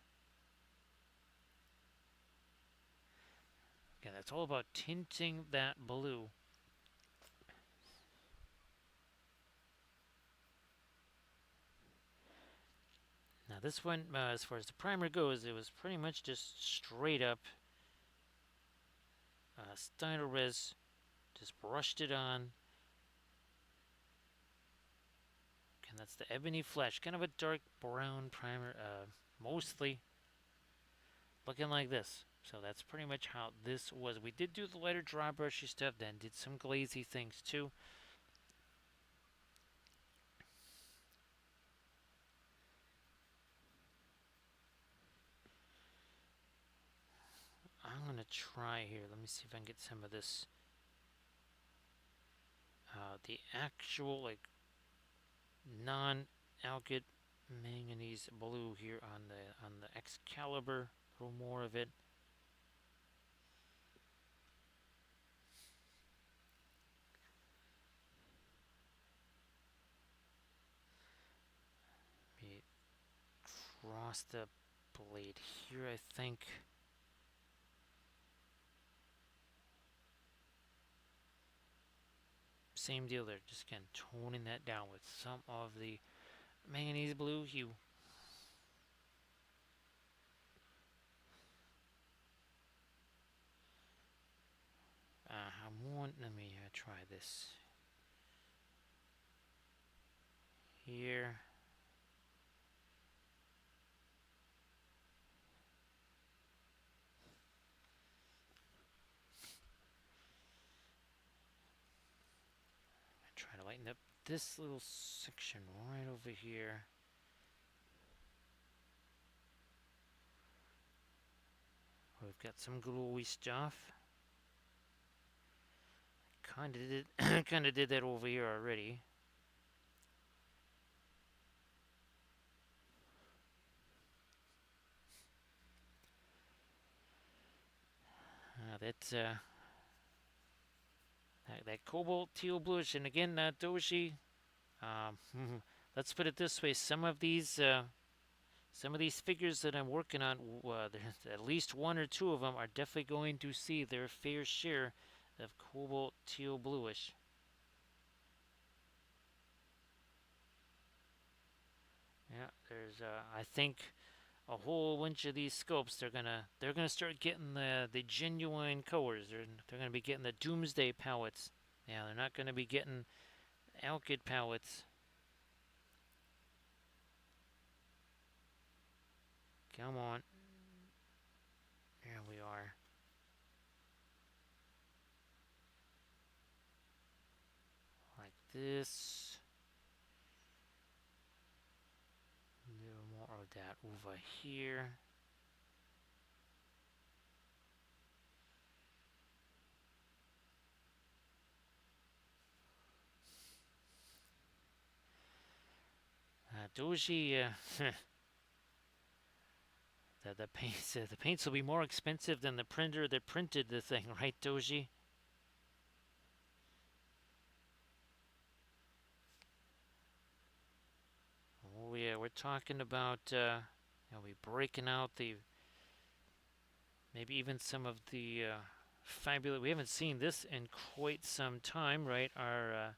Yeah, that's all about tinting that blue. Now this one, as far as the primer goes, it was pretty much just straight up Styrolres. Just brushed it on. And that's the Ebony Flesh. Kind of a dark brown primer, mostly looking like this. So that's pretty much how this was. We did do the lighter dry brushy stuff, then did some glazy things too. I'm gonna try here. Let me see if I can get some of this. The actual like non-alkyd manganese blue here on the Excalibur. A little more of it. Maybe cross the blade here, I think. Same deal there, just again toning that down with some of the manganese blue hue. Let me try this here. Try to lighten up this little section right over here. We've got some glowy stuff. Kinda did that over here already. That cobalt teal bluish, and again, Doji. Let's put it this way: some of these figures that I'm working on, at least one or two of them are definitely going to see their fair share of cobalt teal bluish. Yeah, there's I think a whole bunch of these sculpts. They're gonna start getting the genuine colors. They're gonna be getting the Doomsday palettes. Yeah, they're not gonna be getting alkyd palettes. Come on. Here we are. Like this. A little more of that over here. Doji, the paints will be more expensive than the printer that printed the thing, right, Doji? Oh yeah, we're talking about we breaking out the maybe even some of the fabulous. We haven't seen this in quite some time, right? Our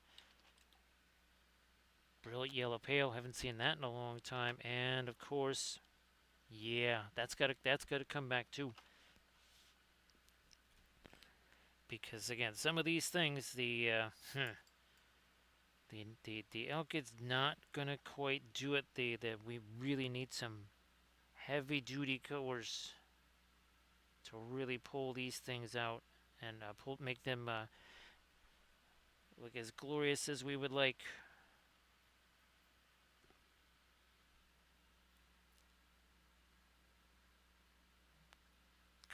brilliant yellow pale. Haven't seen that in a long time, and of course, yeah, that's gotta come back too. Because again, some of these things, the alkyd's not gonna quite do it. We really need some heavy duty colors to really pull these things out and make them look as glorious as we would like.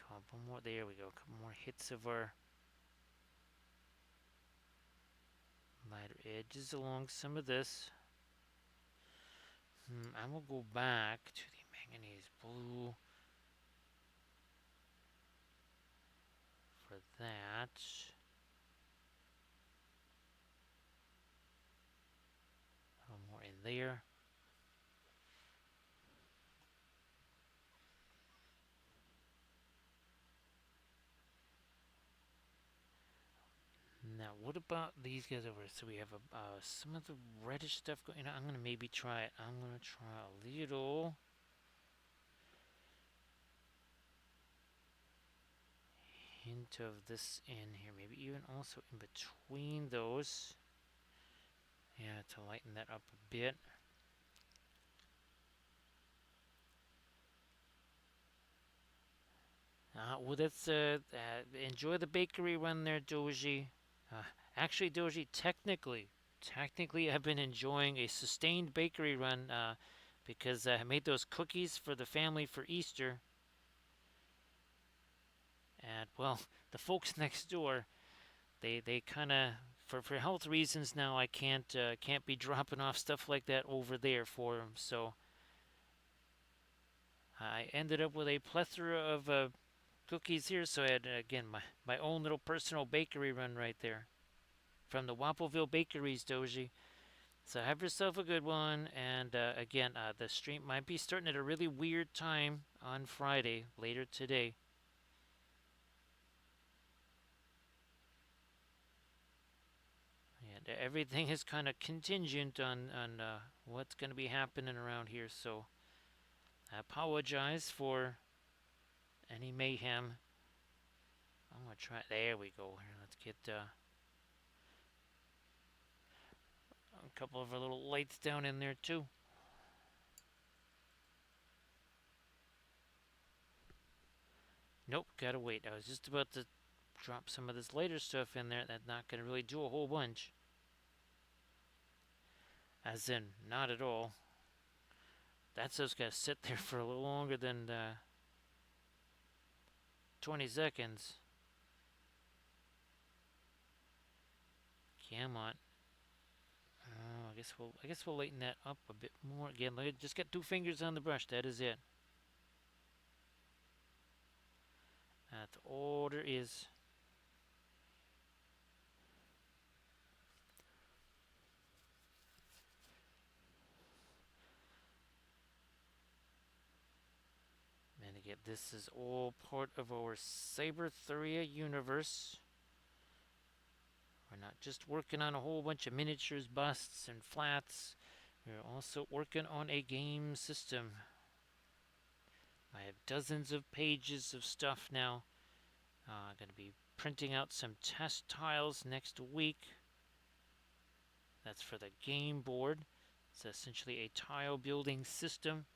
Couple more. There we go. A couple more hits of our lighter edges along some of this. I will go back to the manganese blue for that. A little more in there. Now, what about these guys over here? So we have some of the reddish stuff going on. I'm going to maybe try it. I'm going to try a little hint of this in here. Maybe even also in between those. Yeah, to lighten that up a bit. Well, that's enjoy the bakery run there, Doji. Uh, actually, Doji, technically, I've been enjoying a sustained bakery run because I made those cookies for the family for Easter, and well, the folks next door, they kind of for health reasons now I can't be dropping off stuff like that over there for them, so I ended up with a plethora of cookies here, so I had again my own little personal bakery run right there from the Wappleville Bakeries, Doji. So have yourself a good one, and again, the stream might be starting at a really weird time on Friday later today. And everything is kind of contingent on what's going to be happening around here. So I apologize for any mayhem. I'm gonna try. There we go. Here, let's get a couple of our little lights down in there too. Nope, gotta wait. I was just about to drop some of this lighter stuff in there. That's not gonna really do a whole bunch. As in, not at all. That's just gotta sit there for a little longer than 20 seconds. Come on. Oh, I guess we'll lighten that up a bit more. Again, just get two fingers on the brush. That is it. That's all there is. And again, this is all part of our Cyber universe. We're not just working on a whole bunch of miniatures, busts, and flats. We're also working on a game system. I have dozens of pages of stuff now. I'm going to be printing out some test tiles next week. That's for the game board. It's essentially a tile building system.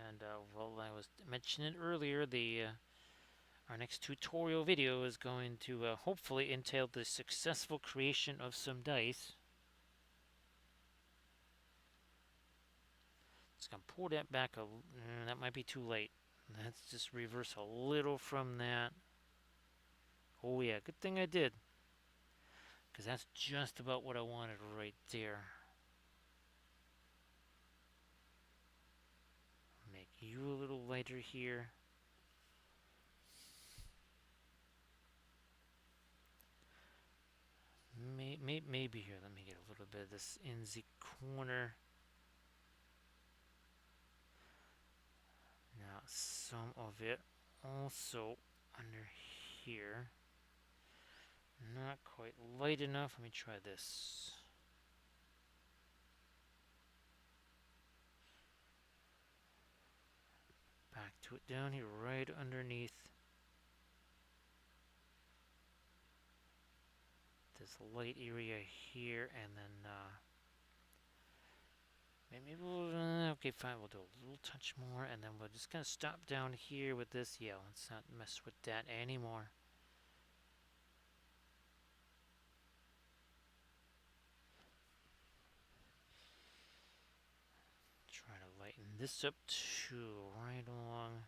And well, I was mentioning earlier, our next tutorial video is going to hopefully entail the successful creation of some dice. Just gonna pull that back that might be too late. Let's just reverse a little from that. Oh yeah, good thing I did, because that's just about what I wanted right there. Make you a little lighter here. Maybe here, let me get a little bit of this in the corner. Now some of it also under here. Not quite light enough. Let me try this. Back to it down here, right underneath this light area here, and then maybe we'll, okay, fine, we'll do a little touch more, and then we're just gonna stop down here with this. Yeah, let's not mess with that anymore. Try to lighten this up too, right along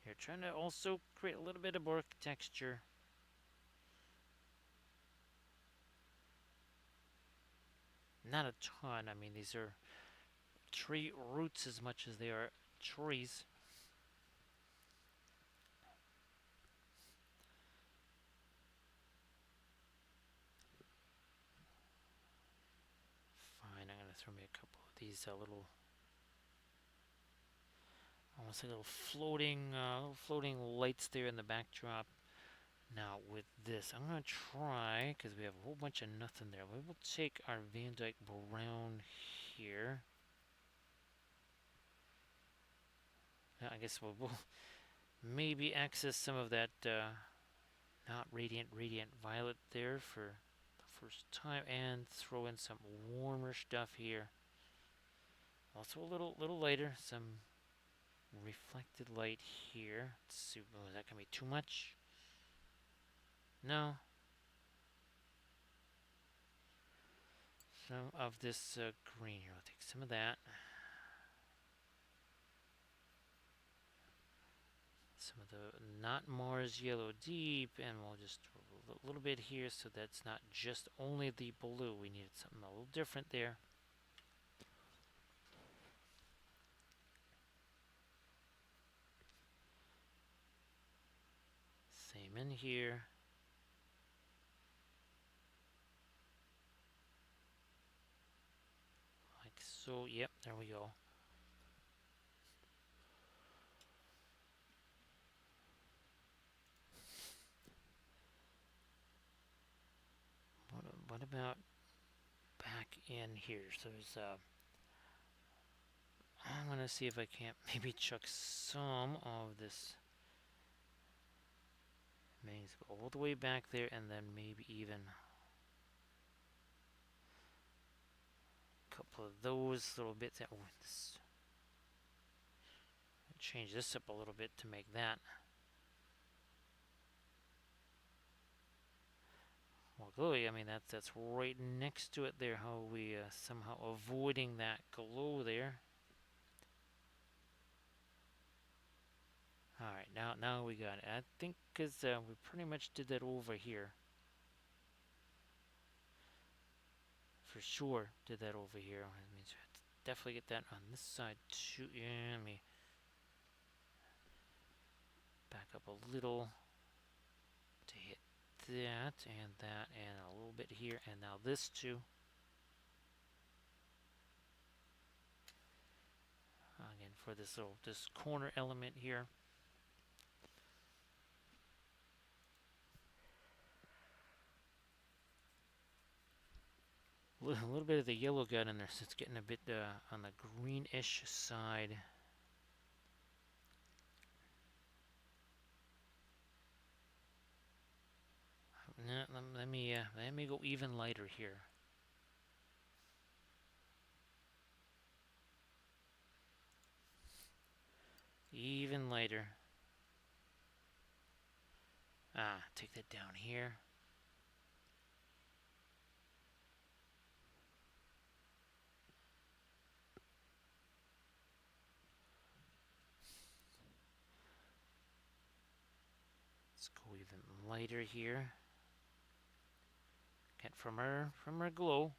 here. Trying to also create a little bit of bark texture. Not a ton. I mean, these are tree roots as much as they are trees. Fine, I'm gonna throw me a couple of these little, almost like little floating lights there in the backdrop. Now with this, I'm gonna try, because we have a whole bunch of nothing there. We will take our Van Dyke brown here. I guess we'll maybe access some of that not radiant violet there for the first time, and throw in some warmer stuff here. Also a little lighter. Some reflected light here. Let's see. Oh, is that gonna be too much? No. Some of this green here. I'll take some of that. Some of the not Mars yellow deep, and we'll just a little bit here so that's not just only the blue. We needed something a little different there. Same in here. Like so. Yep, there we go. What about back in here? So there's I'm gonna see if I can't maybe chuck some of this maze all the way back there, and then maybe even a couple of those little bits. Oh, change this up a little bit to make that more glowy. I mean, that's right next to it there. How are we somehow avoiding that glow there? All right, now we got it. I think because we pretty much did that over here. For sure did that over here. That means we have to definitely get that on this side too. Yeah, let me back up a little to hit that and that and a little bit here, and now this too. Again, for this corner element here. A little bit of the yellow got in there, so it's getting a bit on the greenish side. Let me go even lighter here. Even lighter. Take that down here. Let's go even lighter here. Get from our glow,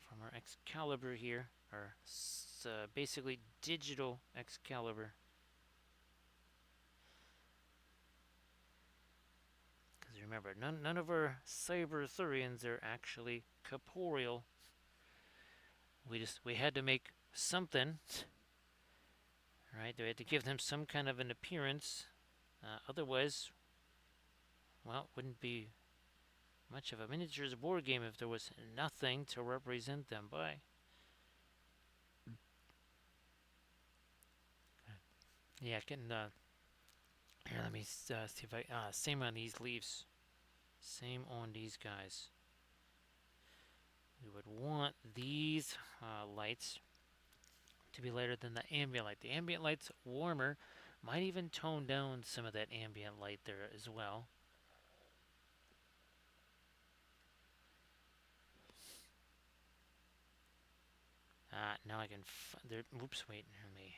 from our Excalibur here, our basically digital Excalibur. Because remember, none of our Cyber Arthurians are actually corporeal. We had to make something, right? We had to give them some kind of an appearance. Otherwise, well, it wouldn't be much of a miniatures board game if there was nothing to represent them by. Yeah, I can. Here, let me see if I. Same on these leaves. Same on these guys. We would want these lights to be lighter than the ambient light. The ambient light's warmer. Might even tone down some of that ambient light there as well. Now I can. There. Oops. Wait. Let me.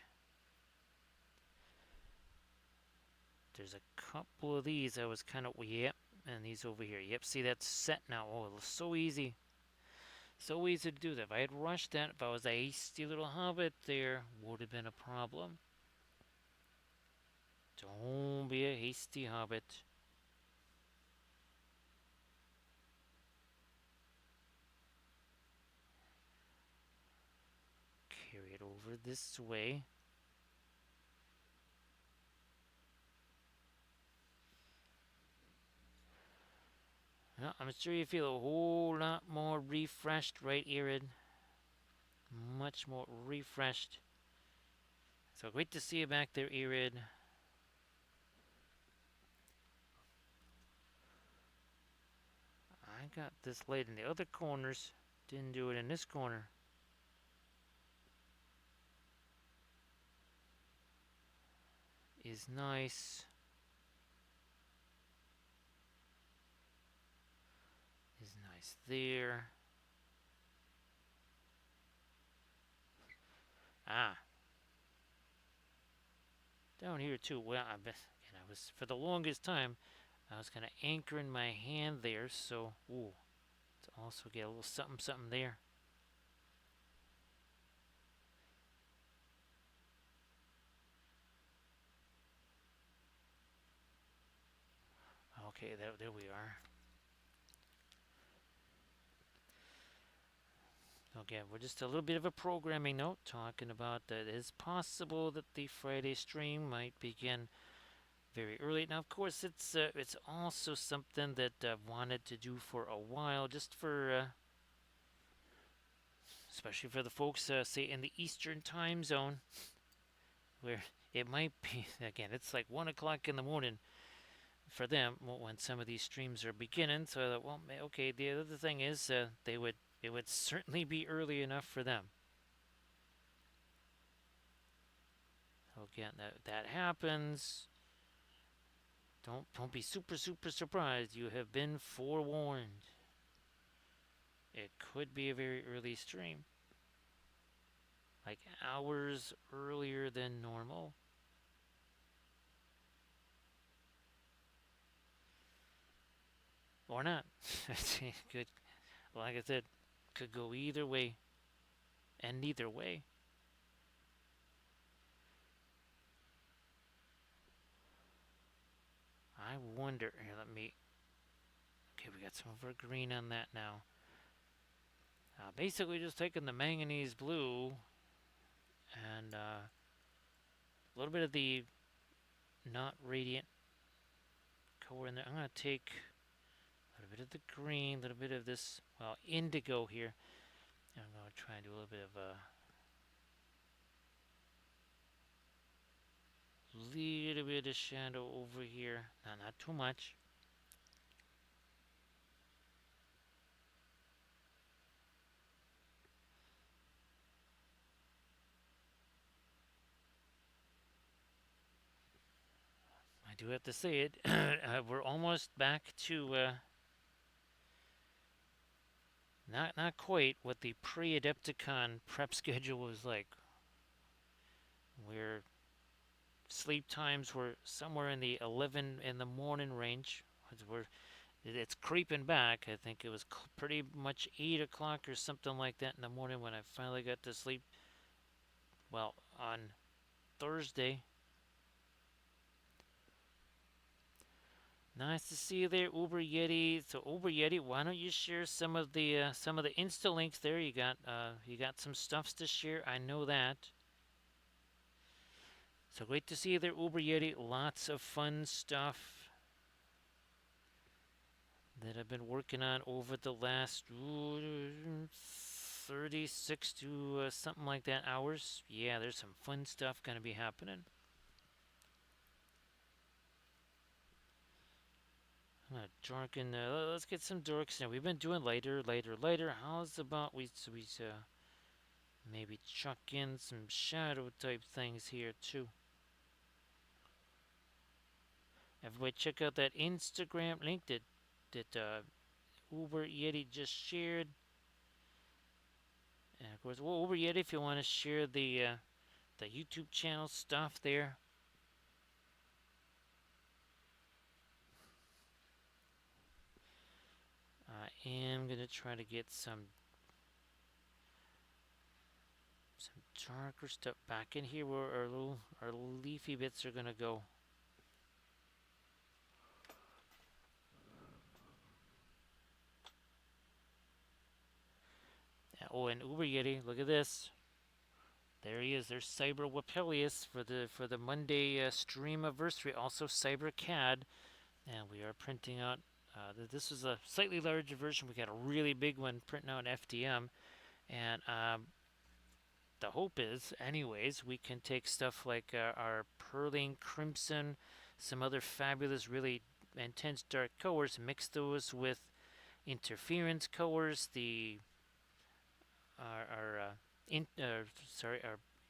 There's a couple of these I was kind of. Yep. And these over here. Yep. See, that's set now. Oh, it was so easy. So easy to do that. If I had rushed that, if I was a hasty little hobbit there, would have been a problem. Don't be a hasty hobbit. Carry it over this way. Well, I'm sure you feel a whole lot more refreshed, right, Irid? Much more refreshed. So great to see you back there, Irid. I got this light in the other corners. Didn't do it in this corner. is nice. Is nice there. Ah, down here too. Well, I was for the longest time. I was kind of anchoring my hand there, so ooh, to also get a little something, something there. Okay, there we are. Okay, we're just a little bit of a programming note talking about that it's possible that the Friday stream might begin very early. Now, of course, it's also something that I've wanted to do for a while, just for especially for the folks, say in the Eastern time zone, where it might be again, it's like 1 o'clock in the morning for them when some of these streams are beginning. So I thought, well, okay. The other thing is, it would certainly be early enough for them. So again, that happens. Don't be super surprised. You have been forewarned. It could be a very early stream, like hours earlier than normal. Or not. Good. Like I said, could go either way, and neither way. I wonder. Here, let me. Okay, we got some of our green on that now. Basically, just taking the manganese blue and a little bit of the not radiant color in there. I'm going to take a little bit of the green, a little bit of this, well, indigo here. And I'm going to try and do a little bit of a little bit of shadow over here. Not too much. I do have to say it. We're almost back to not quite what the pre-Adepticon prep schedule was like, where sleep times were somewhere in the 11 in the morning range. It's creeping back. I think it was pretty much 8 o'clock or something like that in the morning when I finally got to sleep. Well, on Thursday. Nice to see you there, Uber Yeti. So Uber Yeti, why don't you share some of the Insta links there? You got some stuffs to share. I know that. So great to see you there, Uber Yeti. Lots of fun stuff that I've been working on over the last 36 to something like that hours. Yeah, there's some fun stuff going to be happening. I'm gonna darken. Let's get some dorks now. We've been doing lighter. How's about we maybe chuck in some shadow type things here too. Everybody, check out that Instagram link that Uber Yeti just shared. And of course, well, Uber Yeti, if you want to share the YouTube channel stuff there. I am gonna try to get some darker stuff back in here where our leafy bits are gonna go. Oh, and Uber Yeti, look at this. There he is. There's Cyber Wapelius for the Monday stream anniversary. Also Cyber CAD, and we are printing out. This is a slightly larger version. We got a really big one printing out FDM, and the hope is, anyways, we can take stuff like our Perling Crimson, some other fabulous, really intense dark colors, mix those with interference colors, our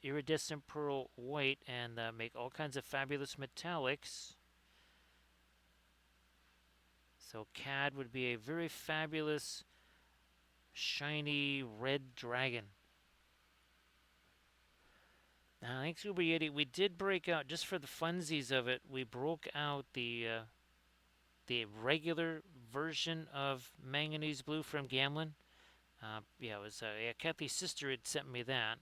iridescent pearl white and make all kinds of fabulous metallics. So CAD would be a very fabulous, shiny red dragon. Now, thanks Uber Yeti, we did break out, just for the funsies of it, we broke out the regular version of Manganese Blue from Gamlin. Yeah, it was Kathy's sister had sent me that.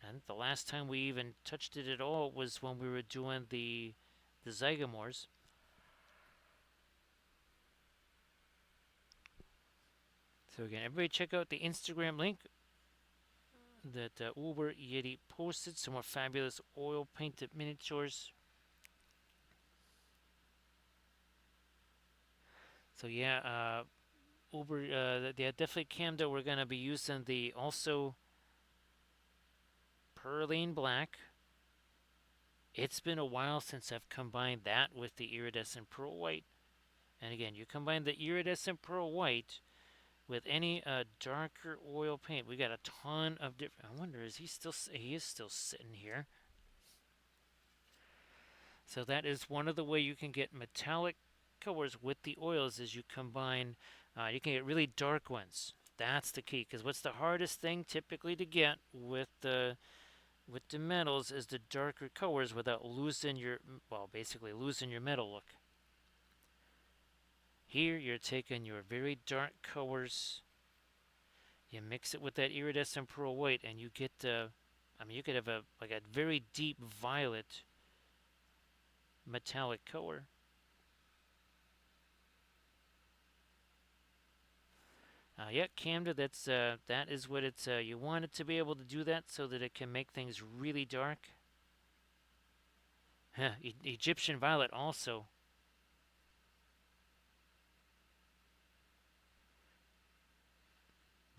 And the last time we even touched it at all was when we were doing the Zygamores. So again, everybody check out the Instagram link that Uber Yeti posted. Some more fabulous oil painted miniatures. So yeah, Uber, yeah, definitely Camda. We're gonna be using the also Perline Black. It's been a while since I've combined that with the iridescent pearl white. And again, you combine the iridescent pearl white with any darker oil paint. We got a ton of different. I wonder, is he still? He is still sitting here. So that is one of the way you can get metallic colors with the oils. Is you combine. You can get really dark ones. That's the key. Because what's the hardest thing typically to get with the metals is the darker colors without losing your, well, basically losing your metal look. Here you're taking your very dark colors, you mix it with that iridescent pearl white, and you get, I mean, you could have a very deep violet metallic color. Yeah, Camda, that is what it's. You want it to be able to do that so that it can make things really dark. Egyptian violet also.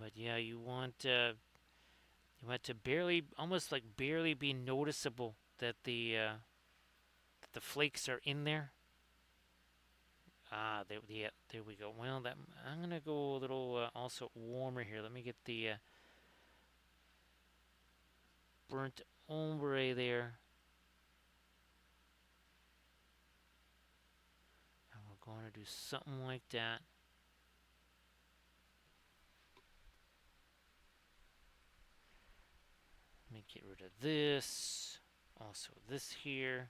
But yeah, you want to barely, almost like barely be noticeable that the flakes are in there. Ah, there we go. Well, that I'm gonna go a little also warmer here. Let me get the burnt ombre there. And we're going to do something like that. Let me get rid of this. Also this here.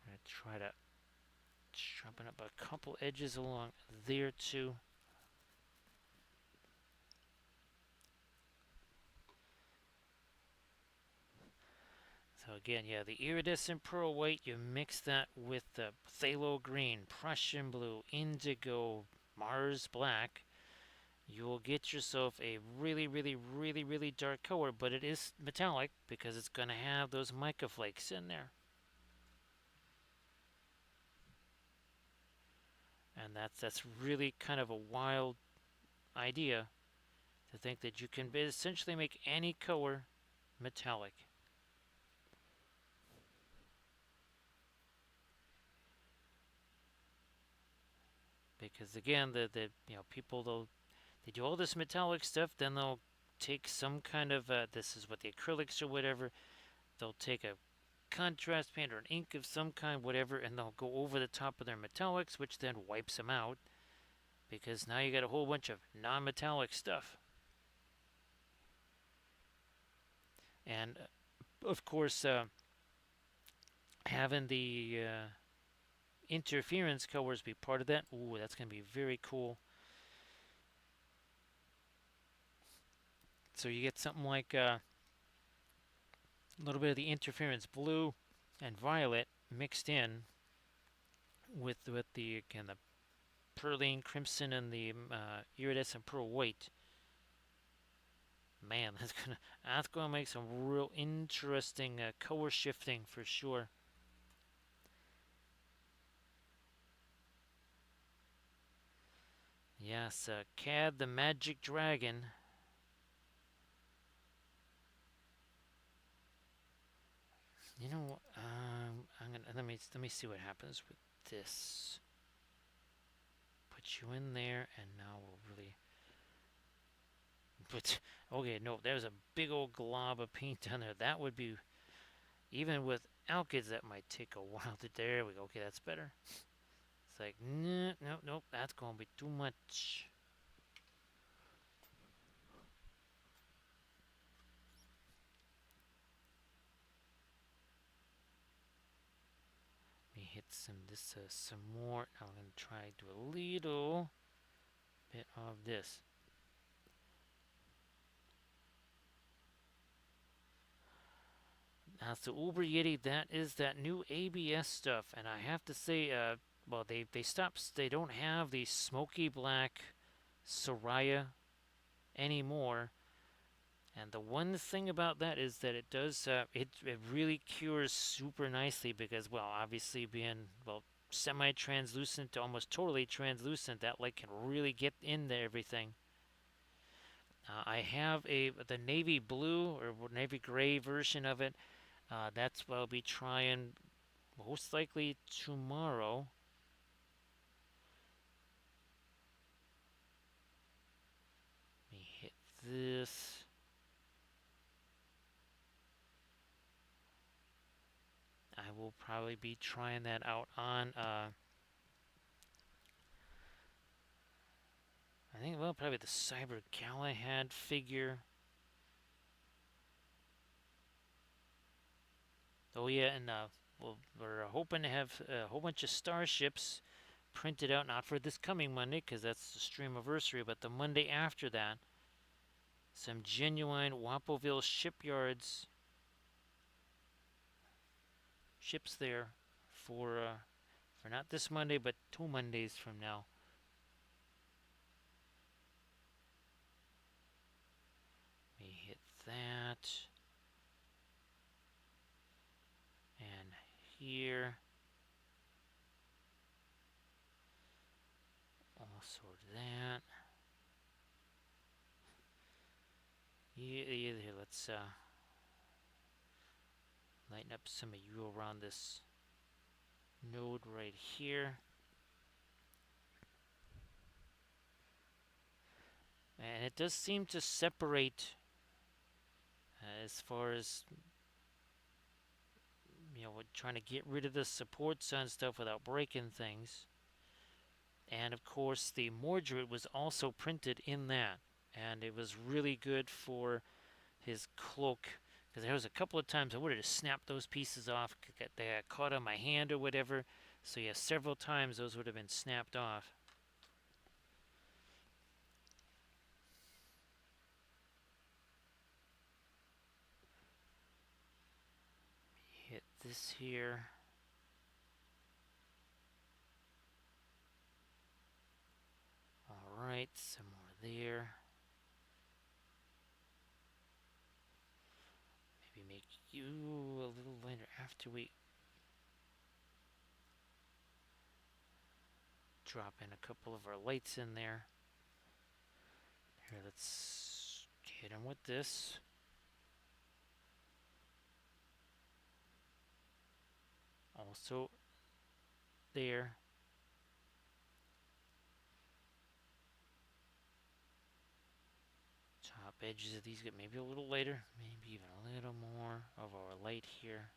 I'm gonna try to sharpen up a couple edges along there too. So again, yeah, the iridescent pearl white, you mix that with the phthalo green, Prussian blue, indigo, Mars black. You will get yourself a really, really, really, really dark color, but it is metallic because it's going to have those mica flakes in there. And that's really kind of a wild idea to think that you can essentially make any color metallic. Because again, the people they do all this metallic stuff, then they'll take some kind of this is what the acrylics or whatever. They'll take a contrast paint or an ink of some kind, whatever, and they'll go over the top of their metallics, which then wipes them out. Because now you got a whole bunch of non-metallic stuff. And of course, having the interference colors be part of that, ooh, that's going to be very cool. So you get something like a little bit of the interference blue and violet mixed in with the again the perline crimson and the iridescent pearl white. Man, that's gonna make some real interesting color shifting for sure. Yes, Cad the Magic Dragon. You know, I'm gonna let me see what happens with this. put you in there, and now we'll really. But okay, no, there's a big old glob of paint down there. That would be, even with alkids, that might take a while to. There we go. Okay, that's better. It's like, no, no, nope, that's going to be too much. Let me hit some more. Now I'm going to try to do a little bit of this. Now, so Uber Yeti, that is that new ABS stuff, and I have to say, well, they stopped. They don't have the smoky black Soraya anymore. And the one thing about that is that it does it really cures super nicely because, well, obviously being, well, semi-translucent to almost totally translucent, that light can really get into everything. I have the navy blue or navy gray version of it. That's what I'll be trying most likely tomorrow. Let me hit this. I will probably be trying that out on, I think, well, probably the Cyber Galahad figure. Oh yeah, and we're hoping to have a whole bunch of starships printed out, not for this coming Monday, because that's the streamiversary, but the Monday after that. Some genuine Wapoville shipyards ships there for not this Monday, but 2 Mondays from now. Let me hit that. And here. Also that. Yeah, here, let's lighten up some of you around this node right here. And it does seem to separate as far as, you know, trying to get rid of the supports on stuff without breaking things. And of course, the Mordred was also printed in that, and it was really good for his cloak, because there was a couple of times I would have just snapped those pieces off. They got caught on my hand or whatever. So yeah, several times those would have been snapped off. Hit this here. Alright, some more there. Maybe make you a little lighter after we drop in a couple of our lights in there. Here, let's hit him with this. Also there. Top edges of these get maybe a little lighter, maybe even a little more of our light here.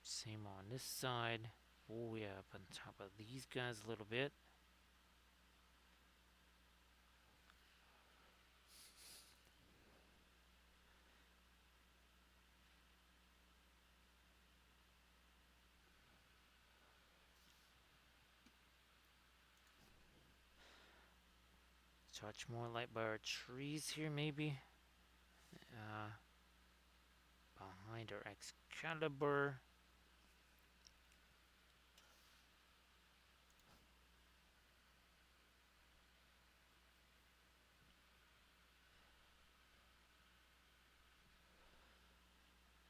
Same on this side. Oh yeah, up on top of these guys a little bit. Touch more light by our trees here, maybe. Behind our Excalibur.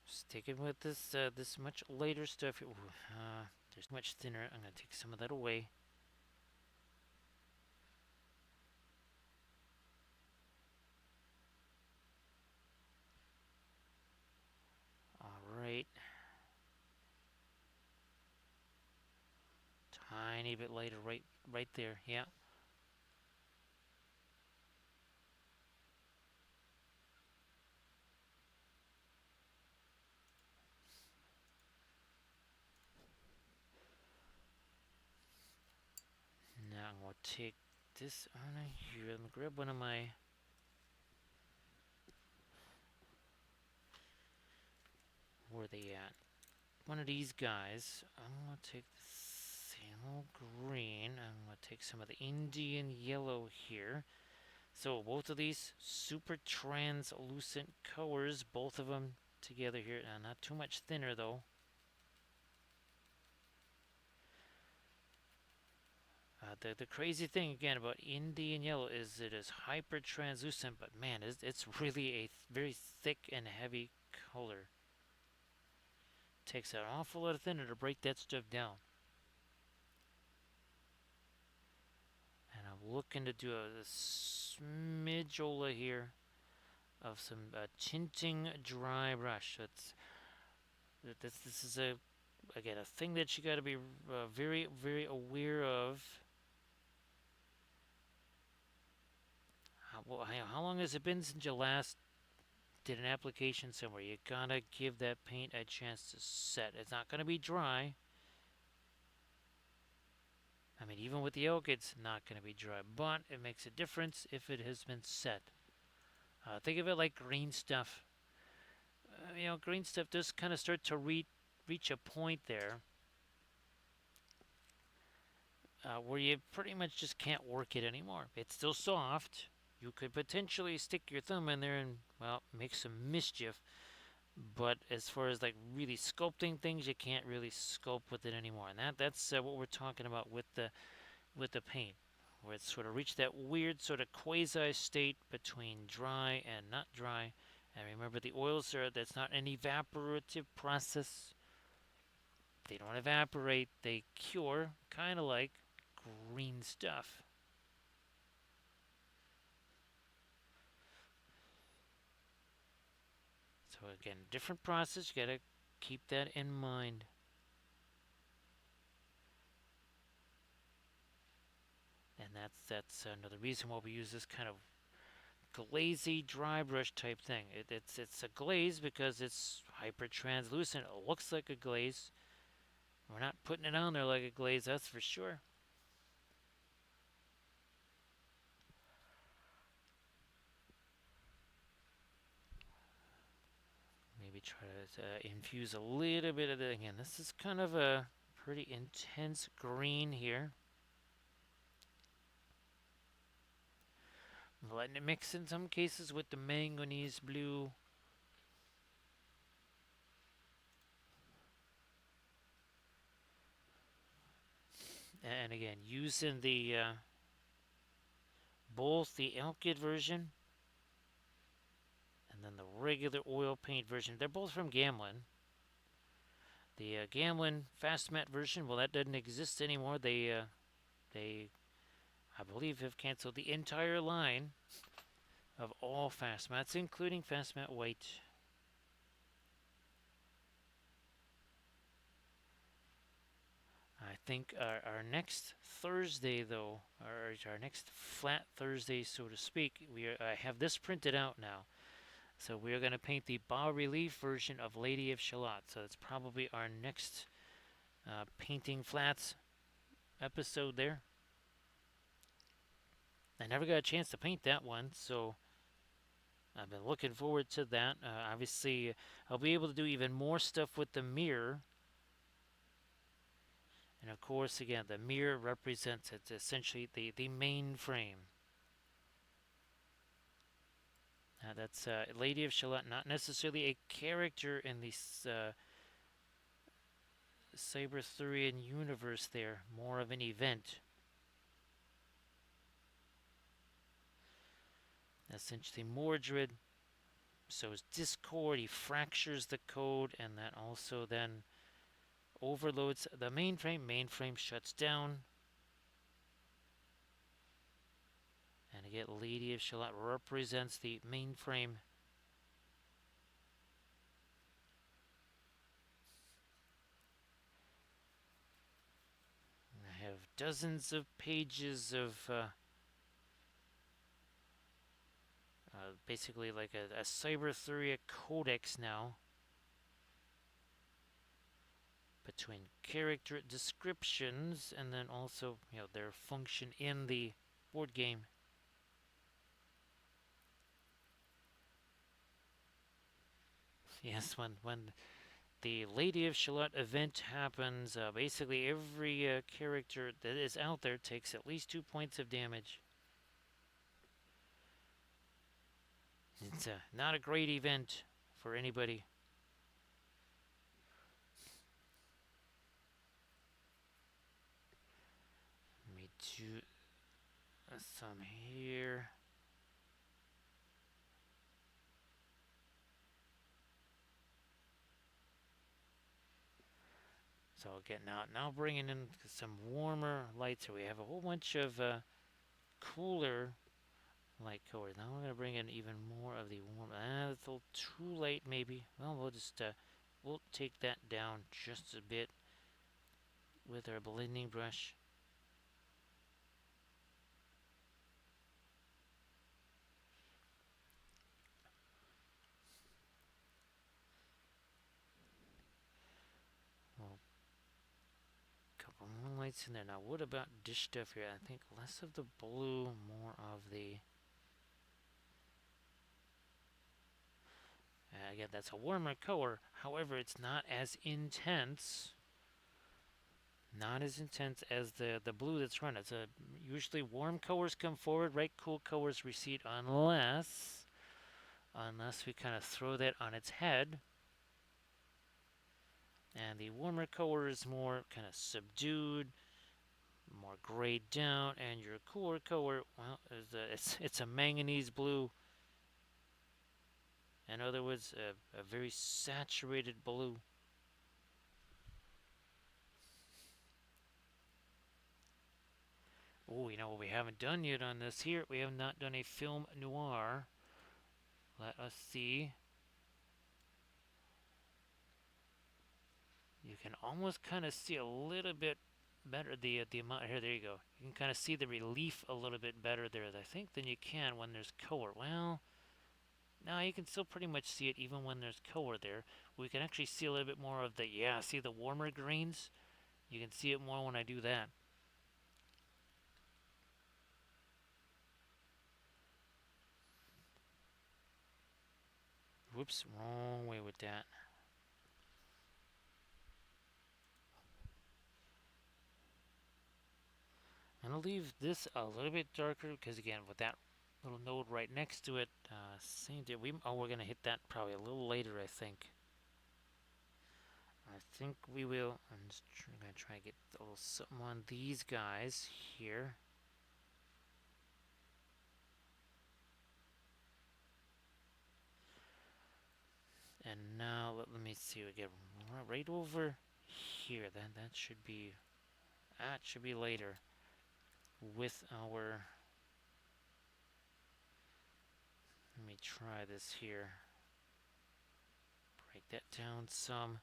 Sticking with this this much lighter stuff. There's much thinner. I'm gonna take some of that away. tiny bit lighter right there. Yeah. Now I'm going to take this on here. I'm going to grab one of my... Where are they at? One of these guys. I'm going to take the Salo green. I'm going to take some of the Indian yellow here. So both of these super translucent colors, both of them together here. Not too much thinner though. The crazy thing again about Indian yellow is it is hyper translucent, but man, it's really a very thick and heavy color. Takes an awful lot of thinner to break that stuff down. And I'm looking to do a smidgeola here of some tinting dry brush. This is again a thing that you got to be very aware of. How long has it been since you last did an application somewhere? You gotta give that paint a chance to set. It's not gonna be dry. I mean, even with the elk, it's not gonna be dry, but it makes a difference if it has been set. Think of it like green stuff. Green stuff does kind of start to reach a point there where you pretty much just can't work it anymore. It's still soft. You could potentially stick your thumb in there and, well, make some mischief. But as far as like really sculpting things, you can't really sculpt with it anymore. And that's what we're talking about with the paint, where it's sort of reached that weird sort of quasi state between dry and not dry. And remember, the oils that's not an evaporative process. They don't evaporate, they cure, kind of like green stuff. So again, different process, you gotta keep that in mind. And that's another reason why we use this kind of glazy dry brush type thing. It's a glaze because it's hyper translucent. It looks like a glaze. We're not putting it on there like a glaze, that's for sure. Maybe try to infuse a little bit of the, again, this is kind of a pretty intense green here. I'm letting it mix in some cases with the manganese blue. And again, using the both the Elkid version and then the regular oil paint version. They're both from Gamlin. The Gamlin Fast Matte version, well, that doesn't exist anymore. They, I believe, have canceled the entire line of all Fast Mattes, including Fast Matte White. I think our next Thursday, though, our next flat Thursday, so to speak, I have this printed out now. So we are going to paint the bas relief version of Lady of Shalott. So it's probably our next painting flats episode there. I never got a chance to paint that one, so I've been looking forward to that. Obviously, I'll be able to do even more stuff with the mirror. And of course, again, the mirror represents, it's essentially the main frame. That's Lady of Shalott, not necessarily a character in the Cyber Arthurian universe there, more of an event. Essentially, Mordred sows discord, he fractures the code, and that also then overloads the mainframe. Mainframe shuts down. And again, Lady of Shalott represents the mainframe. I have dozens of pages of basically like a Cyber codex now, between character descriptions and then also, their function in the board game. Yes, when the Lady of Shalott event happens, basically every character that is out there takes at least 2 points of damage. It's not a great event for anybody. Let me do some here. So again, now bringing in some warmer lights here. We have a whole bunch of cooler light colors. Now we're going to bring in even more of the warm. That's a little too late, maybe. Well, we'll just we'll take that down just a bit with our blending brush. Well, couple more lights in there. Now, what about dish stuff here? I think less of the blue, more of the. Again, that's a warmer color. However, it's not as intense. Not as intense as the blue that's running. It's usually warm colors come forward, right? Cool colors recede unless we kind of throw that on its head. And the warmer color is more kind of subdued, more grayed down, and your cooler color, well, it's a manganese blue. In other words, a very saturated blue. Oh, what we haven't done yet on this here? We have not done a film noir. Let us see. You can almost kind of see a little bit better the amount here. There you go. You can kind of see the relief a little bit better there, I think, than you can when there's color. Well, no, you can still pretty much see it even when there's color there. We can actually see a little bit more of the, see the warmer greens? You can see it more when I do that. Whoops, wrong way with that. I'm going to leave this a little bit darker because, again, with that little node right next to it, same day. We're going to hit that probably a little later, I think. I think we will. I'm just going to try to get a little something on these guys here. And now let me see. We get right over here. That should be later with our. Let me try this here. Break that down some.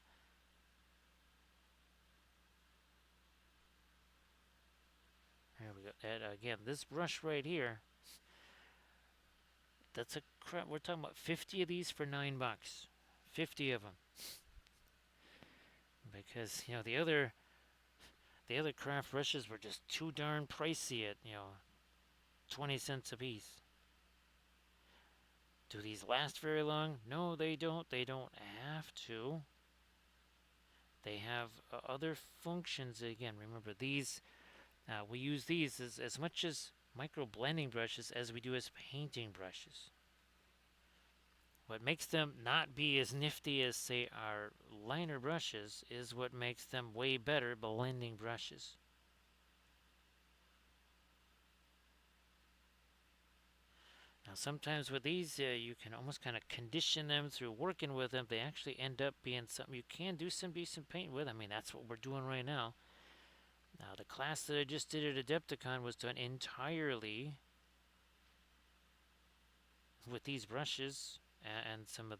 There we go. And again, this brush right here. That's a crap. We're talking about 50 of these for $9. 50 of them. Because the other craft brushes were just too darn pricey at 20 cents a piece. Do these last very long? No, they don't. They don't have to. They have other functions. Again, remember these. We use these as much as micro blending brushes as we do as painting brushes. What makes them not be as nifty as, say, our liner brushes is what makes them way better blending brushes. Now, sometimes with these, you can almost kind of condition them through working with them. They actually end up being something you can do some decent paint with. I mean, that's what we're doing right now. Now, the class that I just did at Adepticon was done entirely with these brushes and some of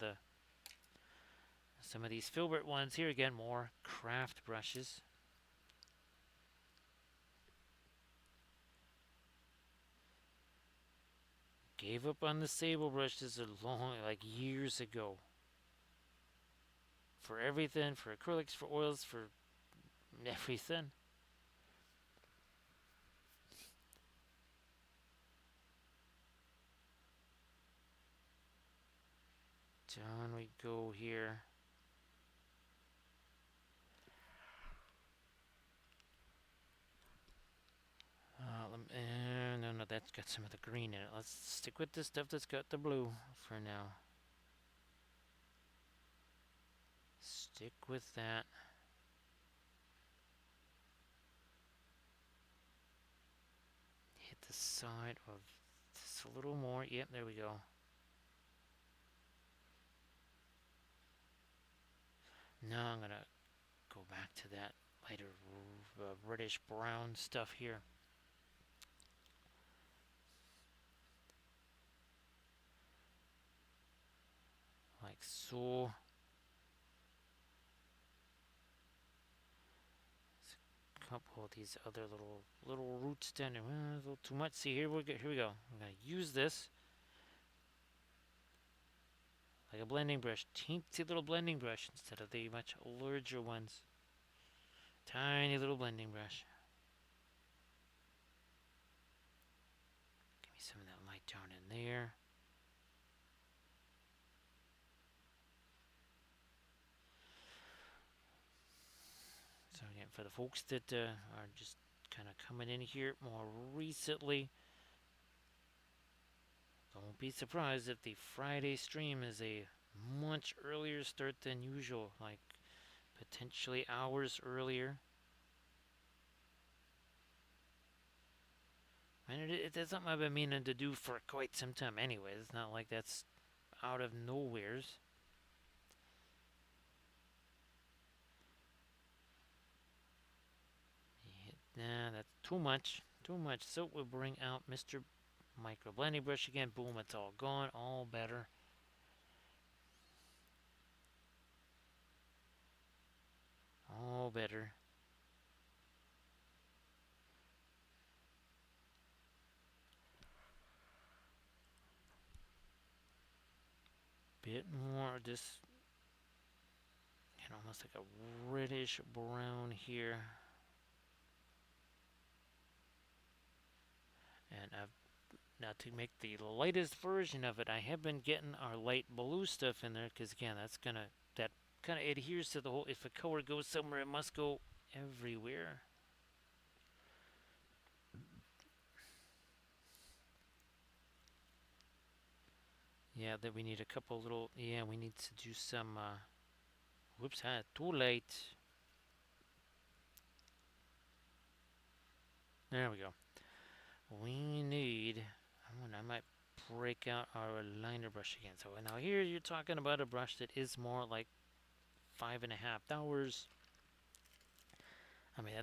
these filbert ones here. Again, more craft brushes. gave up on the sable brush. This is like years ago. For everything, for acrylics, for oils, for everything. Down we go here. No, that's got some of the green in it. Let's stick with the stuff that's got the blue for now. Stick with that. Hit the side of this a little more. Yep, there we go. Now I'm gonna go back to that lighter reddish brown stuff here. Like so. A couple of these other little roots down there. Well, a little too much. See, here we go. Here we go. I'm gonna use this like a blending brush, teensy little blending brush instead of the much larger ones. Tiny little blending brush. Give me some of that light down in there. So again, for the folks that are just kind of coming in here more recently, don't be surprised if the Friday stream is a much earlier start than usual, like potentially hours earlier. And it's something I've been meaning to do for quite some time anyway. It's not like that's out of nowheres. Nah, that's too much. Too much. So we'll bring out Mr. Micro Blending Brush again. Boom, it's all gone. All better. All better. Bit more of this, almost like a reddish brown here. And now to make the lightest version of it, I have been getting our light blue stuff in there because again, that kind of adheres to the whole. If a color goes somewhere, it must go everywhere. Yeah, that we need a couple little. Yeah, we need to do some. Whoops, too late. There we go. We need. I might break out our liner brush again. So now here you're talking about a brush that is more like 5.5 hours. I mean,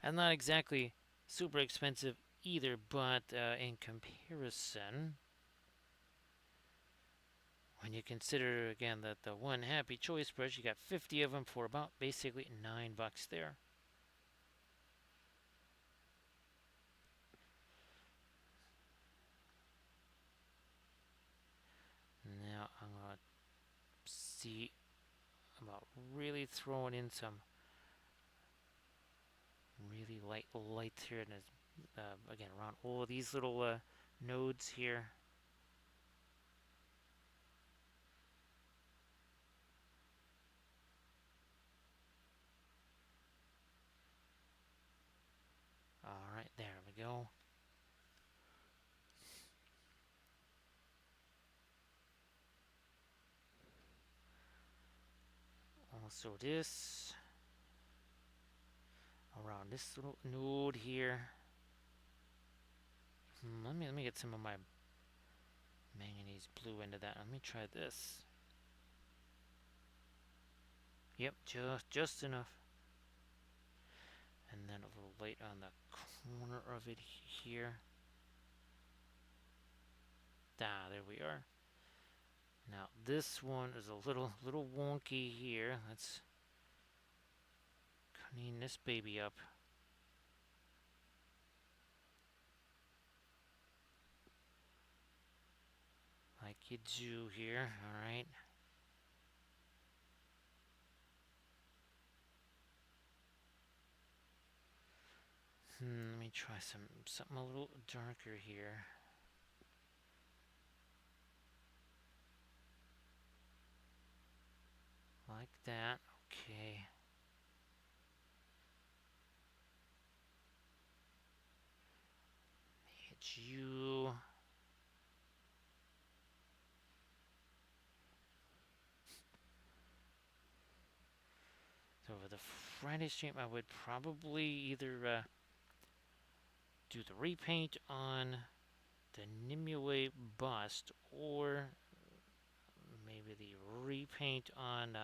I'm not exactly super expensive either, but in comparison, when you consider again that the one Happy Choice brush, you got 50 of them for about basically $9 there. Now I'm gonna see about really throwing in some really light lights here, and again around all of these little nodes here. All right, there we go. Also this around this little node here. Let me get some of my manganese blue into that. Let me try this. Yep, just enough. And then a little light on the corner of it here. There we are. Now this one is a little wonky here. Let's clean this baby up. you do here. All right. Let me try something a little darker here. Like that. Okay. Hit you. So for the Friday stream, I would probably either do the repaint on the Nimue bust, or maybe the repaint on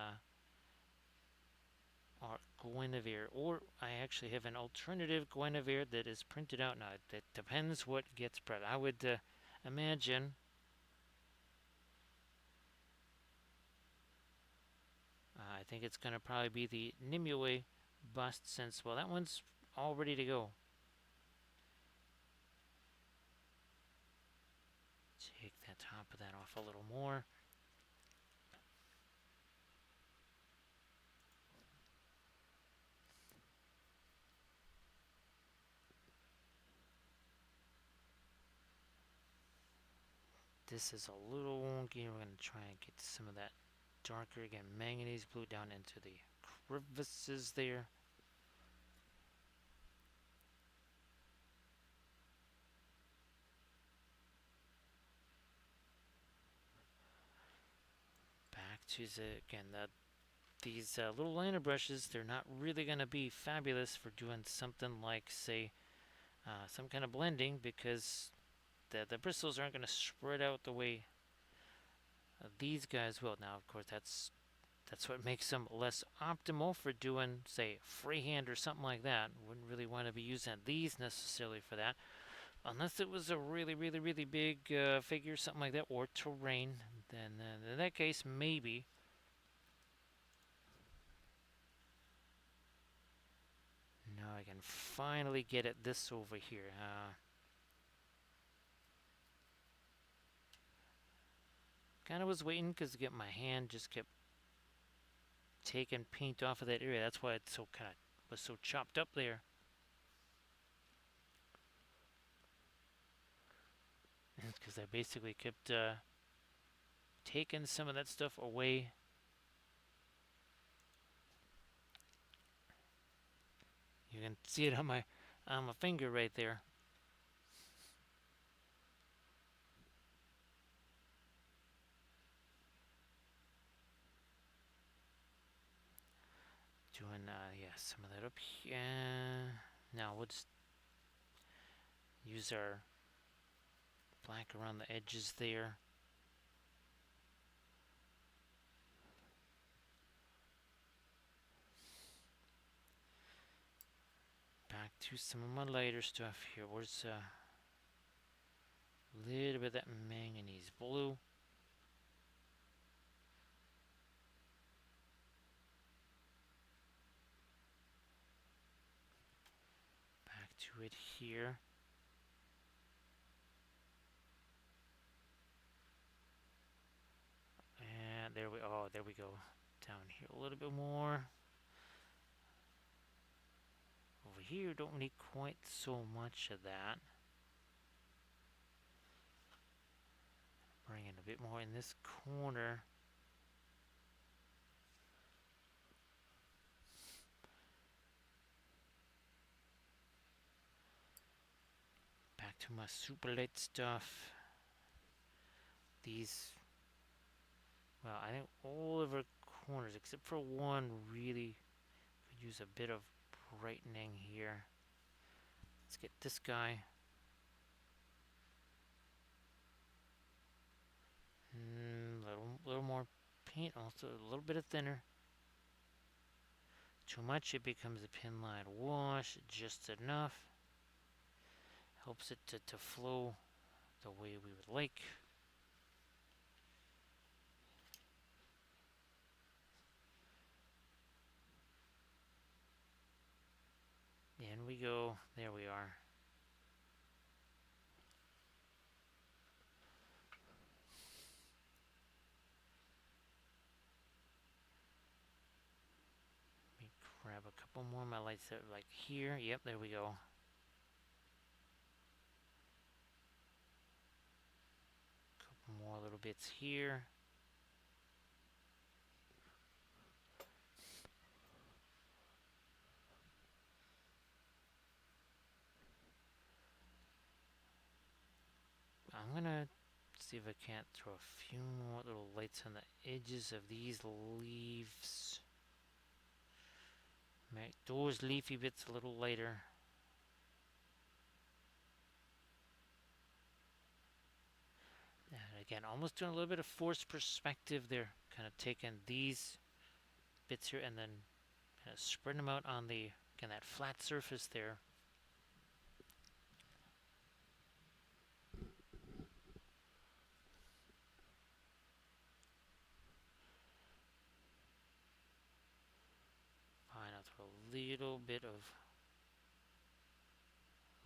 our Guinevere, or I actually have an alternative Guinevere that is printed out now. That depends what gets printed. I would imagine I think it's going to probably be the Nimue bust, since, well, that one's all ready to go. Take that top of that off a little more. This is a little wonky. We're going to try and get some of that darker, again, manganese blue down into the crevices there. Back to these little liner brushes. They're not really going to be fabulous for doing something like, say, some kind of blending, because the bristles aren't going to spread out the way these guys will. Now, of course, that's what makes them less optimal for doing, say, freehand or something like that. Wouldn't really want to be using these necessarily for that, unless it was a really, really, really big figure, something like that, or terrain. Then in that case, maybe. Now I can finally get at this over here. Kind of was waiting because my hand just kept taking paint off of that area. That's why it was so chopped up there. It's because I basically kept taking some of that stuff away. You can see it on my finger right there. Doing yeah, some of that up here. Now we'll just use our black around the edges there. Back to some of my lighter stuff here. Where's a little bit of that manganese blue. Back to it here. And there we go. Down here a little bit more. Over here, don't need quite so much of that. Bring in a bit more in this corner. Back to my super light stuff. These, well, I think all of our corners, except for one, really could use a bit of brightening here. Let's get this guy. Little more paint, also a little bit of thinner. Too much, it becomes a pin line wash. Just enough. Helps it to flow the way we would like. In we go. There we are. couple more of my lights that are like here. Yep, there we go. Couple more little bits here. I'm gonna see if I can't throw a few more little lights on the edges of these leaves. Make those leafy bits a little lighter. And again, almost doing a little bit of forced perspective there. Kind of taking these bits here and then kind of spreading them out on the, again, that flat surface there. Fine, I'll throw a little bit of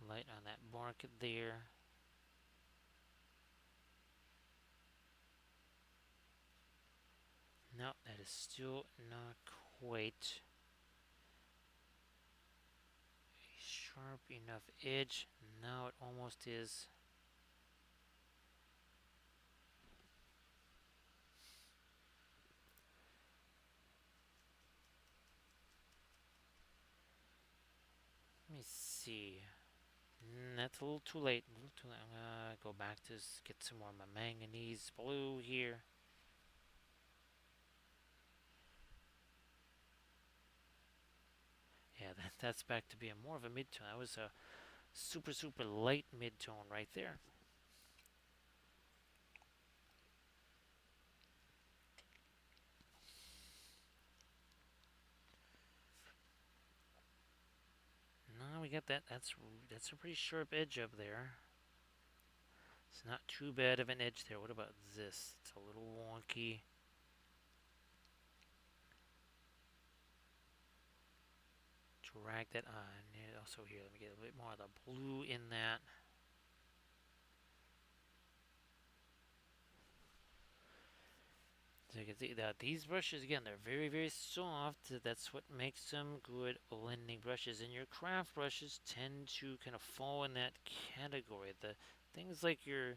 light on that bark there. No, that is still not quite a sharp enough edge. Now it almost is. Let me see. That's a little too late. A little too late. I'm gonna go back to get some more of my manganese blue here. Yeah, that's back to being more of a mid-tone. That was a super, super light mid-tone right there. Now we got that. That's a pretty sharp edge up there. It's not too bad of an edge there. What about this? It's a little wonky. Drag that on. Also here, let me get a bit more of the blue in that. So you can see that these brushes, again, they're very, very soft. That's what makes them good blending brushes. And your craft brushes tend to kind of fall in that category. The things like your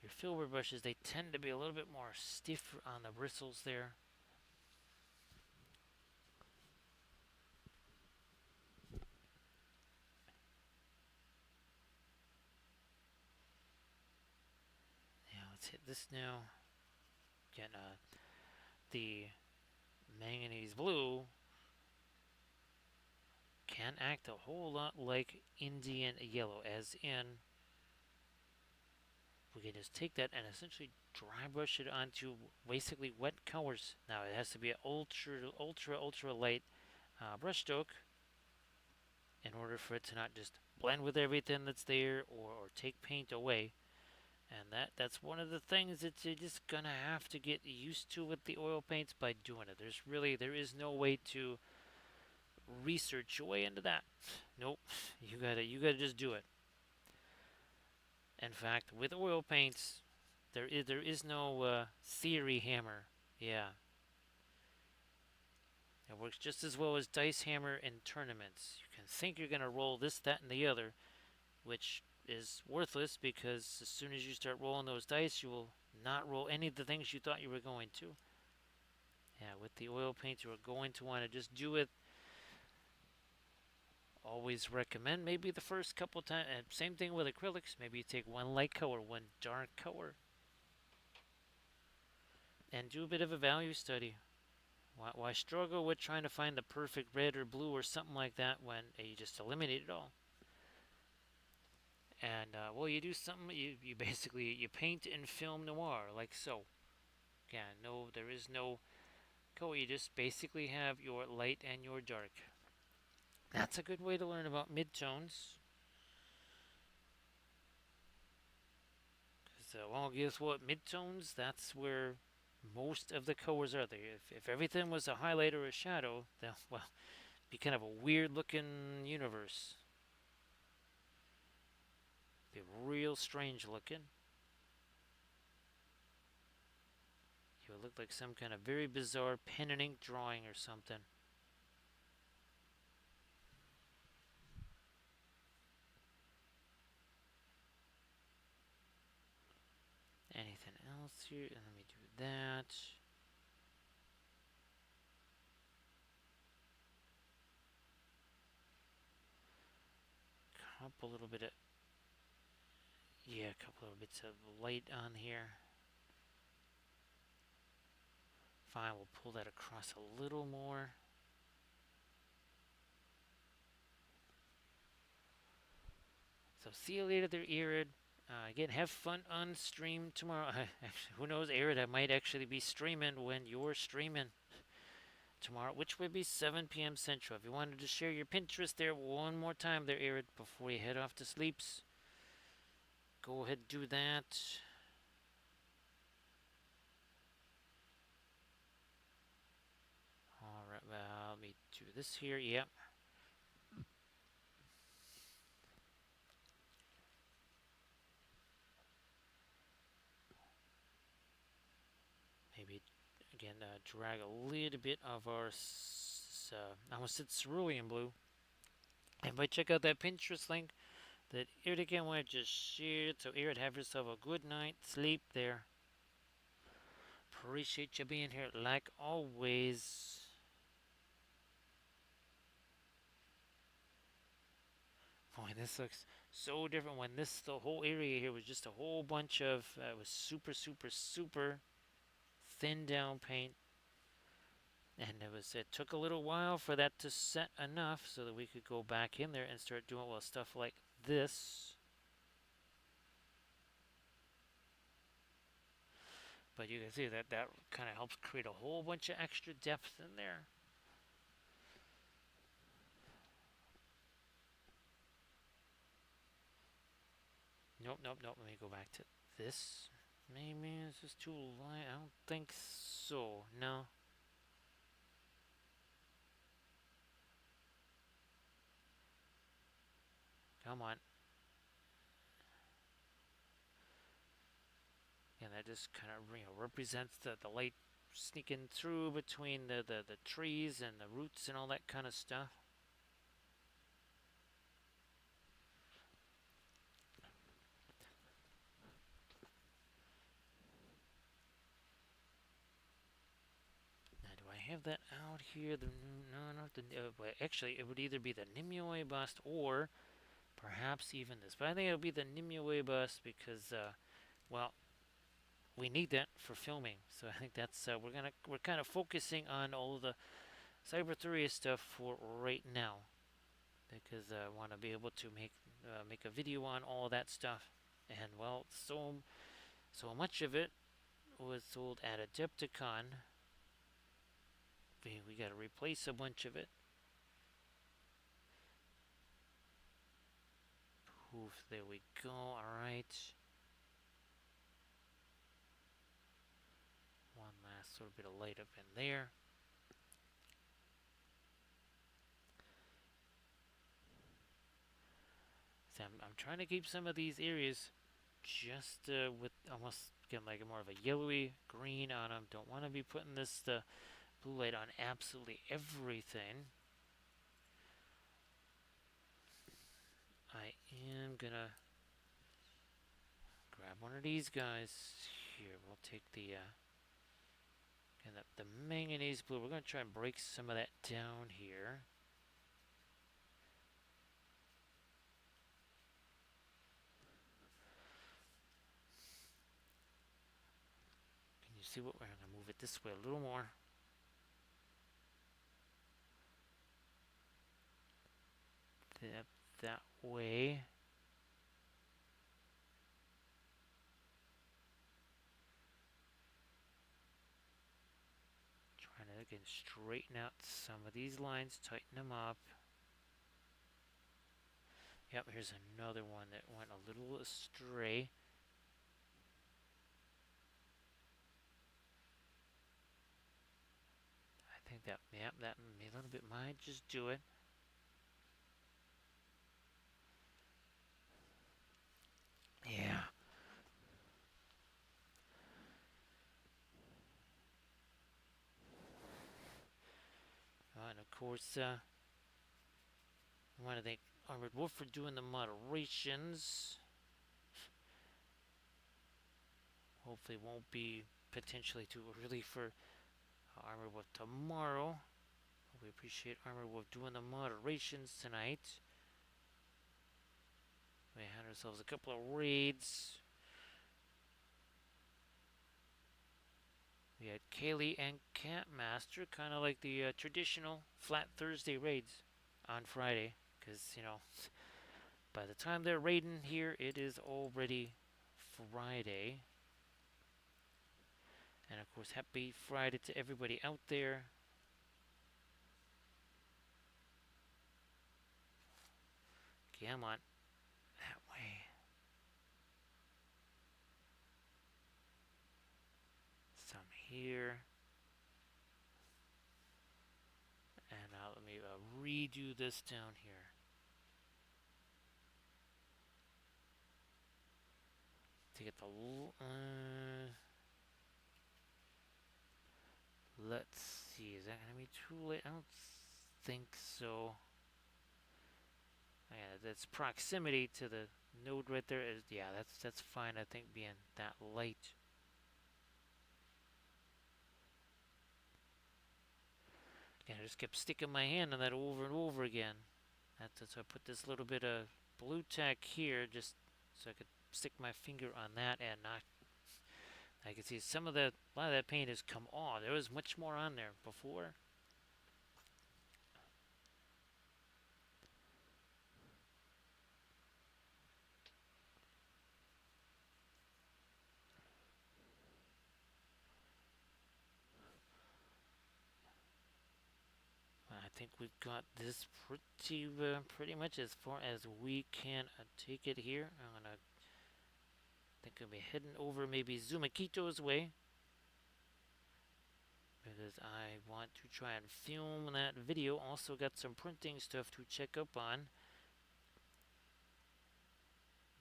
filbert brushes, they tend to be a little bit more stiff on the bristles there. Yeah, let's hit this now. Again, the manganese blue can act a whole lot like Indian yellow, as in we can just take that and essentially dry brush it onto basically wet colors. Now it has to be an ultra light brush stroke in order for it to not just blend with everything that's there or take paint away. And that's one of the things that you're just gonna have to get used to with the oil paints by doing it. There is no way to research your way into that. Nope, you gotta just do it. In fact, with oil paints, there is no theory hammer. Yeah, it works just as well as dice hammer in tournaments. You can think you're gonna roll this, that, and the other, which is worthless because as soon as you start rolling those dice, you will not roll any of the things you thought you were going to. Yeah, with the oil paints, you are going to want to just do it. Always recommend maybe the first couple times. And same thing with acrylics. Maybe you take one light color, one dark color, and do a bit of a value study. Why struggle with trying to find the perfect red or blue or something like that when you just eliminate it all? And well, you do something. You basically you paint in film noir like so. Yeah, no, there is no color. You just basically have your light and your dark. That's a good way to learn about midtones. Because well, guess what? Midtones, that's where most of the colors are there. If everything was a highlight or a shadow, then, well, it'd be kind of a weird looking universe. Be real strange looking. You look like some kind of very bizarre pen and ink drawing or something. Anything else here? Let me do that. Couple little bit of, yeah, a couple of bits of light on here. Fine, we'll pull that across a little more. So see you later there, Irid. Again, have fun on stream tomorrow. Who knows, Irid, I might actually be streaming when you're streaming tomorrow, which would be 7 p.m. Central. If you wanted to share your Pinterest there one more time there, Irid, before you head off to sleeps, go ahead and do that. Alright, well, let me do this here. Yep. Maybe, again, drag a little bit of our, I almost said cerulean blue. Everybody check out that Pinterest link that Irid again wanted to just shared. So Irid, have yourself a good night. Sleep there. Appreciate you being here like always. Boy, this looks so different when the whole area here was just a whole bunch of, it was super, super, super thin down paint. And it took a little while for that to set enough so that we could go back in there and start doing stuff like this. But you can see that kind of helps create a whole bunch of extra depth in there. Nope. Let me go back to this. Maybe this is too light. I don't think so. No. Come on. And that just kind of represents the light sneaking through between the trees and the roots and all that kind of stuff. Now, do I have that out here? No, not the. Well, actually, it would either be the Nimue bust or perhaps even this. But I think it'll be the Nimue bust because, well, we need that for filming. So I think that's we're kind of focusing on all the Cyber Arthurian stuff for right now because I want to be able to make a video on all that stuff. And well, so much of it was sold at Adepticon. We got to replace a bunch of it. Poof, there we go. All right. One last little bit of light up in there. So I'm trying to keep some of these areas just with almost getting like more of a yellowy green on them. Don't want to be putting this blue light on absolutely everything. I am gonna grab one of these guys here. We'll take the manganese blue. We're gonna try and break some of that down here. Can you see what we're gonna move it this way a little more? That way. Trying to again straighten out some of these lines, tighten them up. Yep, here's another one that went a little astray. I think that a little bit might just do it. Yeah. course, I want to thank Armored Wolf for doing the moderations. Hopefully, it won't be potentially too early for Armored Wolf tomorrow. We appreciate Armored Wolf doing the moderations tonight. We had ourselves a couple of raids. We had Kaylee and Catmaster, kind of like the traditional Flat Thursday raids on Friday. Because, you know, by the time they're raiding here, it is already Friday. And of course, happy Friday to everybody out there. Come on. That way. Some here. And let me redo this down here. To get the... let's see. Is that going to be too late? I don't think so. Yeah, that's proximity to the node right there. Yeah, that's fine. I think being that light. Yeah, I just kept sticking my hand on that over and over again. So I put this little bit of blue tack here just so I could stick my finger on that and not. I can see a lot of that paint has come off. There was much more on there before. I think we've got this pretty much as far as we can take it here. I think I'll be heading over maybe Zumakito's way, because I want to try and film that video. Also got some printing stuff to check up on.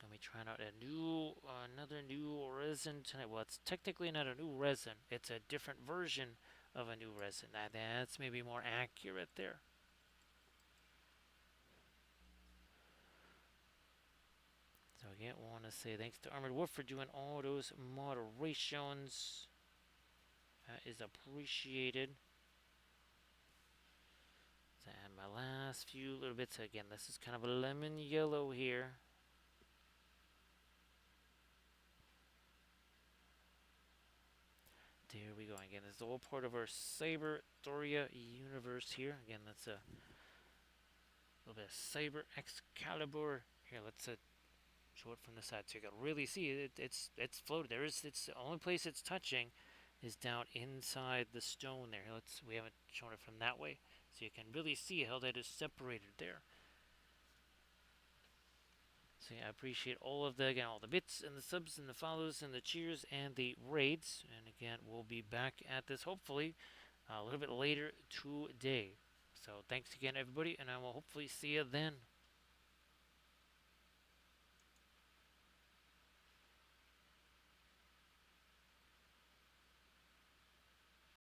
Gonna be trying out another new resin tonight. Well, it's technically not a new resin. It's a different version of a new resin. That's maybe more accurate there. So again, want to say thanks to Armored Wolf for doing all those moderations. That is appreciated. And my last few little bits. Again, this is kind of a lemon yellow here. There we go. Again, this is all part of our Cyber Thoria universe here. Again, that's a little bit of Cyber Excalibur. Here, let's show it from the side so you can really see it. It's floated. It's the only place it's touching is down inside the stone there. We haven't shown it from that way, so you can really see how that is separated there. So yeah, I appreciate all of the bits and the subs and the follows and the cheers and the raids. And again, we'll be back at this hopefully a little bit later today. So thanks again, everybody, and I will hopefully see you then.